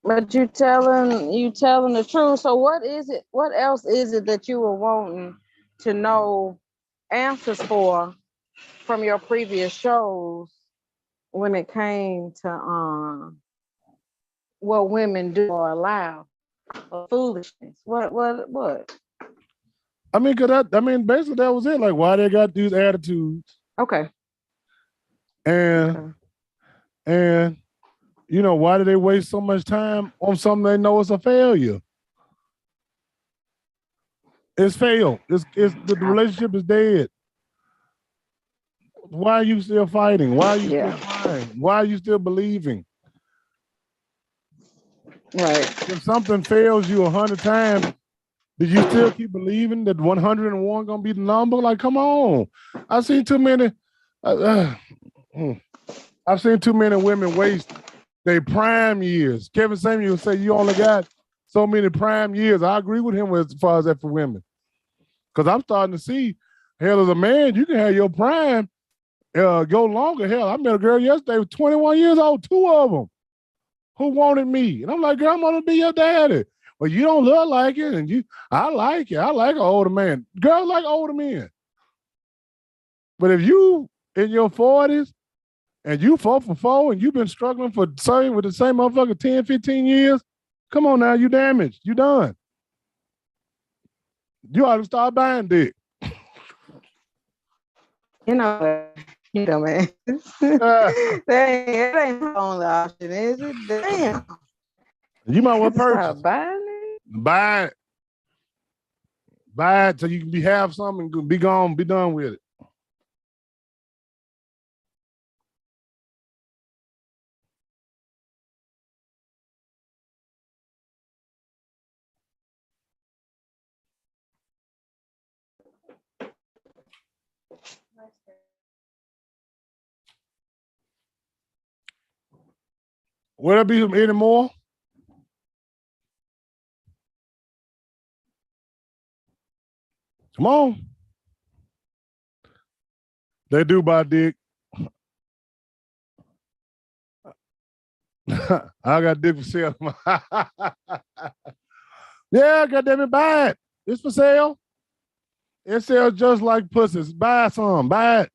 But you telling the truth. So what is it? What else is it that you were wanting to know answers for from your previous shows when it came to what women do or allow or foolishness? What? I mean, basically that was it. Like, why they got these attitudes? Okay. And why do they waste so much time on something they know is a failure? It's failed. The relationship is dead. Why are you still fighting? Why are you still trying? Why are you still believing? Right. If something fails you 100 times, do you still keep believing that 101 gonna be the number? Like, come on. I've seen too many women waste their prime years. Kevin Samuel say you only got so many prime years. I agree with him as far as that for women. Because I'm starting to see, hell, as a man, you can have your prime go longer. Hell, I met a girl yesterday with 21 years old, 2 of them, who wanted me. And I'm like, girl, I'm gonna be your daddy. Well, you don't look like it, and I like it. I like an older man. Girls like older men. But if you in your 40s and you 4 for 4 and you've been struggling with the same motherfucker 10, 15 years, come on now, you damaged. You done. You ought to start buying dick. You know, You know, man. That ain't the only option, is it? Damn. You might well Stop purchase. buying it. Buy it. Buy it so you can have something and be gone, be done with it. Will there be any more? Come on. They do buy dick. I got dick for sale. Yeah, goddamn it, buy it. It's for sale. It sells just like pussies. Buy some. Buy it.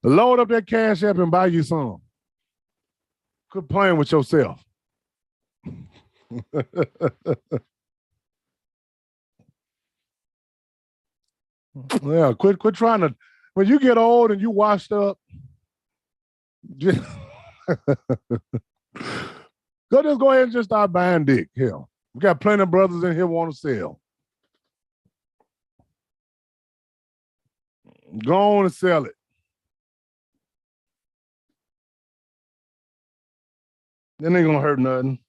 Load up that Cash App and buy you some. Quit playing with yourself. Yeah, quit trying to. When you get old and you washed up, just go ahead and just start buying dick. Hell, we got plenty of brothers in here want to sell. Go on and sell it. That ain't gonna hurt nothing.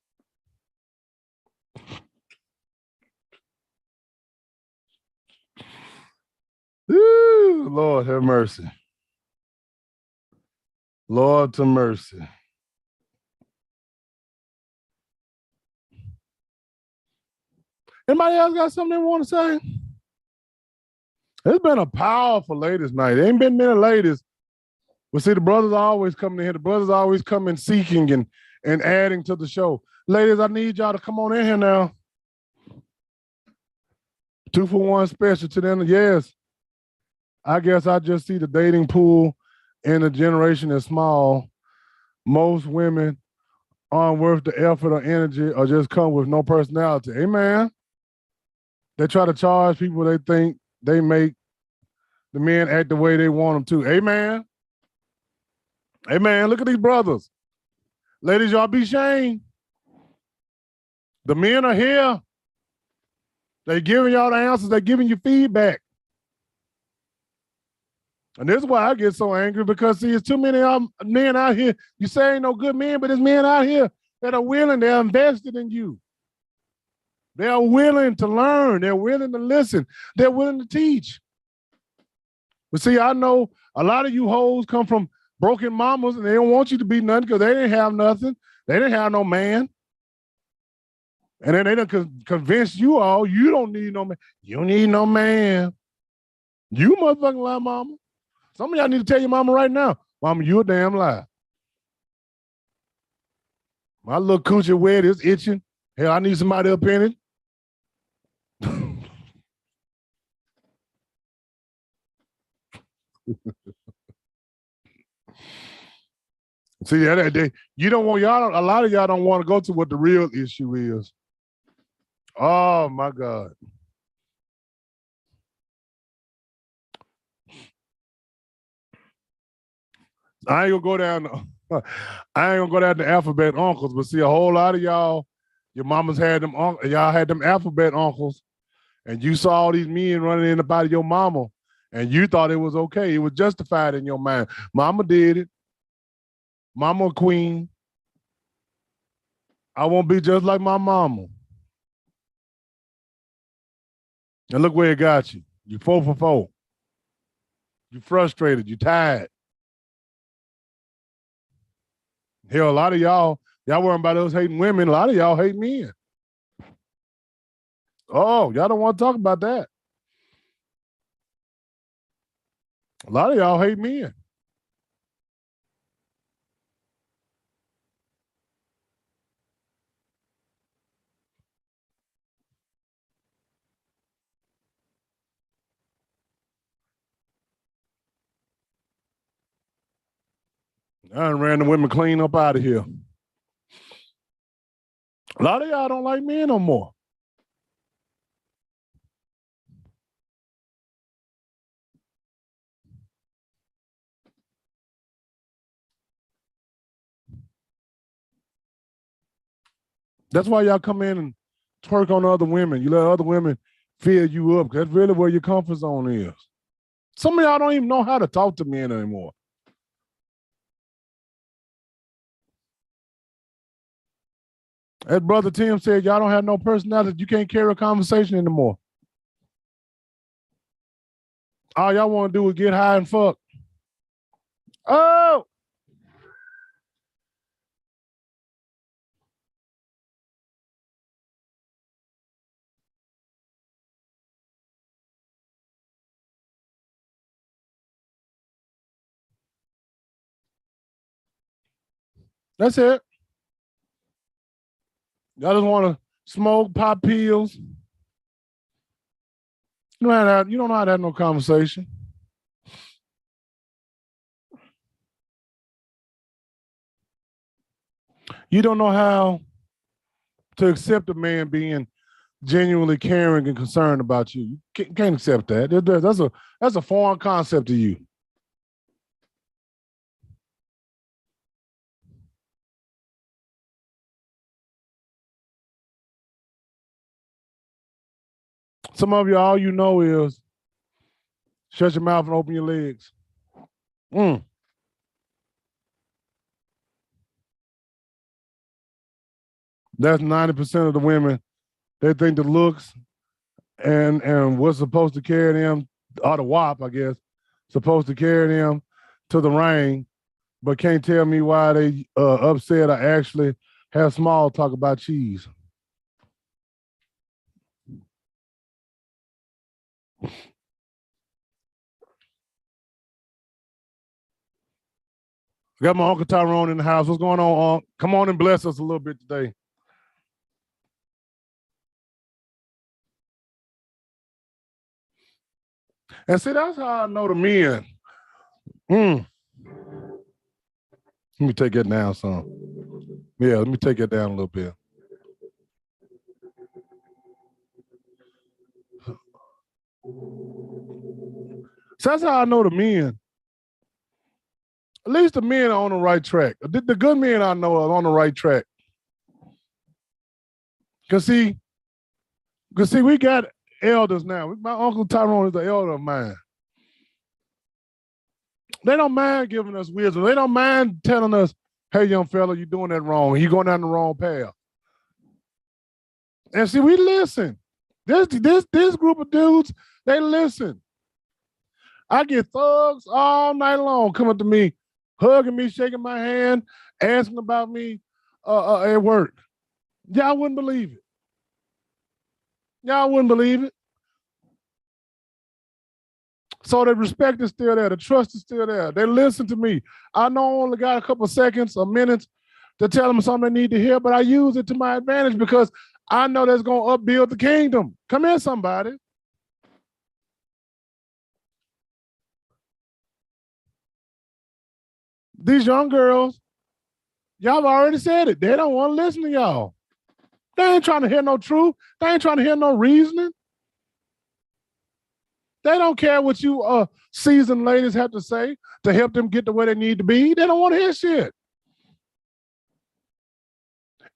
Ooh, Lord have mercy. Lord to mercy. Anybody else got something they want to say? It's been a powerful ladies' night. There ain't been many ladies. But see, the brothers always coming in here. The brothers always coming seeking and adding to the show. Ladies, I need y'all to come on in here now. 2-for-1 special to them. Yes. I guess I just see the dating pool in the generation is small. Most women aren't worth the effort or energy or just come with no personality. Amen. They try to charge people they think they make the men act the way they want them to. Amen. Amen. Look at these brothers. Ladies, y'all be shamed. The men are here. They giving y'all the answers. They giving you feedback. And this is why I get so angry because, see, it's too many men out here. You say ain't no good men, but there's men out here that are willing. They're invested in you. They're willing to learn. They're willing to listen. They're willing to teach. But see, I know a lot of you hoes come from broken mamas and they don't want you to be nothing because they didn't have nothing. They didn't have no man. And then they done convince you all, you don't need no man. You don't need no man. You motherfucking lie, mama. Some of y'all need to tell your mama right now, mama, you a damn lie. My little coochie wet is itching. Hell, I need somebody up in it. See, you don't want y'all. A lot of y'all don't want to go to what the real issue is. Oh my God. I ain't gonna go down. I ain't gonna go down to alphabet uncles, but see, a whole lot of y'all, your mamas had them. Y'all had them alphabet uncles, and you saw all these men running in about your mama, and you thought it was okay. It was justified in your mind. Mama did it. Mama a queen. I won't be just like my mama. And look where it got you. You 4 for 4. You frustrated. You tired. Hell, a lot of y'all worrying about us hating women. A lot of y'all hate men. Oh, y'all don't want to talk about that. A lot of y'all hate men. I done ran the women clean up out of here. A lot of y'all don't like men no more. That's why y'all come in and twerk on other women. You let other women fill you up. That's really where your comfort zone is. Some of y'all don't even know how to talk to men anymore. As Brother Tim said, y'all don't have no personality. You can't carry a conversation anymore. All y'all want to do is get high and fuck. Oh! That's it. Y'all just want to smoke, pop pills. You don't know how to have no conversation. You don't know how to accept a man being genuinely caring and concerned about you. You can't accept that. That's a foreign concept to you. Some of you, all you know is shut your mouth and open your legs. That's 90% of the women. They think the looks and what's supposed to carry them, or the WAP, I guess, supposed to carry them to the ring, but can't tell me why they upset or actually have small talk about cheese. Got my Uncle Tyrone in the house. What's going on, Unc? Come on and bless us a little bit today. And see, that's how I know the men. Let me take that down some. Yeah, let me take it down a little bit. So that's how I know the men. At least the men are on the right track. The good men I know are on the right track. Cause see, we got elders now. My Uncle Tyrone is the elder of mine. They don't mind giving us wisdom. They don't mind telling us, hey, young fella, you're doing that wrong. You're going down the wrong path. And see, we listen. This group of dudes, they listen. I get thugs all night long coming to me, hugging me, shaking my hand, asking about me at work. Y'all wouldn't believe it. Y'all wouldn't believe it. So the respect is still there. The trust is still there. They listen to me. I know I only got a couple seconds or minutes to tell them something they need to hear, but I use it to my advantage because I know that's going to upbuild the kingdom. Come here, somebody. These young girls, y'all have already said it. They don't want to listen to y'all. They ain't trying to hear no truth. They ain't trying to hear no reasoning. They don't care what you seasoned ladies have to say to help them get to where they need to be. They don't want to hear shit.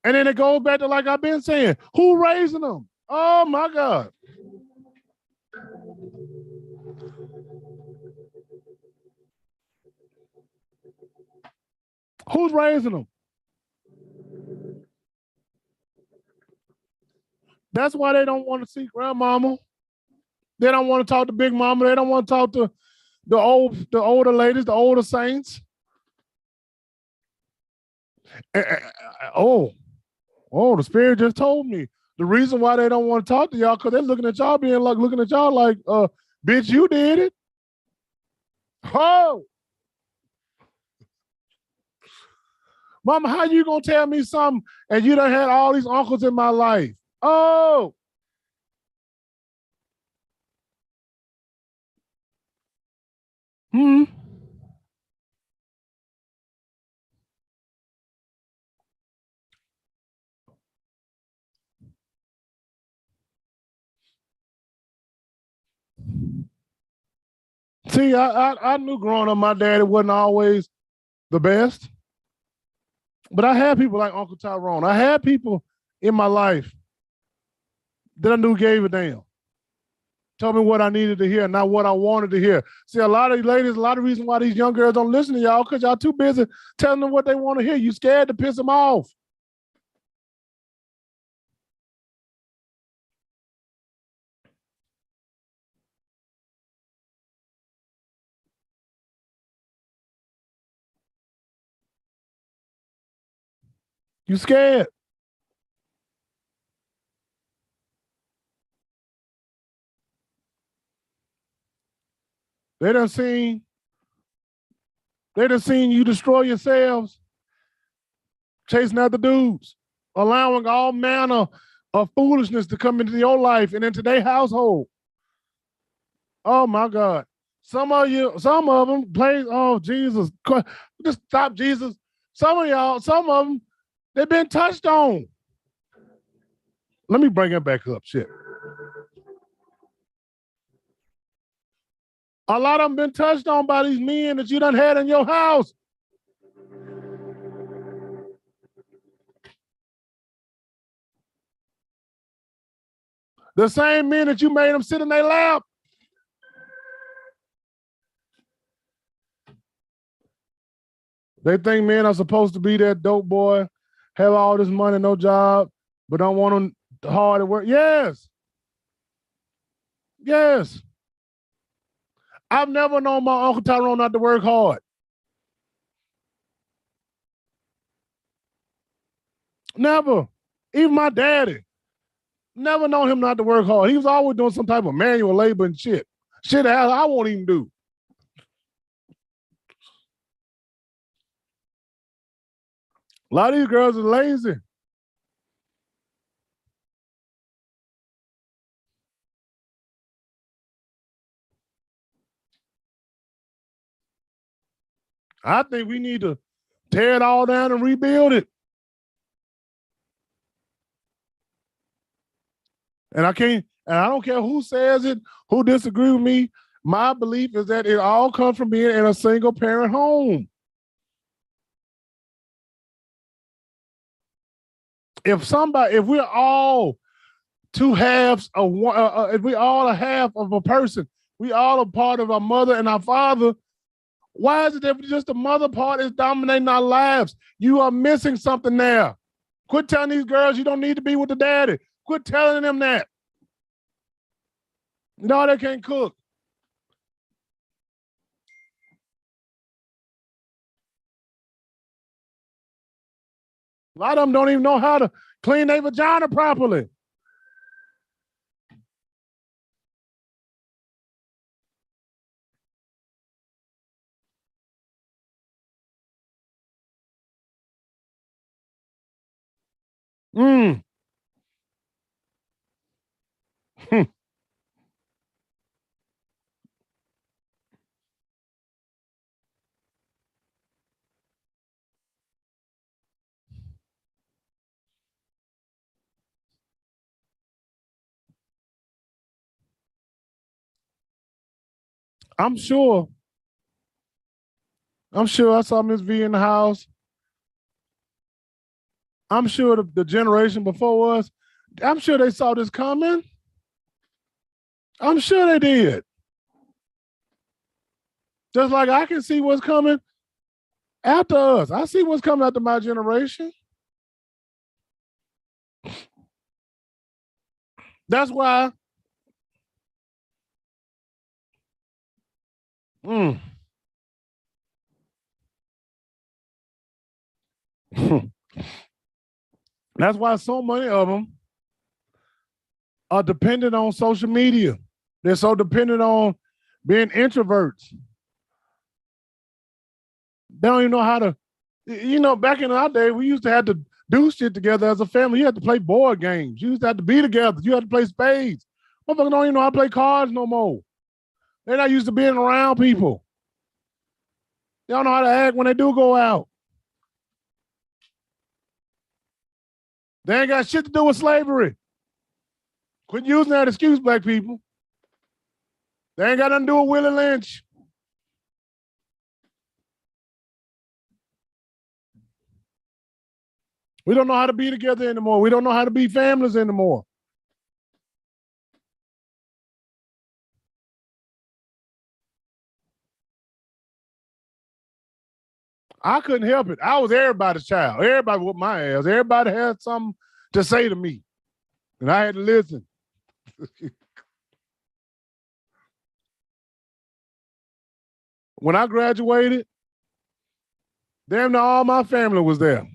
And then it goes back to, like I've been saying, who raising them? Oh my God. Who's raising them? That's why they don't want to see grandmama. They don't want to talk to big mama. They don't want to talk to the older ladies, the older saints. Oh, the spirit just told me the reason why they don't want to talk to y'all because they're looking at y'all like, bitch, you did it. Oh, mama, how you gonna tell me something and you done had all these uncles in my life? Oh. See, I knew growing up my daddy wasn't always the best, but I had people like Uncle Tyrone. I had people in my life that I knew gave a damn. Told me what I needed to hear, not what I wanted to hear. See, a lot of ladies, a lot of reasons why these young girls don't listen to y'all, because y'all too busy telling them what they want to hear. You scared to piss them off. You scared. They done seen you destroy yourselves, chasing after dudes, allowing all manner of foolishness to come into your life and into their household. Oh my God. Some of them play, oh Jesus, just stop Jesus. Some of them, they've been touched on. Let me bring it back up, shit. A lot of them been touched on by these men that you done had in your house. The same men that you made them sit in their lap. They think men are supposed to be that dope boy, have all this money, no job, but don't want them hard at work. Yes. Yes. I've never known my Uncle Tyrone not to work hard. Never. Even my daddy. Never known him not to work hard. He was always doing some type of manual labor and shit. Shit I won't even do. A lot of these girls are lazy. I think we need to tear it all down and rebuild it. And I don't care who says it, who disagrees with me. My belief is that it all comes from being in a single parent home. If we're all two halves of one, if we all a half of a person, we all a part of our mother and our father. Why is it that just the mother part is dominating our lives? You are missing something there. Quit telling these girls you don't need to be with the daddy. Quit telling them that. No, they can't cook. A lot of them don't even know how to clean their vagina properly. I'm sure I saw Miss V in the house. I'm sure the generation before us, I'm sure they saw this coming. I'm sure they did. Just like I can see what's coming after us. I see what's coming after my generation. That's why. That's why so many of them are dependent on social media. They're so dependent on being introverts. They don't even know how to, back in our day, we used to have to do shit together as a family. You had to play board games. You used to have to be together. You had to play spades. Motherfuckers don't even know how to play cards no more. They're not used to being around people. They don't know how to act when they do go out. They ain't got shit to do with slavery. Quit using that excuse, black people. They ain't got nothing to do with Willie Lynch. We don't know how to be together anymore. We don't know how to be families anymore. I couldn't help it. I was everybody's child. Everybody whooped my ass. Everybody had something to say to me, and I had to listen. When I graduated, damn near all my family was there.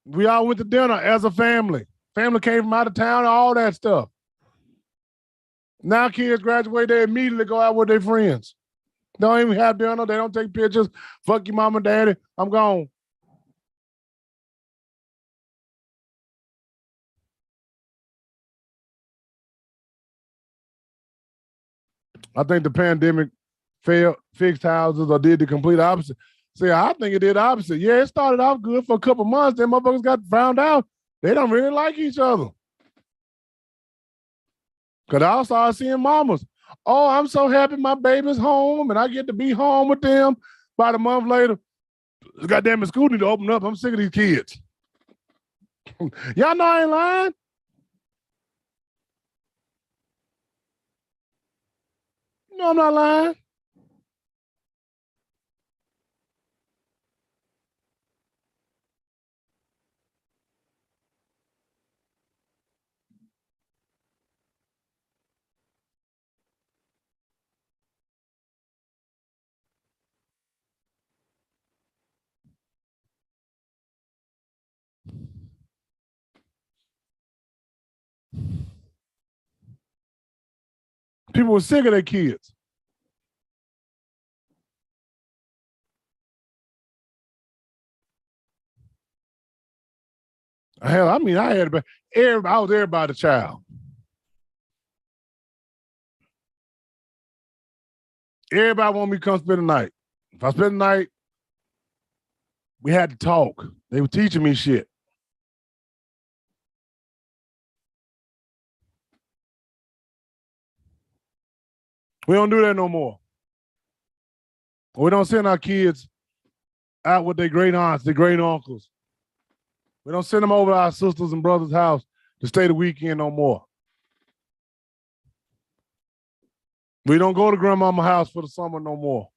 We all went to dinner as a family. Family came from out of town and all that stuff. Now kids graduate, they immediately go out with their friends. Don't even have dinner. They don't take pictures. Fuck your mama, daddy. I'm gone. I think the pandemic fixed houses or did the complete opposite. See, I think it did the opposite. Yeah, it started off good for a couple months. Then motherfuckers got found out they don't really like each other. Because I started seeing mamas. Oh, I'm so happy my baby's home and I get to be home with them. About a month later, goddamn school need to open up. I'm sick of these kids. Y'all know I ain't lying. No, I'm not lying. People were sick of their kids. Hell, I mean, I was everybody's child. Everybody wanted me to come spend the night. If I spent the night, we had to talk. They were teaching me shit. We don't do that no more. We don't send our kids out with their great aunts, their great uncles. We don't send them over to our sisters and brothers' house to stay the weekend no more. We don't go to grandmama's house for the summer no more.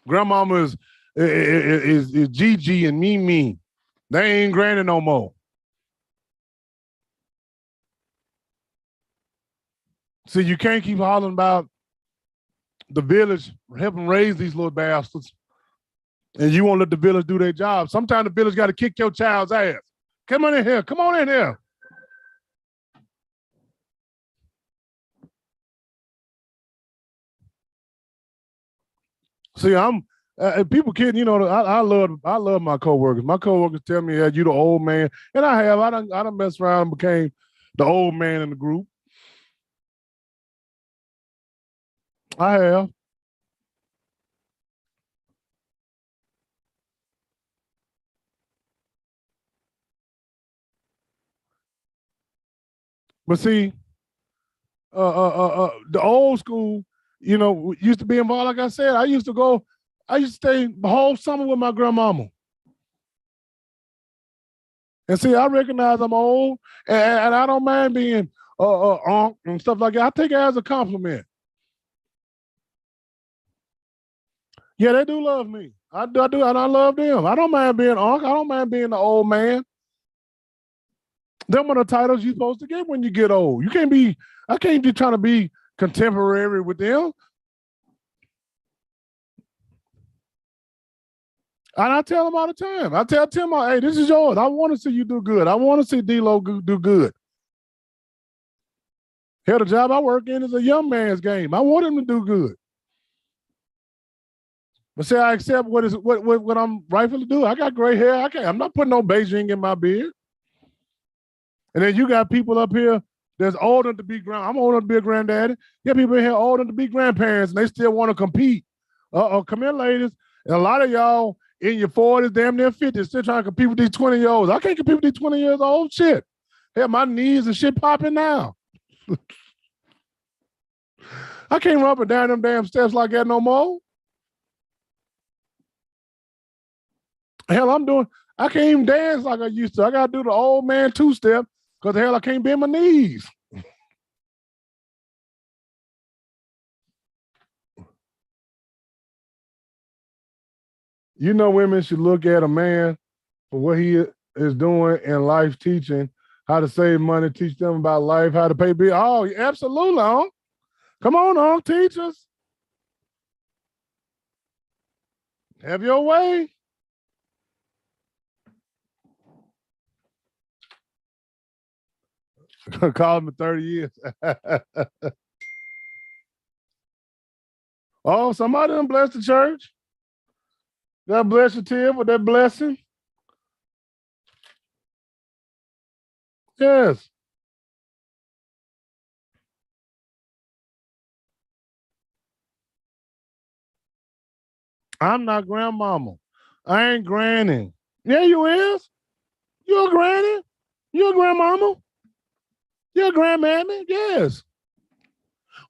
Grandmama is Gigi and Mimi. They ain't granny no more. See, you can't keep hollering about the village helping raise these little bastards, and you won't let the village do their job. Sometimes the village got to kick your child's ass. Come on in here. Come on in here. See, people kidding. You know, I love my coworkers. My coworkers tell me that you the old man, and I have. I done messed around and became the old man in the group. I have. But see, the old school, you know, used to be involved. Like I said, I used to stay the whole summer with my grandmama. And see, I recognize I'm old, and I don't mind being unc and stuff like that. I take it as a compliment. Yeah, they do love me. I do, and I love them. I don't mind being unc. I don't mind being the old man. Them are the titles you're supposed to get when you get old. I can't be trying to be contemporary with them. And I tell them all the time. I tell Tim, hey, this is yours. I want to see you do good. I want to see D-Lo do good. Hell, the job I work in is a young man's game. I want him to do good. But say I accept what I'm rightfully do. I got gray hair. I'm not putting no Beijing in my beard. And then you got people up here that's old enough to be I'm old enough to be a granddaddy. You got people in here old enough to be grandparents, and they still want to compete. Come here, ladies. And a lot of y'all in your 40s, damn near 50s, still trying to compete with these 20-year-olds. I can't compete with these 20 years old shit. Hell, my knees and shit popping now. I can't run up and down them damn steps like that no more. Hell, I can't even dance like I used to. I got to do the old man two-step because hell, I can't bend my knees. You know, women should look at a man for what he is doing in life, teaching how to save money, teach them about life, how to pay bills. Oh, absolutely, huh? Come on, teach us. Have your way. Call him 30 years. Oh, somebody done bless the church. God bless you, Tim, for that blessing. Yes. I'm not grandmama. I ain't granny. Yeah, you is. You're a granny. You're a grandmama. You're a grandmammy. Yes.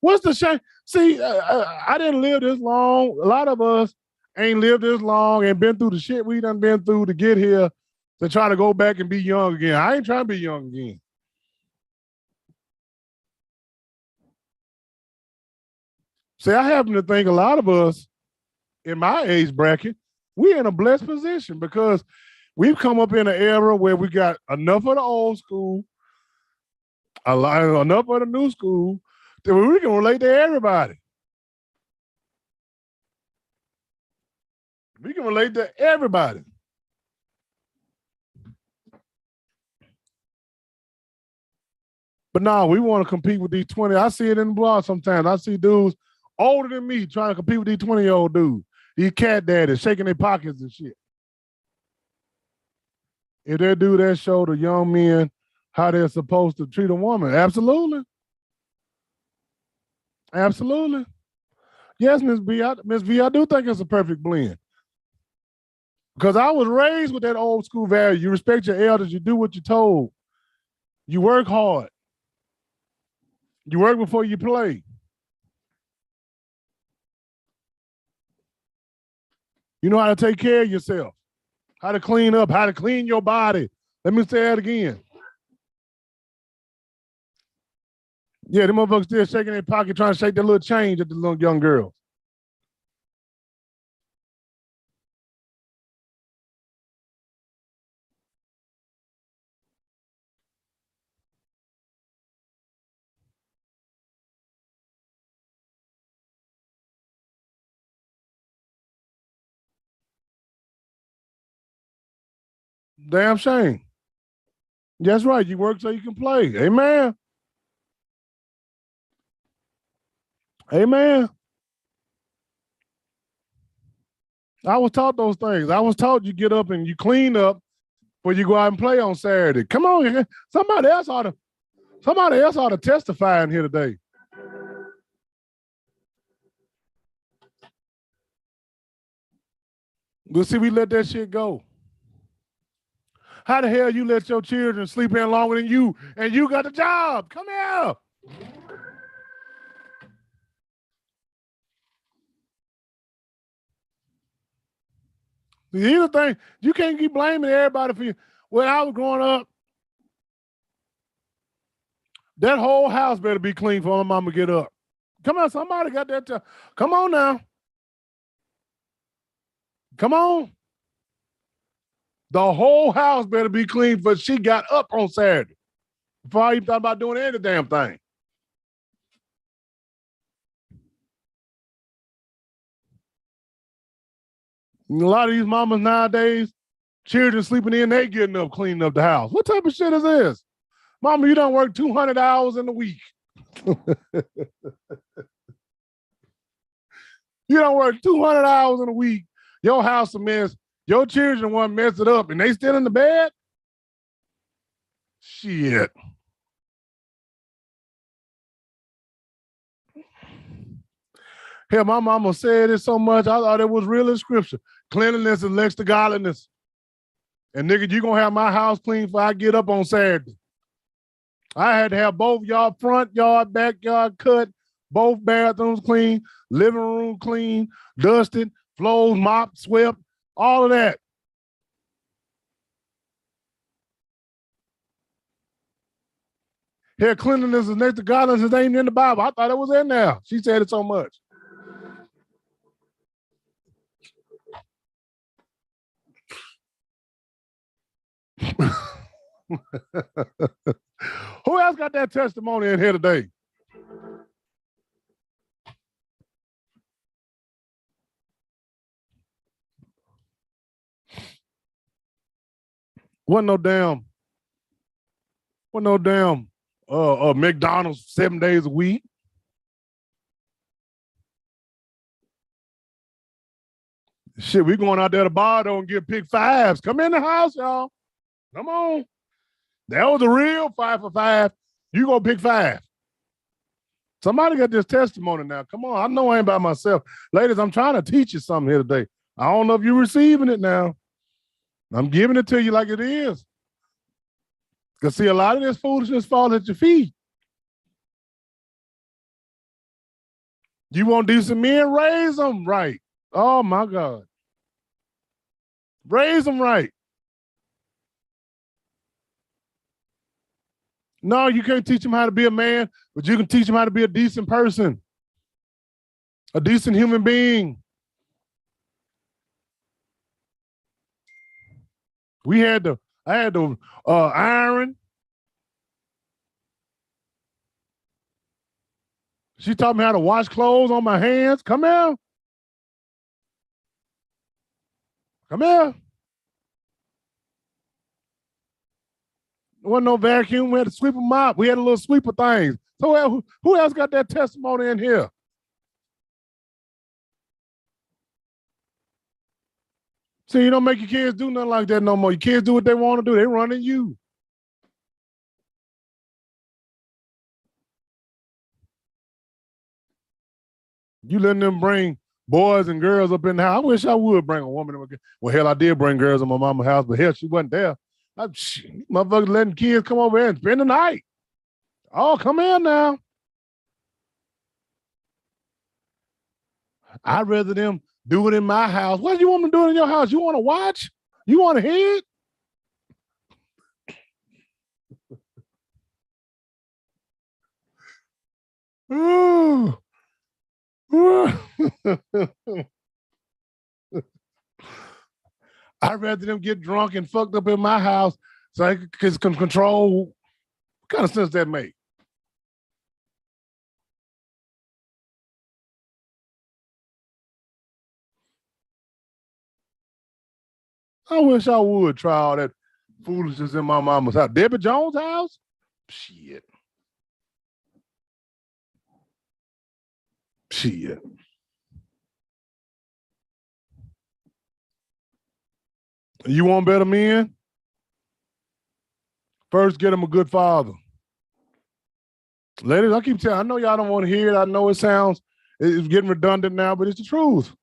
What's the shame? See, I didn't live this long. A lot of us ain't lived this long and been through the shit we done been through to get here to try to go back and be young again. I ain't trying to be young again. See, I happen to think a lot of us in my age bracket, we're in a blessed position because we've come up in an era where we got enough of the old school, enough of the new school that we can relate to everybody. We can relate to everybody. But now we want to compete with these 20. I see it in the blog sometimes. I see dudes older than me trying to compete with these 20-year-old dudes. These cat daddies shaking their pockets and shit. If they do that, show the young men how they're supposed to treat a woman. Absolutely. Absolutely. Yes, Miss B. Miss V, I do think it's a perfect blend. Because I was raised with that old school value. You respect your elders, you do what you're told. You work hard. You work before you play. You know how to take care of yourself, how to clean up, how to clean your body. Let me say that again. Yeah, them motherfuckers still shaking their pocket, trying to shake their little change at the little young girls. Damn shame. That's right. You work so you can play. Amen. Amen. I was taught those things. I was taught you get up and you clean up before you go out and play on Saturday. Come on, somebody else ought to testify in here today. We'll see, we let that shit go. How the hell you let your children sleep in longer than you and you got the job? Come here. Here's the thing, you can't keep blaming everybody for you. When I was growing up, that whole house better be clean for my mama to get up. Come on, somebody got that. Come on now. Come on. The whole house better be clean for she got up on Saturday before I even thought about doing any damn thing. And a lot of these mamas nowadays, children sleeping in, they getting up, cleaning up the house. What type of shit is this? Mama, you don't work 200 hours in a week. You don't work 200 hours in a week. Your house a mess. Your children want to mess it up and they still in the bed? Shit. Hell, my mama said it so much, I thought it was real in scripture. Cleanliness is next to godliness. And nigga, you gonna have my house clean before I get up on Saturday. I had to have both y'all front yard, backyard cut, both bathrooms clean, living room clean, dusted, floors mopped, swept, all of that. Here, cleanliness is next to godliness. It ain't in the Bible. I thought it was in there. She said it so much. Who else got that testimony in here today? Wasn't no damn McDonald's 7 days a week. Shit, we going out there to bar though and get pick fives. Come in the house, y'all. Come on. That was a real 5 for 5. You gonna pick 5. Somebody got this testimony now. Come on. I know I ain't by myself. Ladies, I'm trying to teach you something here today. I don't know if you're receiving it now. I'm giving it to you like it is. Because see, a lot of this foolishness falls at your feet. You want decent men? Raise them right. Oh, my God. Raise them right. No, you can't teach them how to be a man, but you can teach them how to be a decent person, a decent human being. I had to iron. She taught me how to wash clothes on my hands. Come here. Come here. There wasn't no vacuum. We had to sweep them out. We had a little sweeper things. So who else got that testimony in here? See, you don't make your kids do nothing like that no more. Your kids do what they want to do. They running you. You letting them bring boys and girls up in the house. I wish I would bring a woman. Well, hell, I did bring girls in my mama's house, but hell, she wasn't there. Motherfuckers letting kids come over here and spend the night. Oh, come in now. I'd rather them do it in my house. What do you want them to do it in your house? You want to watch? You want to hear it? Ooh. I'd rather them get drunk and fucked up in my house so I can control. What kind of sense that make? I wish I would try all that foolishness in my mama's house. Debbie Jones' house? Shit. You want better men? First, get them a good father. Ladies, I keep telling you, I know y'all don't want to hear it. I know it's getting redundant now, but it's the truth.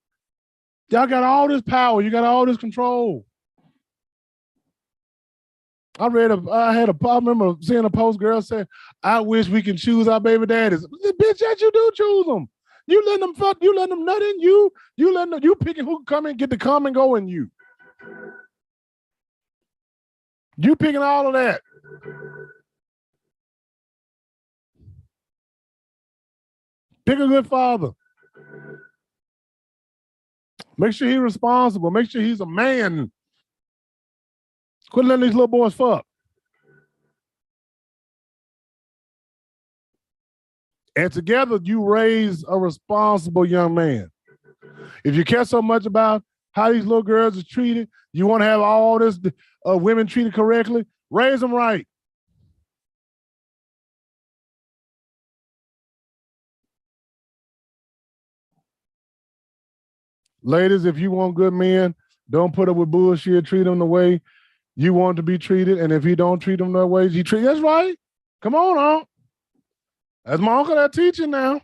Y'all got all this power. You got all this control. I remember seeing a post girl say, I wish we can choose our baby daddies. Bitch, that you do choose them. You letting them fuck, you letting them nut in you. You picking who come and get to come and go in you. You picking all of that. Pick a good father. Make sure he's responsible. Make sure he's a man. Quit letting these little boys fuck. And together you raise a responsible young man. If you care so much about how these little girls are treated, you want to have all this women treated correctly, raise them right. Ladies, if you want good men, don't put up with bullshit. Treat them the way you want to be treated. And if you don't treat them the way you treat, that's right. Come on, Unc. That's my uncle that teaching now.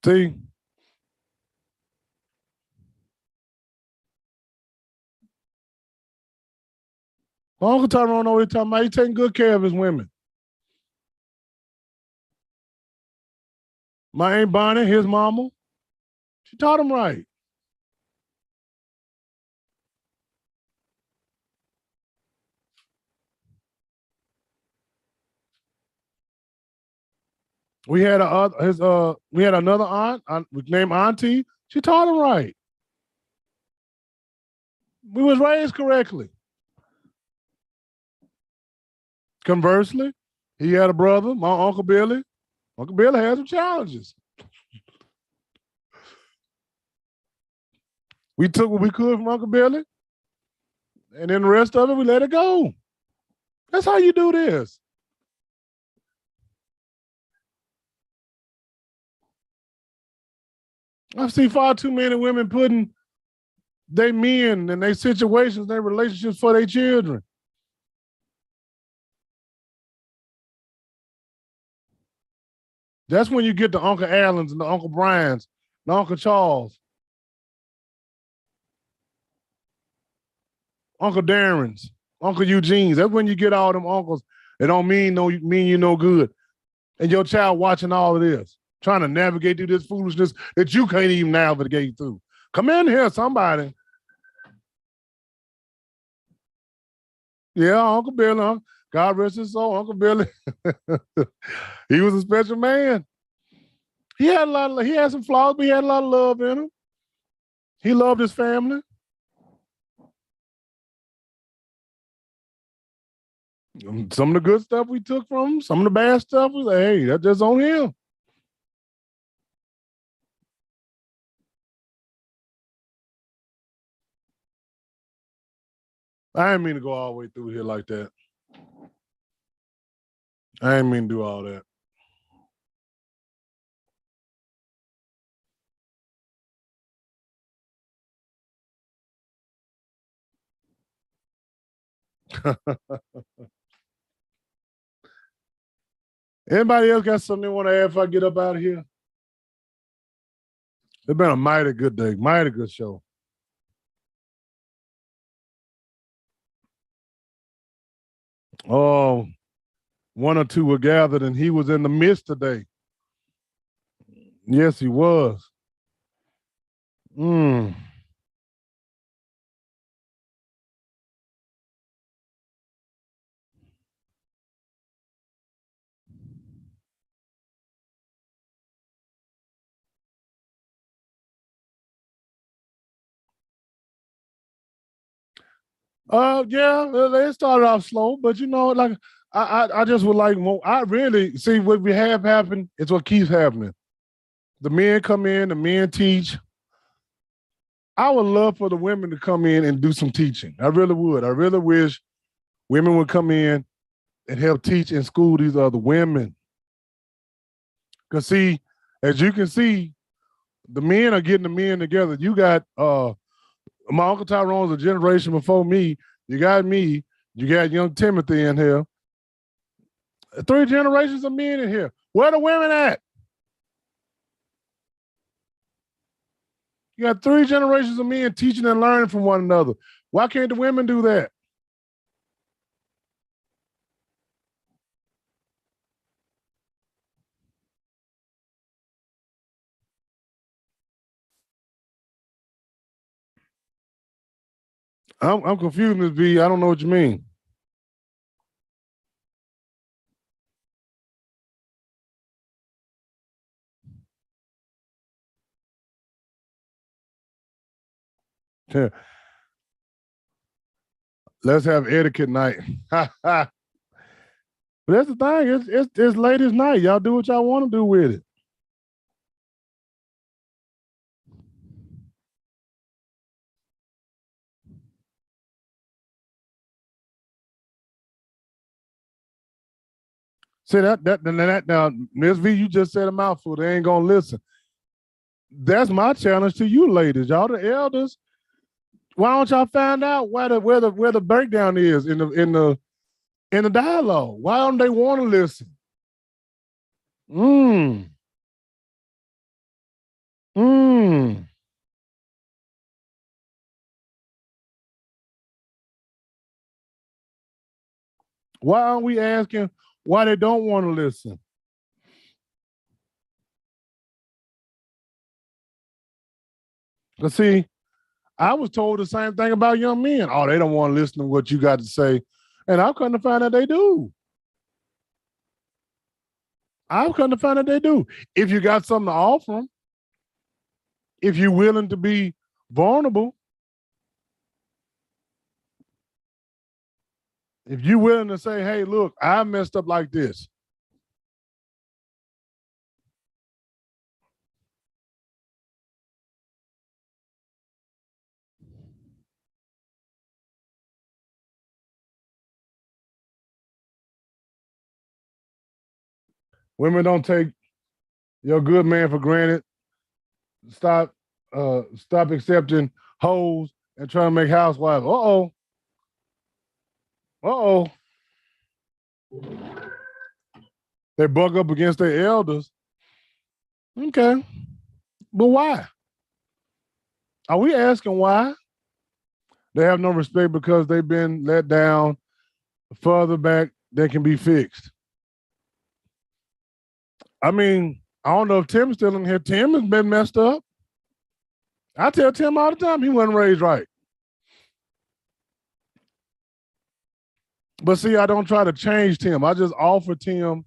See? My Uncle Tyrone know what he's talking about. He's taking good care of his women. My Aunt Bonnie, his mama, she taught him right. We had we had another aunt named Auntie. She taught him right. We was raised correctly. Conversely, he had a brother, my Uncle Billy. Uncle Billy had some challenges. We took what we could from Uncle Billy, and then the rest of it, we let it go. That's how you do this. I've seen far too many women putting their men and their situations, their relationships for their children. That's when you get the Uncle Allens and the Uncle Brians, the Uncle Charles, Uncle Darren's, Uncle Eugene's. That's when you get all them uncles that don't mean you no good. And your child watching all of this, trying to navigate through this foolishness that you can't even navigate through. Come in here, somebody. Yeah, Uncle Billy, God rest his soul, Uncle Billy. He was a special man. He had some flaws, but he had a lot of love in him. He loved his family. Some of the good stuff we took from him, some of the bad stuff was like, hey, that's just on him. I didn't mean to go all the way through here like that. I didn't mean to do all that. Anybody else got something they want to add if I get up out of here? It's been a mighty good day, mighty good show. Oh, one or two were gathered, and he was in the midst today. Yes, he was. Yeah, they started off slow, but like I just would like more. I really see what we have happen is what keeps happening. The men come in, the men teach. I would love for the women to come in and do some teaching. I really would. I really wish women would come in and help teach and school these other women. Because see, as you can see, the men are getting the men together. You got my Uncle Tyrone's a generation before me. You got me. You got young Timothy in here. 3 generations of men in here. Where the women at? You got 3 generations of men teaching and learning from one another. Why can't the women do that? I'm confused, Ms. B. I don't know what you mean. Yeah. Let's have etiquette night. But that's the thing. It's ladies' night. Y'all do what y'all want to do with it. See that now, Ms. V, you just said a mouthful. They ain't gonna listen. That's my challenge to you, ladies. Y'all the elders. Why don't y'all find out where the breakdown is in the dialogue? Why don't they want to listen? Mm. Mm. Why aren't we asking why they don't want to listen? Because see, I was told the same thing about young men. Oh, they don't want to listen to what you got to say. And I've come to find out they do. I've come to find out they do. If you got something to offer them, if you're willing to be vulnerable, if you're willing to say, hey, look, I messed up like this. Women don't take your good man for granted. Stop accepting hoes and trying to make housewives. Uh-oh. Uh-oh. They buck up against their elders. Okay. But why? Are we asking why? They have no respect because they've been let down further back than can be fixed. I mean, I don't know if Tim's still in here. Tim has been messed up. I tell Tim all the time he wasn't raised right. But see, I don't try to change Tim. I just offer Tim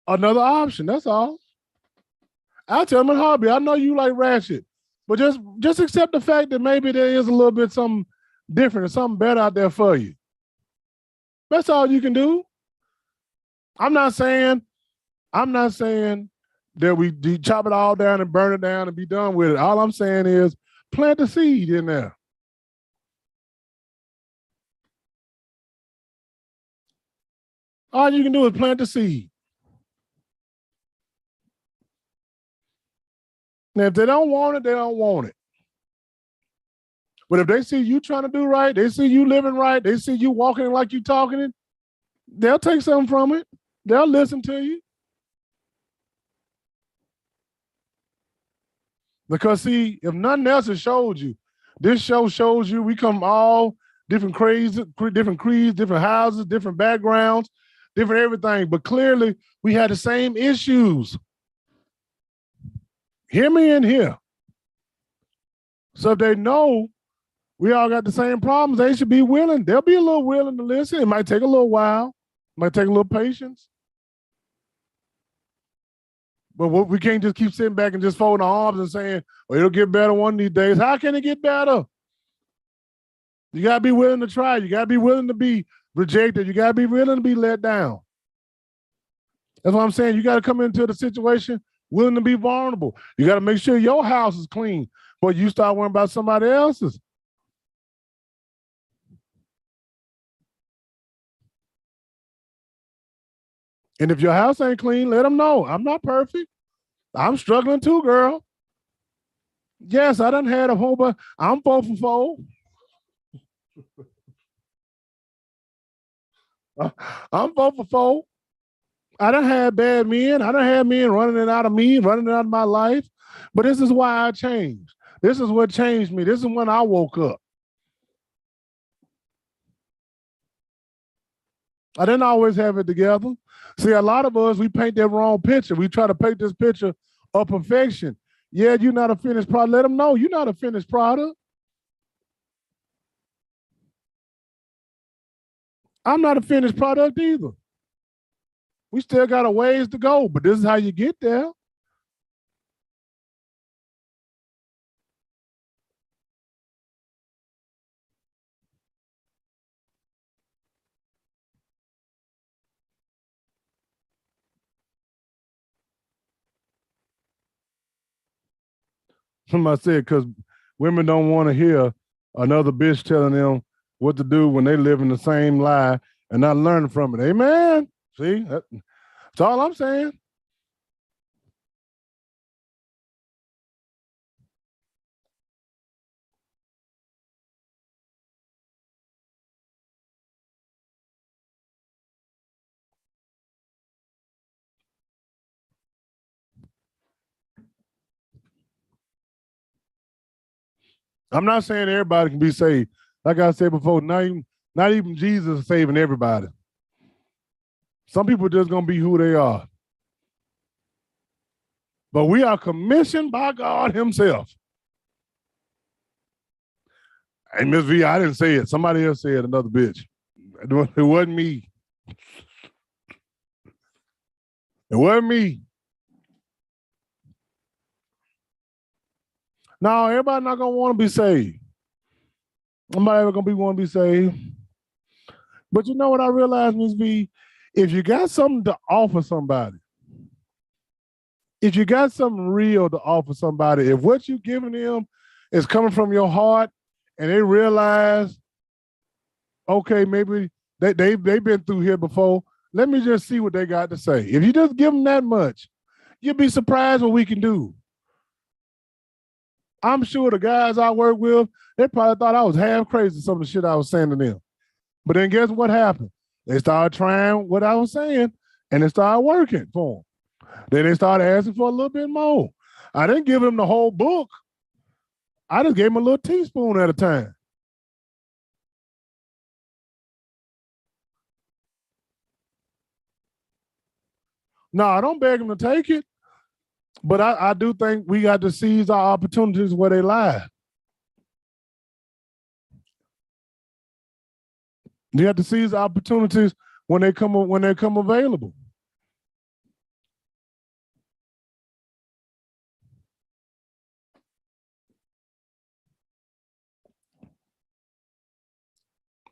another option. That's all. I tell him in hobby, I know you like ratchet, but just accept the fact that maybe there is a little bit something different or something better out there for you. That's all you can do. I'm not saying that we chop it all down and burn it down and be done with it. All I'm saying is plant the seed in there. All you can do is plant the seed. Now, if they don't want it, they don't want it. But if they see you trying to do right, they see you living right, they see you walking like you talking it, they'll take something from it. They'll listen to you. Because see, if nothing else has showed you, this show shows you we come all different creeds, different houses, different backgrounds, different everything. But clearly, we had the same issues. Hear me in here. So if they know we all got the same problems, they should be willing. They'll be a little willing to listen. It might take a little while. It might take a little patience. But we can't just keep sitting back and just folding our arms and saying, well, it'll get better one of these days. How can it get better? You got to be willing to try. You got to be willing to be rejected. You got to be willing to be let down. That's what I'm saying. You got to come into the situation willing to be vulnerable. You got to make sure your house is clean before you start worrying about somebody else's. And if your house ain't clean, let them know. I'm not perfect. I'm struggling too, girl. Yes, I done had a whole bunch. I'm 4 for 4. I'm 4 for 4. I done had bad men. I done had men running it out of me, running it out of my life. But this is why I changed. This is what changed me. This is when I woke up. I didn't always have it together. See, a lot of us, we paint that wrong picture. We try to paint this picture of perfection. Yeah, you're not a finished product. Let them know you're not a finished product. I'm not a finished product either. We still got a ways to go, but this is how you get there. Somebody said, because women don't want to hear another bitch telling them what to do when they live in the same lie and not learning from it. Amen. See, that's all I'm saying. I'm not saying everybody can be saved. Like I said before, 99% Not even Jesus is saving everybody. Some people are just going to be who they are. But we are commissioned by God himself. Hey, Miss V, I didn't say it. Somebody else said, another bitch. It wasn't me. It wasn't me. No, everybody not going to want to be saved. Nobody ever going to want to be saved. But you know what I realized, Miss V? If you got something to offer somebody, if you got something real to offer somebody, if what you're giving them is coming from your heart and they realize, okay, maybe they've been through here before, let me just see what they got to say. If you just give them that much, you'll be surprised what we can do. I'm sure the guys I work with, they probably thought I was half crazy, some of the shit I was saying to them. But then guess what happened? They started trying what I was saying, and it started working for them. Then they started asking for a little bit more. I didn't give them the whole book. I just gave them a little teaspoon at a time. No, I don't beg them to take it. But I do think we got to seize our opportunities where they lie. You have to seize opportunities when they come available.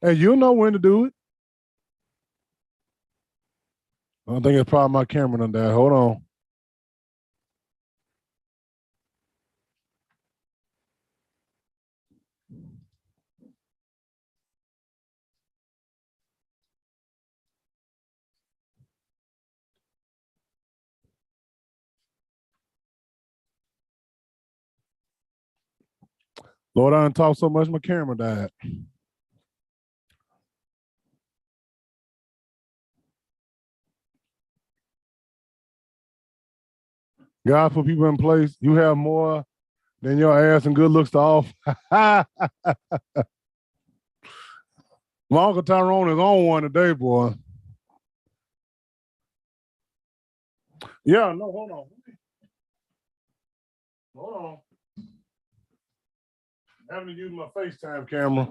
And you'll know when to do it. I don't think it's probably my camera on there. Hold on. Lord, I done talked so much my camera died. God put people in place. You have more than your ass and good looks to offer. My Uncle Tyrone is on one today, boy. Yeah, no, hold on. Hold on. I'm having to use my FaceTime camera.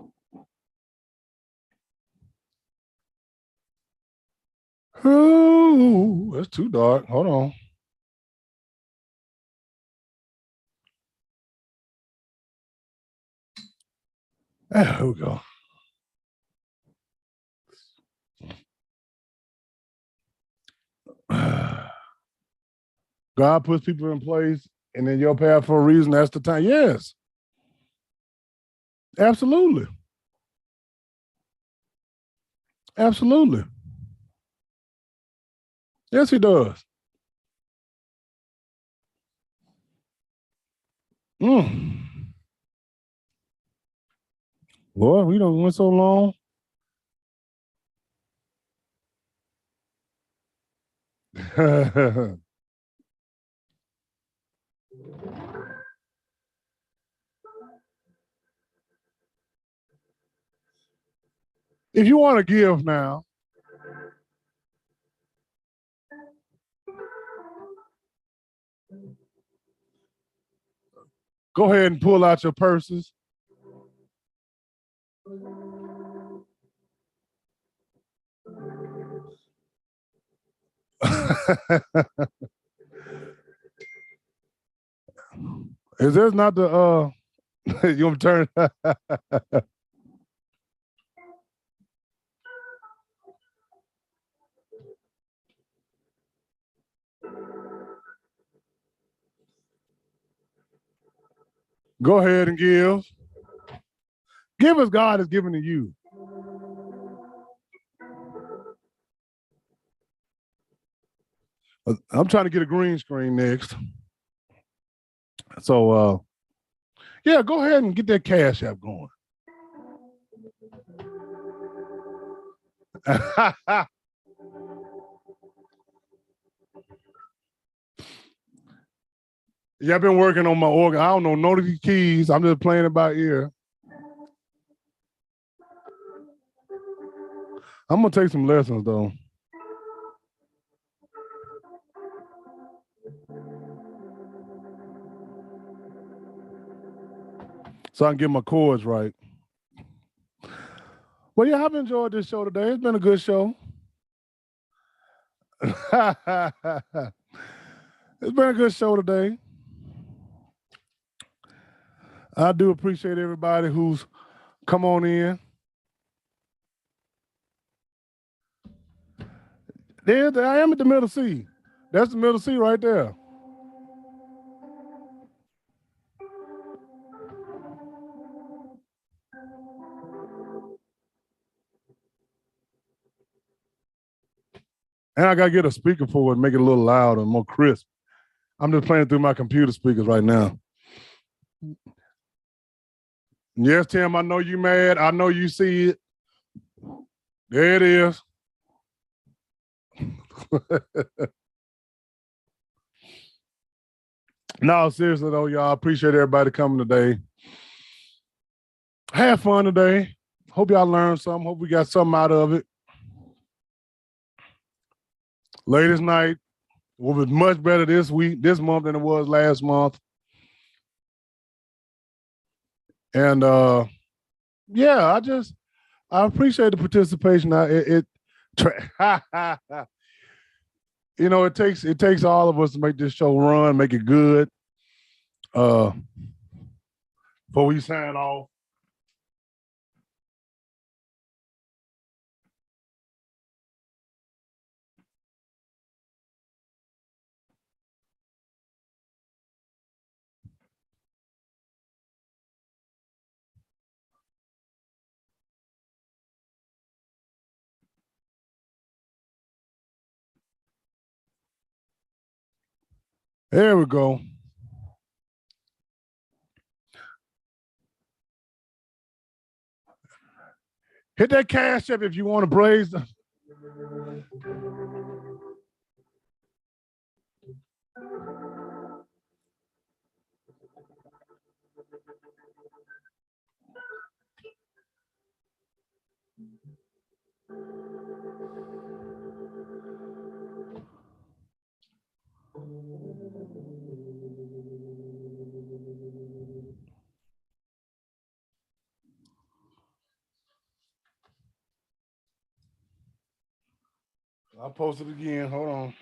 Oh, that's too dark. Hold on. There we go. God puts people in place and in your path for a reason. That's the time. Yes. Absolutely. Absolutely. Yes, he does. Lord, we done went so long. If you want to give now, go ahead and pull out your purses. Is this not the you want to turn? Go ahead and give. Give as God has given to you. I'm trying to get a green screen next. So yeah, go ahead and get that Cash App going. Yeah, I've been working on my organ. I don't know none of these keys. I'm just playing it by ear. I'm gonna take some lessons though. So I can get my chords right. Well, yeah, I've enjoyed this show today. It's been a good show. It's been a good show today. I do appreciate everybody who's come on in. There, I am at the middle C. That's the middle C right there. And I gotta get a speaker for it, make it a little louder and more crisp. I'm just playing through my computer speakers right now. Yes, Tim, I know you mad. I know you see it. There it is. No, seriously though, y'all, I appreciate everybody coming today. Have fun today. Hope y'all learned something. Hope we got something out of it. Ladies' night was much better this month than it was last month. And yeah, I appreciate the participation. You know, it takes all of us to make this show run, make it good. Before we sign off. There we go. Hit that cash app if you want to blaze. I'll post it again. Hold on.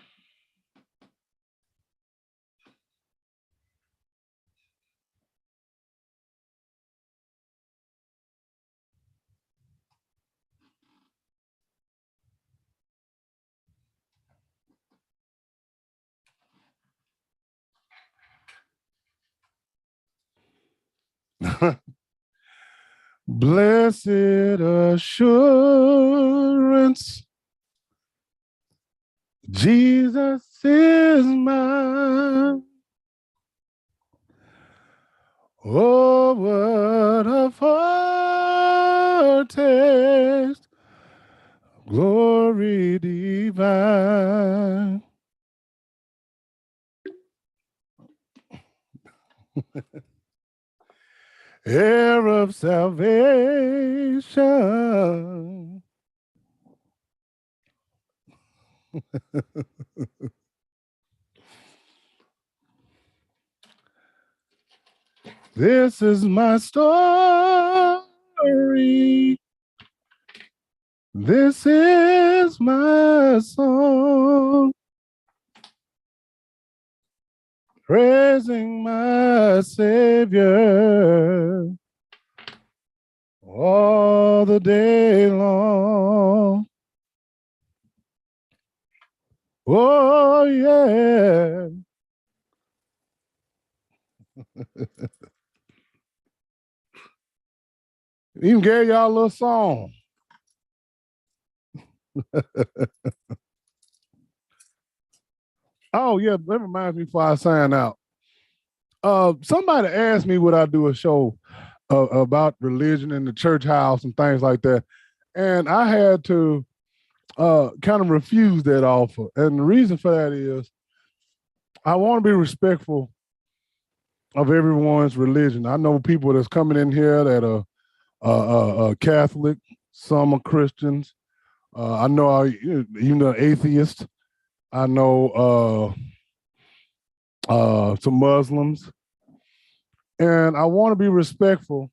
Blessed assurance, Jesus is mine. Oh, what a foretaste, glory divine. Heir of salvation. This is my story. This is my song. Praising my Savior all the day long. Oh, yeah. Even gave y'all a little song. Oh, yeah, that reminds me before I sign out. Somebody asked me would I do a show about religion in the church house and things like that. And I had to kind of refuse that offer. And the reason for that is I want to be respectful of everyone's religion. I know people that's coming in here that are Catholic, some are Christians, I know, even an atheist. I know some Muslims, and I want to be respectful.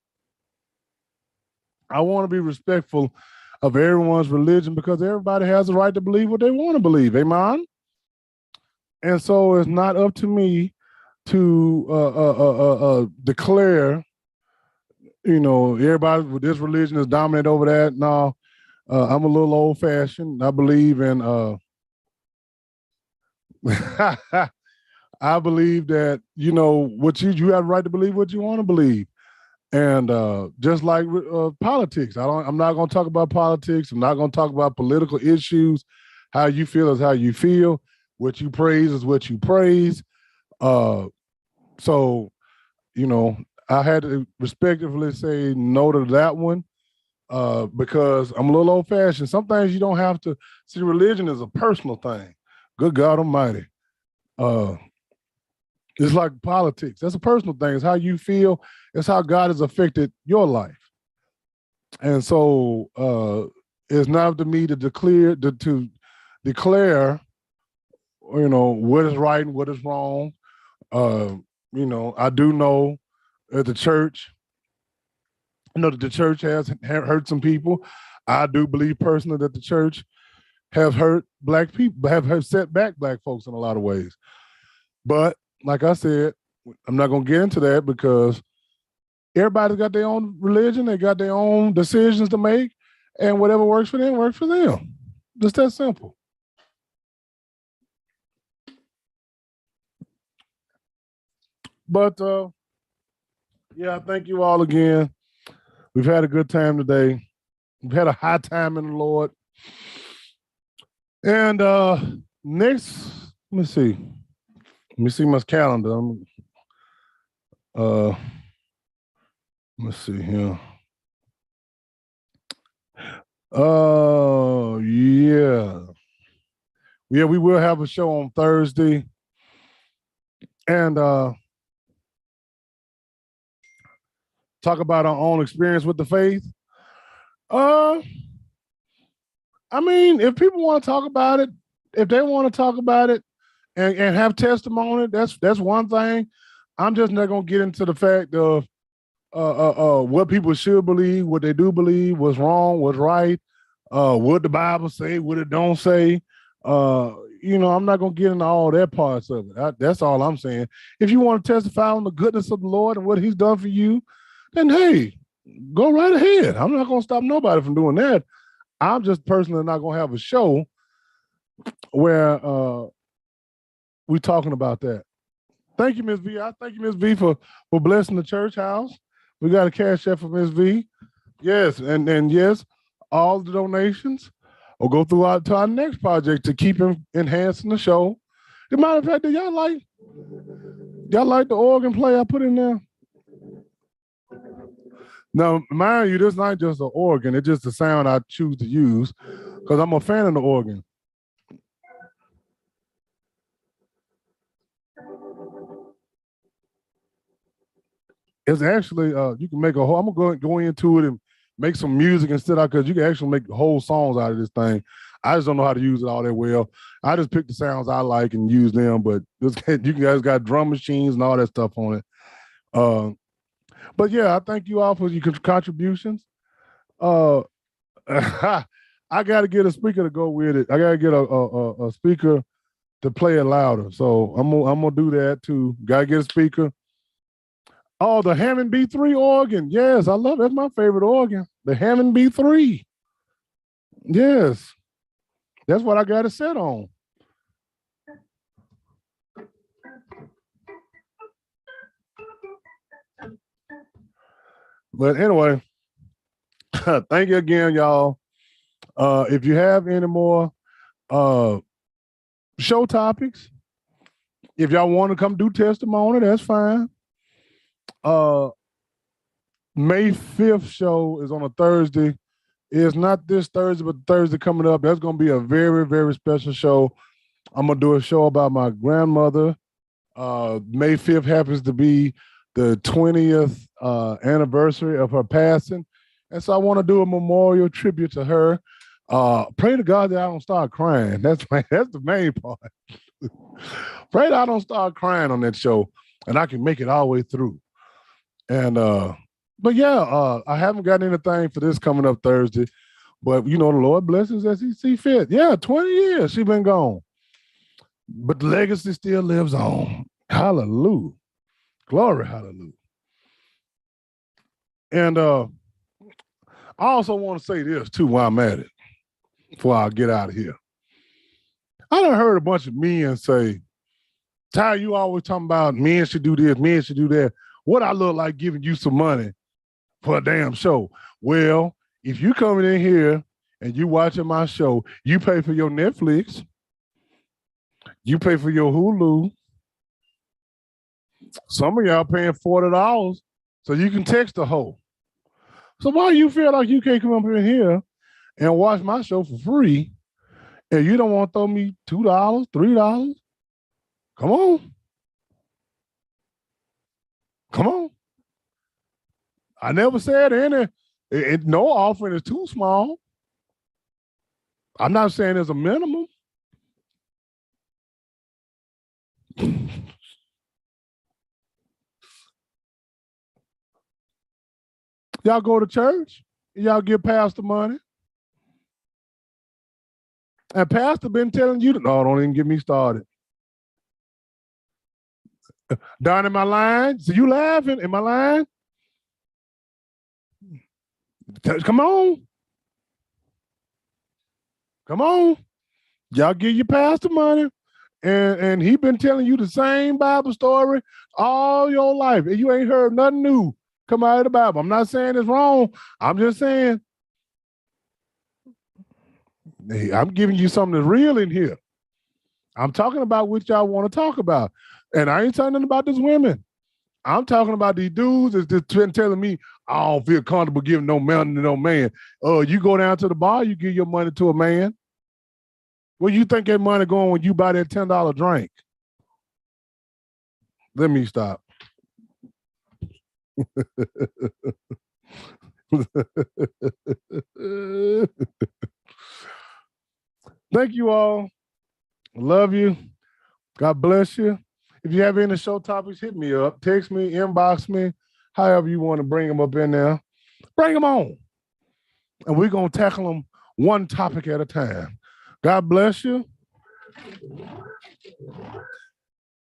I want to be respectful of everyone's religion because everybody has the right to believe what they want to believe. Amen. And so it's not up to me to declare, everybody with this religion is dominant over that. No, I'm a little old fashioned. I believe in, I believe that, what you have the right to believe what you want to believe. And just like politics, I'm not going to talk about politics. I'm not going to talk about political issues. How you feel is how you feel. What you praise is what you praise. So, I had to respectively say no to that one because I'm a little old fashioned. Some things you don't have to see. Religion is a personal thing. Good God Almighty. It's like politics. That's a personal thing. It's how you feel. It's how God has affected your life. And so it's not up to me to declare, what is right and what is wrong. I do know that the church, that the church has hurt some people. I do believe personally that the church have hurt Black people, have set back Black folks in a lot of ways. But like I said, I'm not going to get into that because everybody's got their own religion. They got their own decisions to make. And whatever works for them, works for them. Just that simple. But yeah, thank you all again. We've had a good time today. We've had a high time in the Lord. And next, let me see. Let me see my calendar. Let's see here. Yeah. Yeah, we will have a show on Thursday. And talk about our own experience with the faith. I mean, if people want to talk about it, if they want to talk about it and have testimony, that's one thing. I'm just not gonna get into the fact of what people should believe, what they do believe, what's wrong, what's right, what the Bible say, what it don't say. I'm not gonna get into all that parts of it. That's all I'm saying. If you want to testify on the goodness of the Lord and what He's done for you, then hey, go right ahead. I'm not gonna stop nobody from doing that. I'm just personally not gonna have a show where we're talking about that. Thank you, Ms. V. I thank you, Ms. V, for blessing the church house. We got a cash app for Ms. V. Yes, and yes, all the donations will go throughout to our next project to keep enhancing the show. As a matter of fact, do y'all like the organ play I put in there? Now, mind you, this not just an organ, it's just the sound I choose to use because I'm a fan of the organ. It's actually, you can make a whole, I'm going to go into it and make some music instead of, because you can actually make whole songs out of this thing. I just don't know how to use it all that well. I just pick the sounds I like and use them, but you guys got drum machines and all that stuff on it. But yeah, I thank you all for your contributions. I got to get a speaker to go with it. I got to get a speaker to play it louder. So I'm gonna do that too. Got to get a speaker. Oh, the Hammond B3 organ. Yes, I love it. That's my favorite organ. The Hammond B3. Yes. That's what I got it set on. But anyway, thank you again, y'all. If you have any more show topics, if y'all want to come do testimony, that's fine. May 5th show is on a Thursday. It's not this Thursday, but Thursday coming up. That's going to be a very, very special show. I'm going to do a show about my grandmother. May 5th happens to be the 20th anniversary of her passing. And so I want to do a memorial tribute to her. Pray to God that I don't start crying. That's the main part. Pray that I don't start crying on that show and I can make it all the way through. And but yeah, I haven't got anything for this coming up Thursday. But the Lord blesses as he see fit. Yeah, 20 years she been gone. But the legacy still lives on. Hallelujah. Glory, hallelujah. And I also want to say this too while I'm at it, before I get out of here. I done heard a bunch of men say, Ty, you always talking about men should do this, men should do that. What I look like giving you some money for a damn show? Well, if you coming in here and you watching my show, you pay for your Netflix, you pay for your Hulu. Some of y'all paying $40 so you can text a hoe. So why you feel like you can't come up in here and watch my show for free and you don't want to throw me $2, $3? Come on. Come on. I never said no offering is too small. I'm not saying there's a minimum. Y'all go to church, y'all give pastor money. And pastor been telling you, no, don't even get me started. Down in my line, so you laughing, in my line? Come on. Come on. Y'all give your pastor money. And he been telling you the same Bible story all your life. And you ain't heard nothing new come out of the Bible. I'm not saying it's wrong. I'm just saying, hey, I'm giving you something that's real in here. I'm talking about what y'all want to talk about. And I ain't talking nothing about these women. I'm talking about these dudes that's just telling me, I don't feel comfortable giving no money to no man. You go down to the bar, you give your money to a man. Where you think that money going when you buy that $10 drink? Let me stop. Thank you all. Love you. God bless you. If you have any show topics, hit me up. Text me, inbox me, however you want to bring them up in there. Bring them on. And we're going to tackle them one topic at a time. God bless you.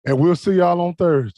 And we'll see y'all on Thursday.